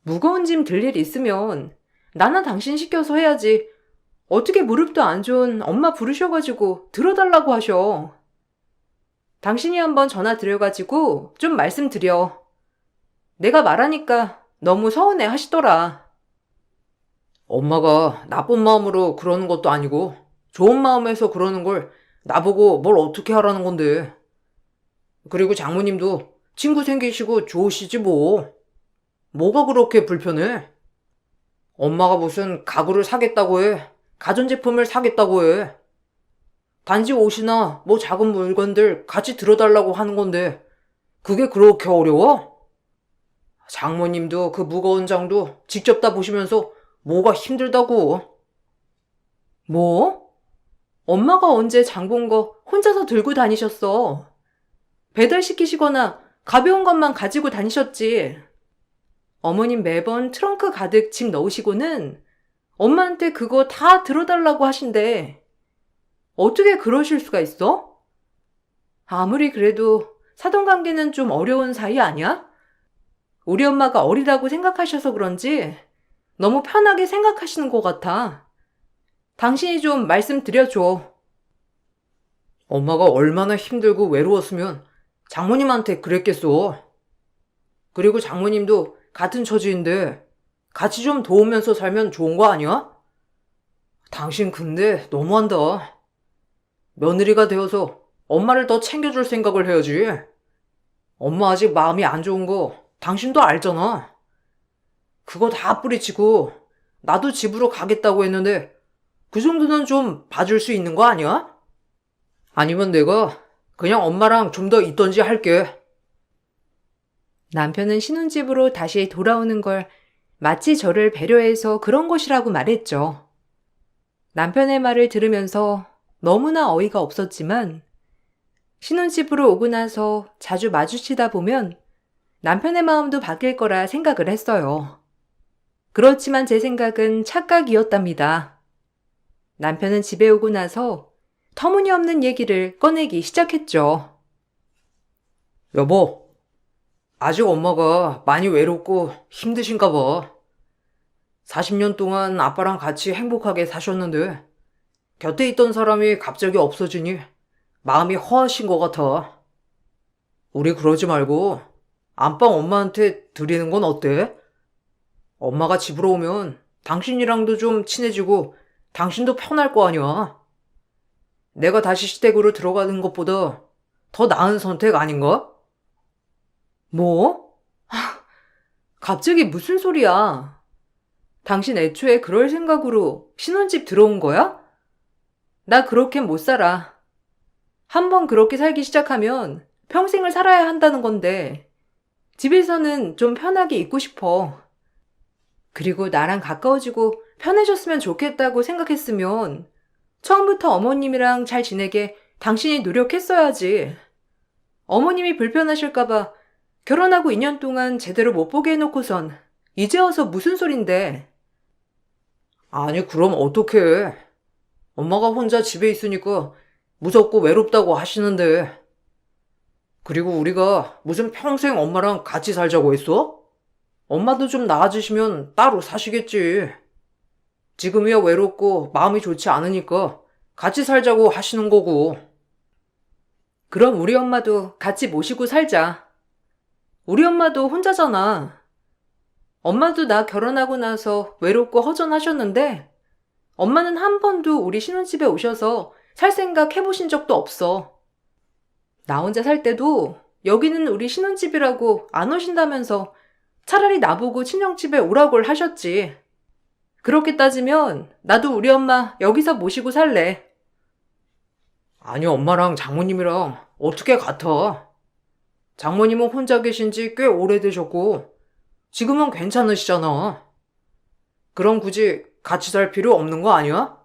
Speaker 1: 무거운 짐 들 일 있으면 나나 당신 시켜서 해야지. 어떻게 무릎도 안 좋은 엄마 부르셔가지고 들어달라고 하셔. 당신이 한번 전화 드려가지고 좀 말씀드려. 내가 말하니까 너무 서운해 하시더라.
Speaker 2: 엄마가 나쁜 마음으로 그러는 것도 아니고 좋은 마음에서 그러는 걸 나보고 뭘 어떻게 하라는 건데. 그리고 장모님도 친구 생기시고 좋으시지 뭐. 뭐가 그렇게 불편해? 엄마가 무슨 가구를 사겠다고 해. 가전제품을 사겠다고 해. 단지 옷이나 뭐 작은 물건들 같이 들어달라고 하는 건데 그게 그렇게 어려워? 장모님도 그 무거운 장도 직접 다 보시면서 뭐가 힘들다고.
Speaker 1: 뭐? 엄마가 언제 장 본 거 혼자서 들고 다니셨어? 배달시키시거나 가벼운 것만 가지고 다니셨지. 어머님 매번 트렁크 가득 짐 넣으시고는 엄마한테 그거 다 들어달라고 하신대. 어떻게 그러실 수가 있어? 아무리 그래도 사돈관계는 좀 어려운 사이 아니야? 우리 엄마가 어리다고 생각하셔서 그런지 너무 편하게 생각하시는 것 같아. 당신이 좀 말씀드려줘.
Speaker 2: 엄마가 얼마나 힘들고 외로웠으면 장모님한테 그랬겠어. 그리고 장모님도 같은 처지인데 같이 좀 도우면서 살면 좋은 거 아니야? 당신 근데 너무한다. 며느리가 되어서 엄마를 더 챙겨줄 생각을 해야지. 엄마 아직 마음이 안 좋은 거 당신도 알잖아. 그거 다 뿌리치고 나도 집으로 가겠다고 했는데 그 정도는 좀 봐줄 수 있는 거 아니야? 아니면 내가 그냥 엄마랑 좀 더 있던지 할게.
Speaker 1: 남편은 신혼집으로 다시 돌아오는 걸 마치 저를 배려해서 그런 것이라고 말했죠. 남편의 말을 들으면서 너무나 어이가 없었지만 신혼집으로 오고 나서 자주 마주치다 보면 남편의 마음도 바뀔 거라 생각을 했어요. 그렇지만 제 생각은 착각이었답니다. 남편은 집에 오고 나서 터무니없는 얘기를 꺼내기 시작했죠.
Speaker 2: 여보, 아직 엄마가 많이 외롭고 힘드신가 봐. 40년 동안 아빠랑 같이 행복하게 사셨는데 곁에 있던 사람이 갑자기 없어지니 마음이 허하신 것 같아. 우리 그러지 말고 안방 엄마한테 드리는 건 어때? 엄마가 집으로 오면 당신이랑도 좀 친해지고 당신도 편할 거 아니야. 내가 다시 시댁으로 들어가는 것보다 더 나은 선택 아닌가?
Speaker 1: 뭐? 갑자기 무슨 소리야? 당신 애초에 그럴 생각으로 신혼집 들어온 거야? 나 그렇게 못 살아. 한번 그렇게 살기 시작하면 평생을 살아야 한다는 건데, 집에서는 좀 편하게 있고 싶어. 그리고 나랑 가까워지고 편해졌으면 좋겠다고 생각했으면 처음부터 어머님이랑 잘 지내게 당신이 노력했어야지. 어머님이 불편하실까봐 결혼하고 2년 동안 제대로 못 보게 해놓고선 이제 와서 무슨 소린데.
Speaker 2: 아니, 그럼 어떡해. 엄마가 혼자 집에 있으니까 무섭고 외롭다고 하시는데. 그리고 우리가 무슨 평생 엄마랑 같이 살자고 했어? 엄마도 좀 나아지시면 따로 사시겠지. 지금이야 외롭고 마음이 좋지 않으니까 같이 살자고 하시는 거고.
Speaker 1: 그럼 우리 엄마도 같이 모시고 살자. 우리 엄마도 혼자잖아. 엄마도 나 결혼하고 나서 외롭고 허전하셨는데 엄마는 한 번도 우리 신혼집에 오셔서 살 생각 해보신 적도 없어. 나 혼자 살 때도 여기는 우리 신혼집이라고 안 오신다면서 차라리 나보고 친정집에 오라고 하셨지. 그렇게 따지면 나도 우리 엄마 여기서 모시고 살래.
Speaker 2: 아니, 엄마랑 장모님이랑 어떻게 같아? 장모님은 혼자 계신 지 꽤 오래되셨고 지금은 괜찮으시잖아. 그럼 굳이 같이 살 필요 없는 거 아니야?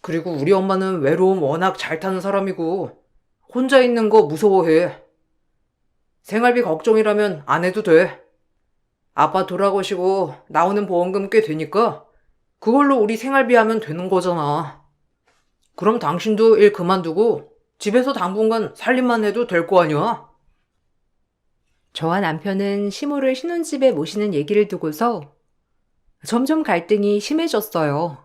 Speaker 2: 그리고 우리 엄마는 외로움 워낙 잘 타는 사람이고 혼자 있는 거 무서워해. 생활비 걱정이라면 안 해도 돼. 아빠 돌아가시고 나오는 보험금 꽤 되니까 그걸로 우리 생활비 하면 되는 거잖아. 그럼 당신도 일 그만두고 집에서 당분간 살림만 해도 될 거 아니야?
Speaker 1: 저와 남편은 시모를 신혼집에 모시는 얘기를 두고서 점점 갈등이 심해졌어요.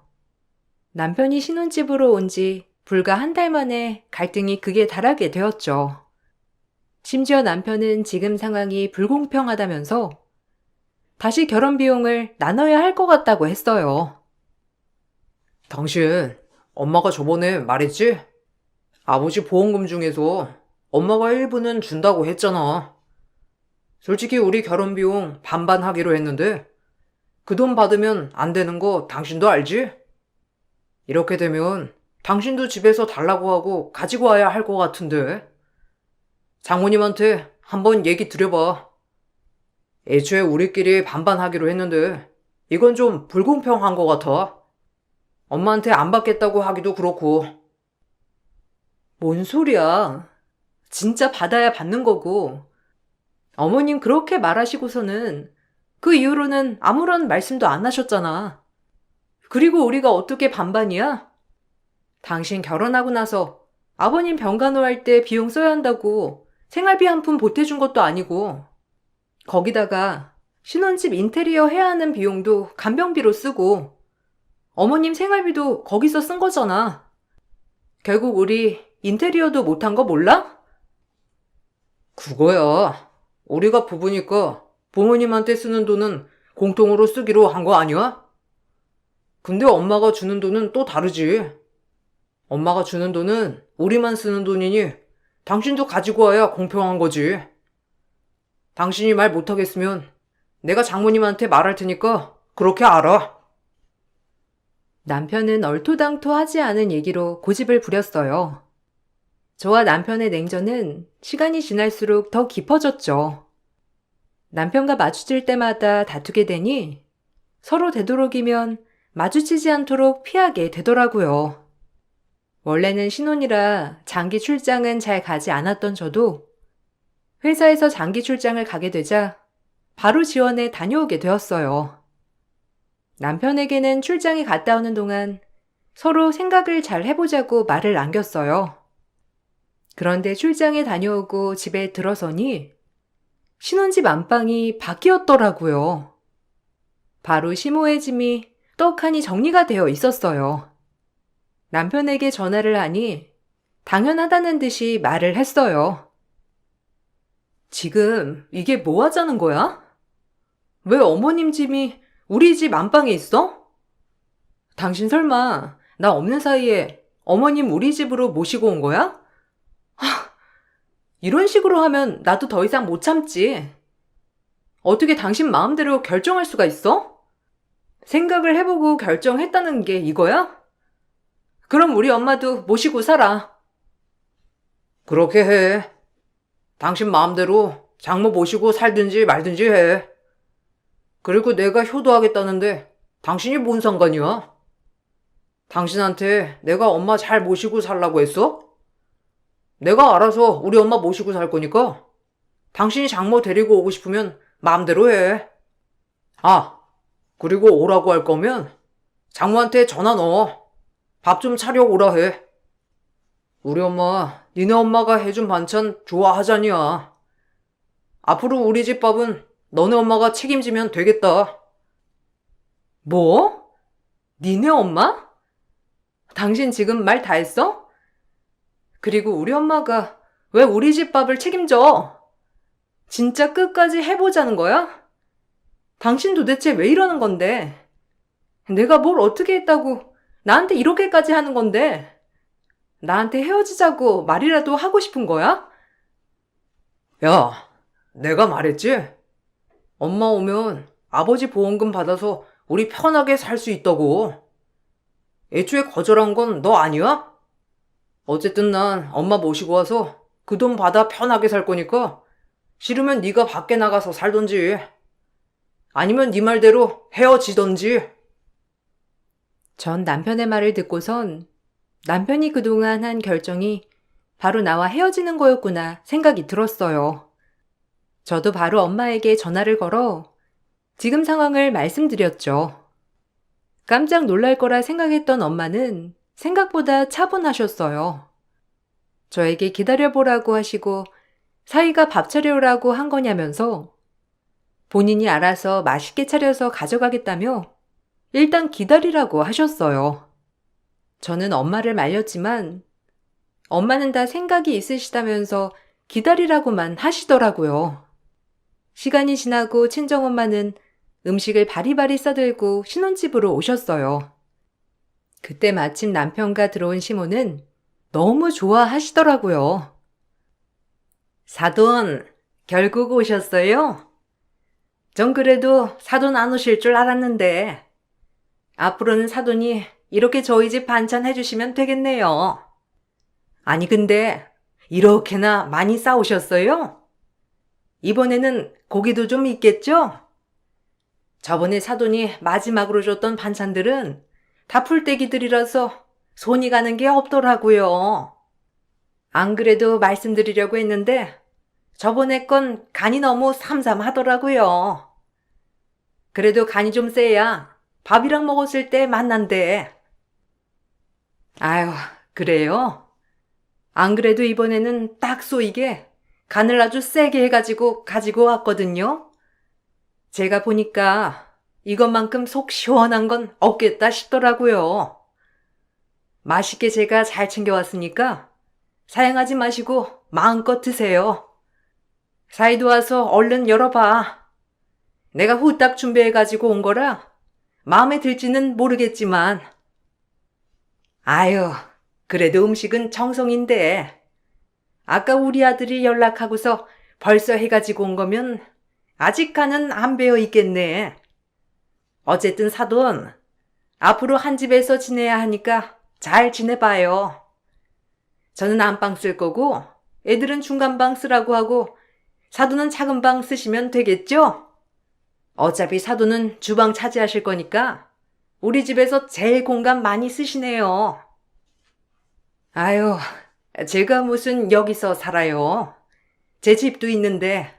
Speaker 1: 남편이 신혼집으로 온 지 불과 한 달 만에 갈등이 극에 달하게 되었죠. 심지어 남편은 지금 상황이 불공평하다면서 다시 결혼 비용을 나눠야 할 것 같다고 했어요.
Speaker 2: 당신, 엄마가 저번에 말했지? 아버지 보험금 중에서 엄마가 일부는 준다고 했잖아. 솔직히 우리 결혼 비용 반반 하기로 했는데 그 돈 받으면 안 되는 거 당신도 알지? 이렇게 되면 당신도 집에서 달라고 하고 가지고 와야 할 것 같은데. 장모님한테 한번 얘기 드려봐. 애초에 우리끼리 반반 하기로 했는데 이건 좀 불공평한 것 같아. 엄마한테 안 받겠다고 하기도 그렇고.
Speaker 1: 뭔 소리야. 진짜 받아야 받는 거고. 어머님 그렇게 말하시고서는 그 이후로는 아무런 말씀도 안 하셨잖아. 그리고 우리가 어떻게 반반이야? 당신 결혼하고 나서 아버님 병간호할 때 비용 써야 한다고 생활비 한 푼 보태준 것도 아니고 거기다가 신혼집 인테리어 해야 하는 비용도 간병비로 쓰고 어머님 생활비도 거기서 쓴 거잖아. 결국 우리 인테리어도 못한 거 몰라?
Speaker 2: 그거야. 우리가 부부니까 부모님한테 쓰는 돈은 공통으로 쓰기로 한 거 아니야? 근데 엄마가 주는 돈은 또 다르지. 엄마가 주는 돈은 우리만 쓰는 돈이니 당신도 가지고 와야 공평한 거지. 당신이 말 못하겠으면 내가 장모님한테 말할 테니까 그렇게 알아.
Speaker 1: 남편은 얼토당토하지 않은 얘기로 고집을 부렸어요. 저와 남편의 냉전은 시간이 지날수록 더 깊어졌죠. 남편과 마주칠 때마다 다투게 되니 서로 되도록이면 마주치지 않도록 피하게 되더라고요. 원래는 신혼이라 장기 출장은 잘 가지 않았던 저도 회사에서 장기 출장을 가게 되자 바로 지원에 다녀오게 되었어요. 남편에게는 출장에 갔다 오는 동안 서로 생각을 잘 해보자고 말을 남겼어요. 그런데 출장에 다녀오고 집에 들어서니 신혼집 안방이 바뀌었더라고요. 바로 시모의 짐이 떡하니 정리가 되어 있었어요. 남편에게 전화를 하니 당연하다는 듯이 말을 했어요. 지금 이게 뭐 하자는 거야? 왜 어머님 짐이 우리 집 안방에 있어? 당신 설마 나 없는 사이에 어머님 우리 집으로 모시고 온 거야? 이런 식으로 하면 나도 더 이상 못 참지. 어떻게 당신 마음대로 결정할 수가 있어? 생각을 해보고 결정했다는 게 이거야? 그럼 우리 엄마도 모시고 살아.
Speaker 2: 그렇게 해. 당신 마음대로 장모 모시고 살든지 말든지 해. 그리고 내가 효도하겠다는데 당신이 뭔 상관이야? 당신한테 내가 엄마 잘 모시고 살라고 했어? 내가 알아서 우리 엄마 모시고 살 거니까 당신이 장모 데리고 오고 싶으면 마음대로 해. 아, 그리고 오라고 할 거면 장모한테 전화 넣어. 밥 좀 차려 오라 해. 우리 엄마, 니네 엄마가 해준 반찬 좋아하잖냐. 앞으로 우리 집 밥은 너네 엄마가 책임지면 되겠다.
Speaker 1: 뭐? 니네 엄마? 당신 지금 말 다 했어? 그리고 우리 엄마가 왜 우리 집 밥을 책임져? 진짜 끝까지 해보자는 거야? 당신 도대체 왜 이러는 건데? 내가 뭘 어떻게 했다고 나한테 이렇게까지 하는 건데? 나한테 헤어지자고 말이라도 하고 싶은 거야?
Speaker 2: 야, 내가 말했지? 엄마 오면 아버지 보험금 받아서 우리 편하게 살 수 있다고. 애초에 거절한 건 너 아니야? 어쨌든 난 엄마 모시고 와서 그 돈 받아 편하게 살 거니까 싫으면 네가 밖에 나가서 살던지 아니면 네 말대로 헤어지던지.
Speaker 1: 전 남편의 말을 듣고선 남편이 그동안 한 결정이 바로 나와 헤어지는 거였구나 생각이 들었어요. 저도 바로 엄마에게 전화를 걸어 지금 상황을 말씀드렸죠. 깜짝 놀랄 거라 생각했던 엄마는 생각보다 차분하셨어요. 저에게 기다려보라고 하시고 사위가 밥 차려오라고 한 거냐면서 본인이 알아서 맛있게 차려서 가져가겠다며 일단 기다리라고 하셨어요. 저는 엄마를 말렸지만 엄마는 다 생각이 있으시다면서 기다리라고만 하시더라고요. 시간이 지나고 친정엄마는 음식을 바리바리 싸들고 신혼집으로 오셨어요. 그때 마침 남편과 들어온 시모는 너무 좋아하시더라고요. 사돈, 결국 오셨어요? 전 그래도 사돈 안 오실 줄 알았는데 앞으로는 사돈이 이렇게 저희 집 반찬 해주시면 되겠네요. 아니 근데 이렇게나 많이 싸우셨어요? 이번에는 고기도 좀 있겠죠? 저번에 사돈이 마지막으로 줬던 반찬들은 다 풀떼기들이라서 손이 가는 게 없더라고요. 안 그래도 말씀드리려고 했는데 저번에 건 간이 너무 삼삼하더라고요. 그래도 간이 좀 세야 밥이랑 먹었을 때 맛난데. 아유, 그래요? 안 그래도 이번에는 딱 쏘이게 간을 아주 세게 해가지고 가지고 왔거든요. 제가 보니까 이것만큼 속 시원한 건 없겠다 싶더라고요. 맛있게 제가 잘 챙겨왔으니까 사양하지 마시고 마음껏 드세요. 사이도 와서 얼른 열어봐. 내가 후딱 준비해가지고 온 거라 마음에 들지는 모르겠지만. 아유, 그래도 음식은 정성인데. 아까 우리 아들이 연락하고서 벌써 해가지고 온 거면 아직 간은 안 배어 있겠네. 어쨌든 사돈, 앞으로 한 집에서 지내야 하니까 잘 지내봐요. 저는 안방 쓸 거고 애들은 중간방 쓰라고 하고 사돈은 작은 방 쓰시면 되겠죠? 어차피 사돈은 주방 차지하실 거니까 우리 집에서 제일 공간 많이 쓰시네요. 아유, 제가 무슨 여기서 살아요. 제 집도 있는데.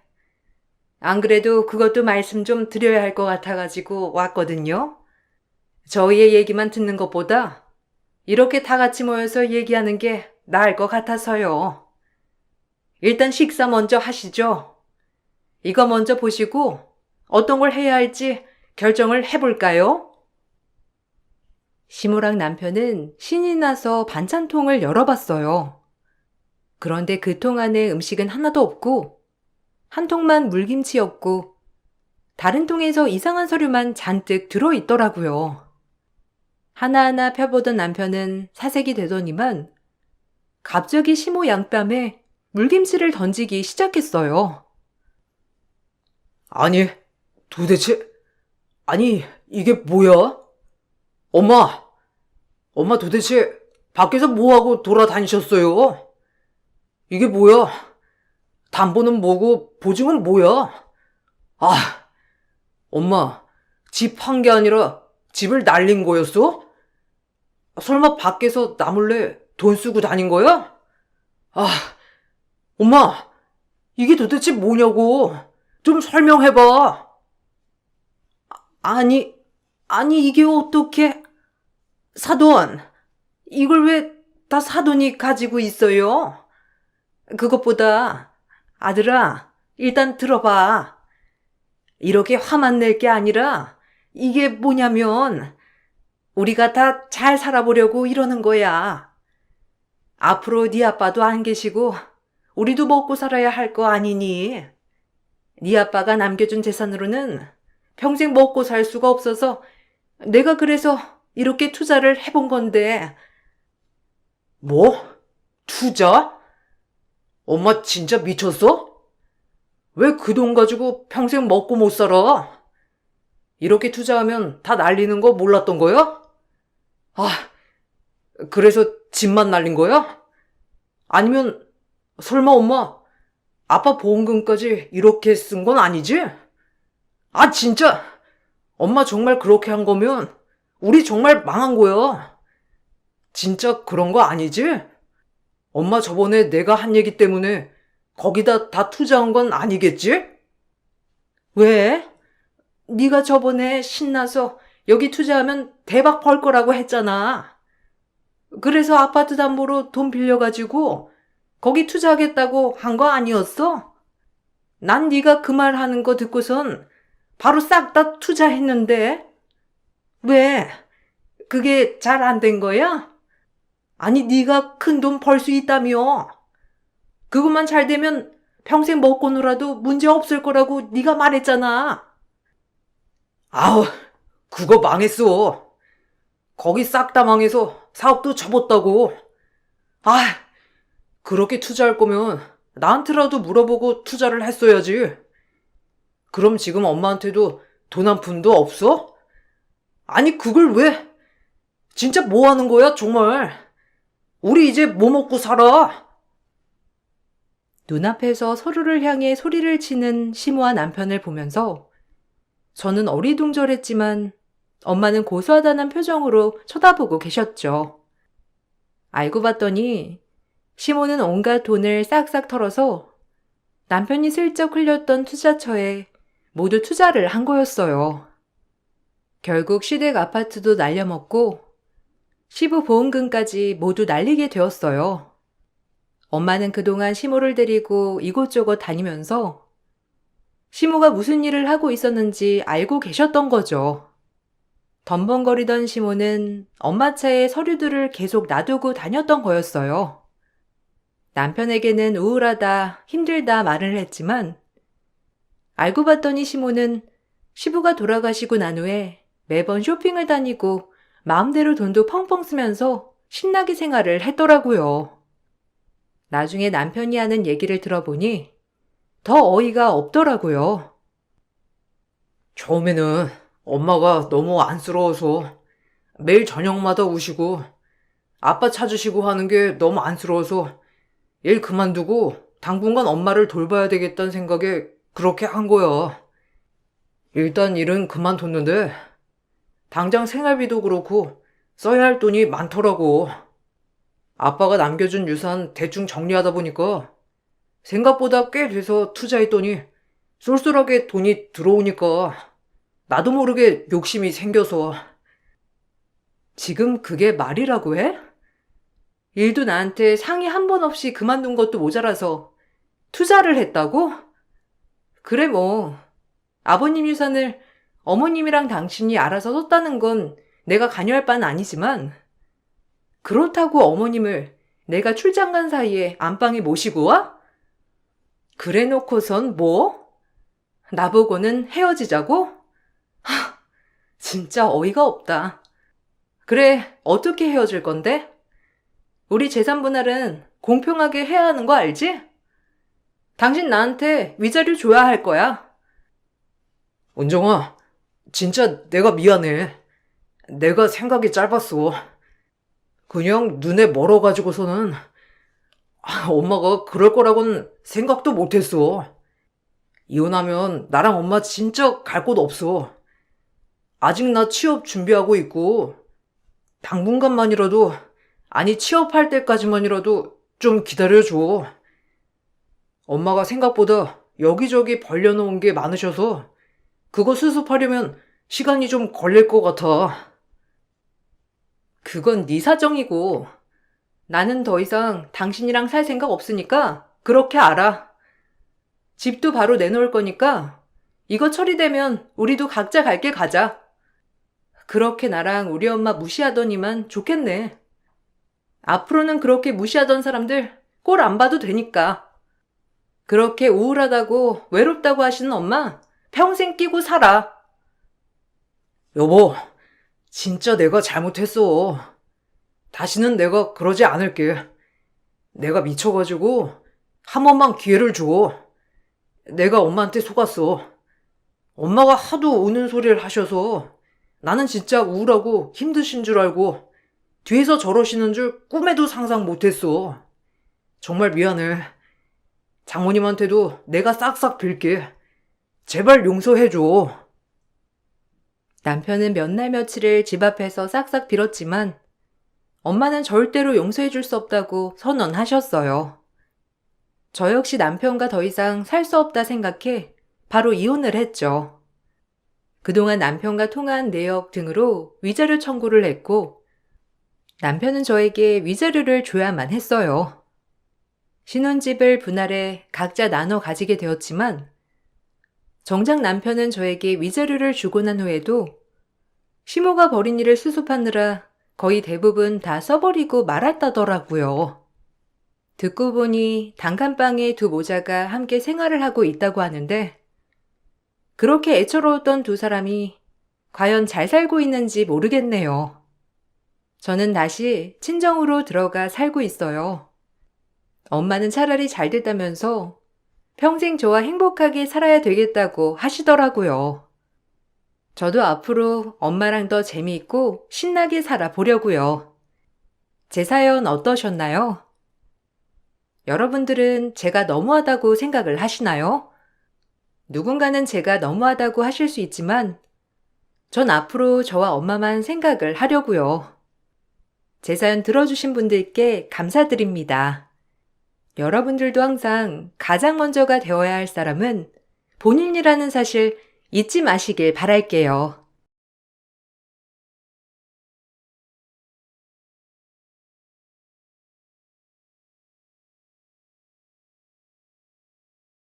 Speaker 1: 안 그래도 그것도 말씀 좀 드려야 할 것 같아가지고 왔거든요. 저희의 얘기만 듣는 것보다 이렇게 다 같이 모여서 얘기하는 게 나을 것 같아서요. 일단 식사 먼저 하시죠. 이거 먼저 보시고 어떤 걸 해야 할지 결정을 해볼까요? 시모랑 남편은 신이 나서 반찬통을 열어봤어요. 그런데 그 통 안에 음식은 하나도 없고 한 통만 물김치였고 다른 통에서 이상한 서류만 잔뜩 들어있더라고요. 하나하나 펴보던 남편은 사색이 되더니만 갑자기 시모 양뺨에 물김치를 던지기 시작했어요.
Speaker 2: 아니, 도대체, 아니, 이게 뭐야? 엄마 도대체 밖에서 뭐하고 돌아다니셨어요? 이게 뭐야? 담보는 뭐고 보증은 뭐야? 아, 엄마, 집 판 게 아니라 집을 날린 거였어? 설마 밖에서 나 몰래 돈 쓰고 다닌 거야? 아, 엄마, 이게 도대체 뭐냐고. 좀 설명해봐. 아니, 이게 어떻게... 사돈, 이걸 왜 다 사돈이 가지고 있어요? 그것보다 아들아, 일단 들어봐. 이렇게 화만 낼 게 아니라 이게 뭐냐면 우리가 다 잘 살아보려고 이러는 거야. 앞으로 네 아빠도 안 계시고 우리도 먹고 살아야 할 거 아니니? 네 아빠가 남겨준 재산으로는 평생 먹고 살 수가 없어서 내가 그래서 이렇게 투자를 해본 건데. 뭐? 투자? 엄마 진짜 미쳤어? 왜 그 돈 가지고 평생 먹고 못 살아? 이렇게 투자하면 다 날리는 거 몰랐던 거야? 아, 그래서 집만 날린 거야? 아니면 설마 엄마 아빠 보험금까지 이렇게 쓴 건 아니지? 아 진짜 엄마 정말 그렇게 한 거면 우리 정말 망한 거야. 진짜 그런 거 아니지? 엄마 저번에 내가 한 얘기 때문에 거기다 다 투자한 건 아니겠지?
Speaker 1: 왜? 네가 저번에 신나서 여기 투자하면 대박 벌 거라고 했잖아. 그래서 아파트 담보로 돈 빌려가지고 거기 투자하겠다고 한 거 아니었어? 난 네가 그 말 하는 거 듣고선 바로 싹 다 투자했는데. 왜? 그게 잘 안 된 거야? 아니 네가 큰 돈 벌 수 있다며. 그것만 잘 되면 평생 먹고 놀아도 문제 없을 거라고 네가 말했잖아.
Speaker 2: 아우, 그거 망했어. 거기 싹 다 망해서 사업도 접었다고. 아, 그렇게 투자할 거면 나한테라도 물어보고 투자를 했어야지. 그럼 지금 엄마한테도 돈 한 푼도 없어? 아니, 그걸 왜? 진짜 뭐 하는 거야, 정말? 우리 이제 뭐 먹고 살아?
Speaker 1: 눈앞에서 서로를 향해 소리를 치는 시모와 남편을 보면서 저는 어리둥절했지만 엄마는 고소하다는 표정으로 쳐다보고 계셨죠. 알고 봤더니 시모는 온갖 돈을 싹싹 털어서 남편이 슬쩍 흘렸던 투자처에 모두 투자를 한 거였어요. 결국 시댁 아파트도 날려먹고 시부 보험금까지 모두 날리게 되었어요. 엄마는 그동안 시모를 데리고 이곳저곳 다니면서 시모가 무슨 일을 하고 있었는지 알고 계셨던 거죠. 덤벙거리던 시모는 엄마 차에 서류들을 계속 놔두고 다녔던 거였어요. 남편에게는 우울하다, 힘들다 말을 했지만 알고 봤더니 시모는 시부가 돌아가시고 난 후에 매번 쇼핑을 다니고 마음대로 돈도 펑펑 쓰면서 신나게 생활을 했더라고요. 나중에 남편이 하는 얘기를 들어보니 더 어이가 없더라고요.
Speaker 2: 처음에는 엄마가 너무 안쓰러워서 매일 저녁마다 우시고 아빠 찾으시고 하는 게 너무 안쓰러워서 일 그만두고 당분간 엄마를 돌봐야 되겠다는 생각에 그렇게 한 거야. 일단 일은 그만뒀는데 당장 생활비도 그렇고 써야 할 돈이 많더라고. 아빠가 남겨준 유산 대충 정리하다 보니까 생각보다 꽤 돼서 투자했더니 쏠쏠하게 돈이 들어오니까 나도 모르게 욕심이 생겨서.
Speaker 1: 지금 그게 말이라고 해? 일도 나한테 상의 한 번 없이 그만둔 것도 모자라서 투자를 했다고? 그래 뭐 아버님 유산을 어머님이랑 당신이 알아서 썼다는 건 내가 관여할 바는 아니지만 그렇다고 어머님을 내가 출장 간 사이에 안방에 모시고 와? 그래 놓고선 뭐? 나보고는 헤어지자고? 하, 진짜 어이가 없다. 그래, 어떻게 헤어질 건데? 우리 재산 분할은 공평하게 해야 하는 거 알지? 당신 나한테 위자료 줘야 할 거야.
Speaker 2: 은정아, 진짜 내가 미안해. 내가 생각이 짧았어. 그냥 눈에 멀어가지고서는 엄마가 그럴 거라고는 생각도 못했어. 이혼하면 나랑 엄마 진짜 갈 곳 없어. 아직 나 취업 준비하고 있고 당분간만이라도, 아니 취업할 때까지만이라도 좀 기다려줘. 엄마가 생각보다 여기저기 벌려놓은 게 많으셔서 그거 수습하려면 시간이 좀 걸릴 것 같아.
Speaker 1: 그건 네 사정이고 나는 더 이상 당신이랑 살 생각 없으니까 그렇게 알아. 집도 바로 내놓을 거니까 이거 처리되면 우리도 각자 갈 길 가자. 그렇게 나랑 우리 엄마 무시하더니만 좋겠네. 앞으로는 그렇게 무시하던 사람들 꼴 안 봐도 되니까. 그렇게 우울하다고 외롭다고 하시는 엄마 평생 끼고 살아.
Speaker 2: 여보, 진짜 내가 잘못했어. 다시는 내가 그러지 않을게. 내가 미쳐가지고 한 번만 기회를 줘. 내가 엄마한테 속았어. 엄마가 하도 우는 소리를 하셔서 나는 진짜 우울하고 힘드신 줄 알고 뒤에서 저러시는 줄 꿈에도 상상 못했어. 정말 미안해. 장모님한테도 내가 싹싹 빌게. 제발 용서해줘.
Speaker 1: 남편은 몇 날 며칠을 집 앞에서 싹싹 빌었지만 엄마는 절대로 용서해 줄 수 없다고 선언하셨어요. 저 역시 남편과 더 이상 살 수 없다 생각해 바로 이혼을 했죠. 그동안 남편과 통화한 내역 등으로 위자료 청구를 했고 남편은 저에게 위자료를 줘야만 했어요. 신혼집을 분할해 각자 나눠 가지게 되었지만 정작 남편은 저에게 위자료를 주고 난 후에도 시모가 벌인 일을 수습하느라 거의 대부분 다 써버리고 말았다더라고요. 듣고 보니 단칸방에 두 모자가 함께 생활을 하고 있다고 하는데 그렇게 애처로웠던 두 사람이 과연 잘 살고 있는지 모르겠네요. 저는 다시 친정으로 들어가 살고 있어요. 엄마는 차라리 잘 됐다면서 평생 저와 행복하게 살아야 되겠다고 하시더라고요. 저도 앞으로 엄마랑 더 재미있고 신나게 살아보려고요. 제 사연 어떠셨나요? 여러분들은 제가 너무하다고 생각을 하시나요? 누군가는 제가 너무하다고 하실 수 있지만 전 앞으로 저와 엄마만 생각을 하려고요. 제 사연 들어주신 분들께 감사드립니다. 여러분들도 항상 가장 먼저가 되어야 할 사람은 본인이라는 사실 잊지 마시길 바랄게요.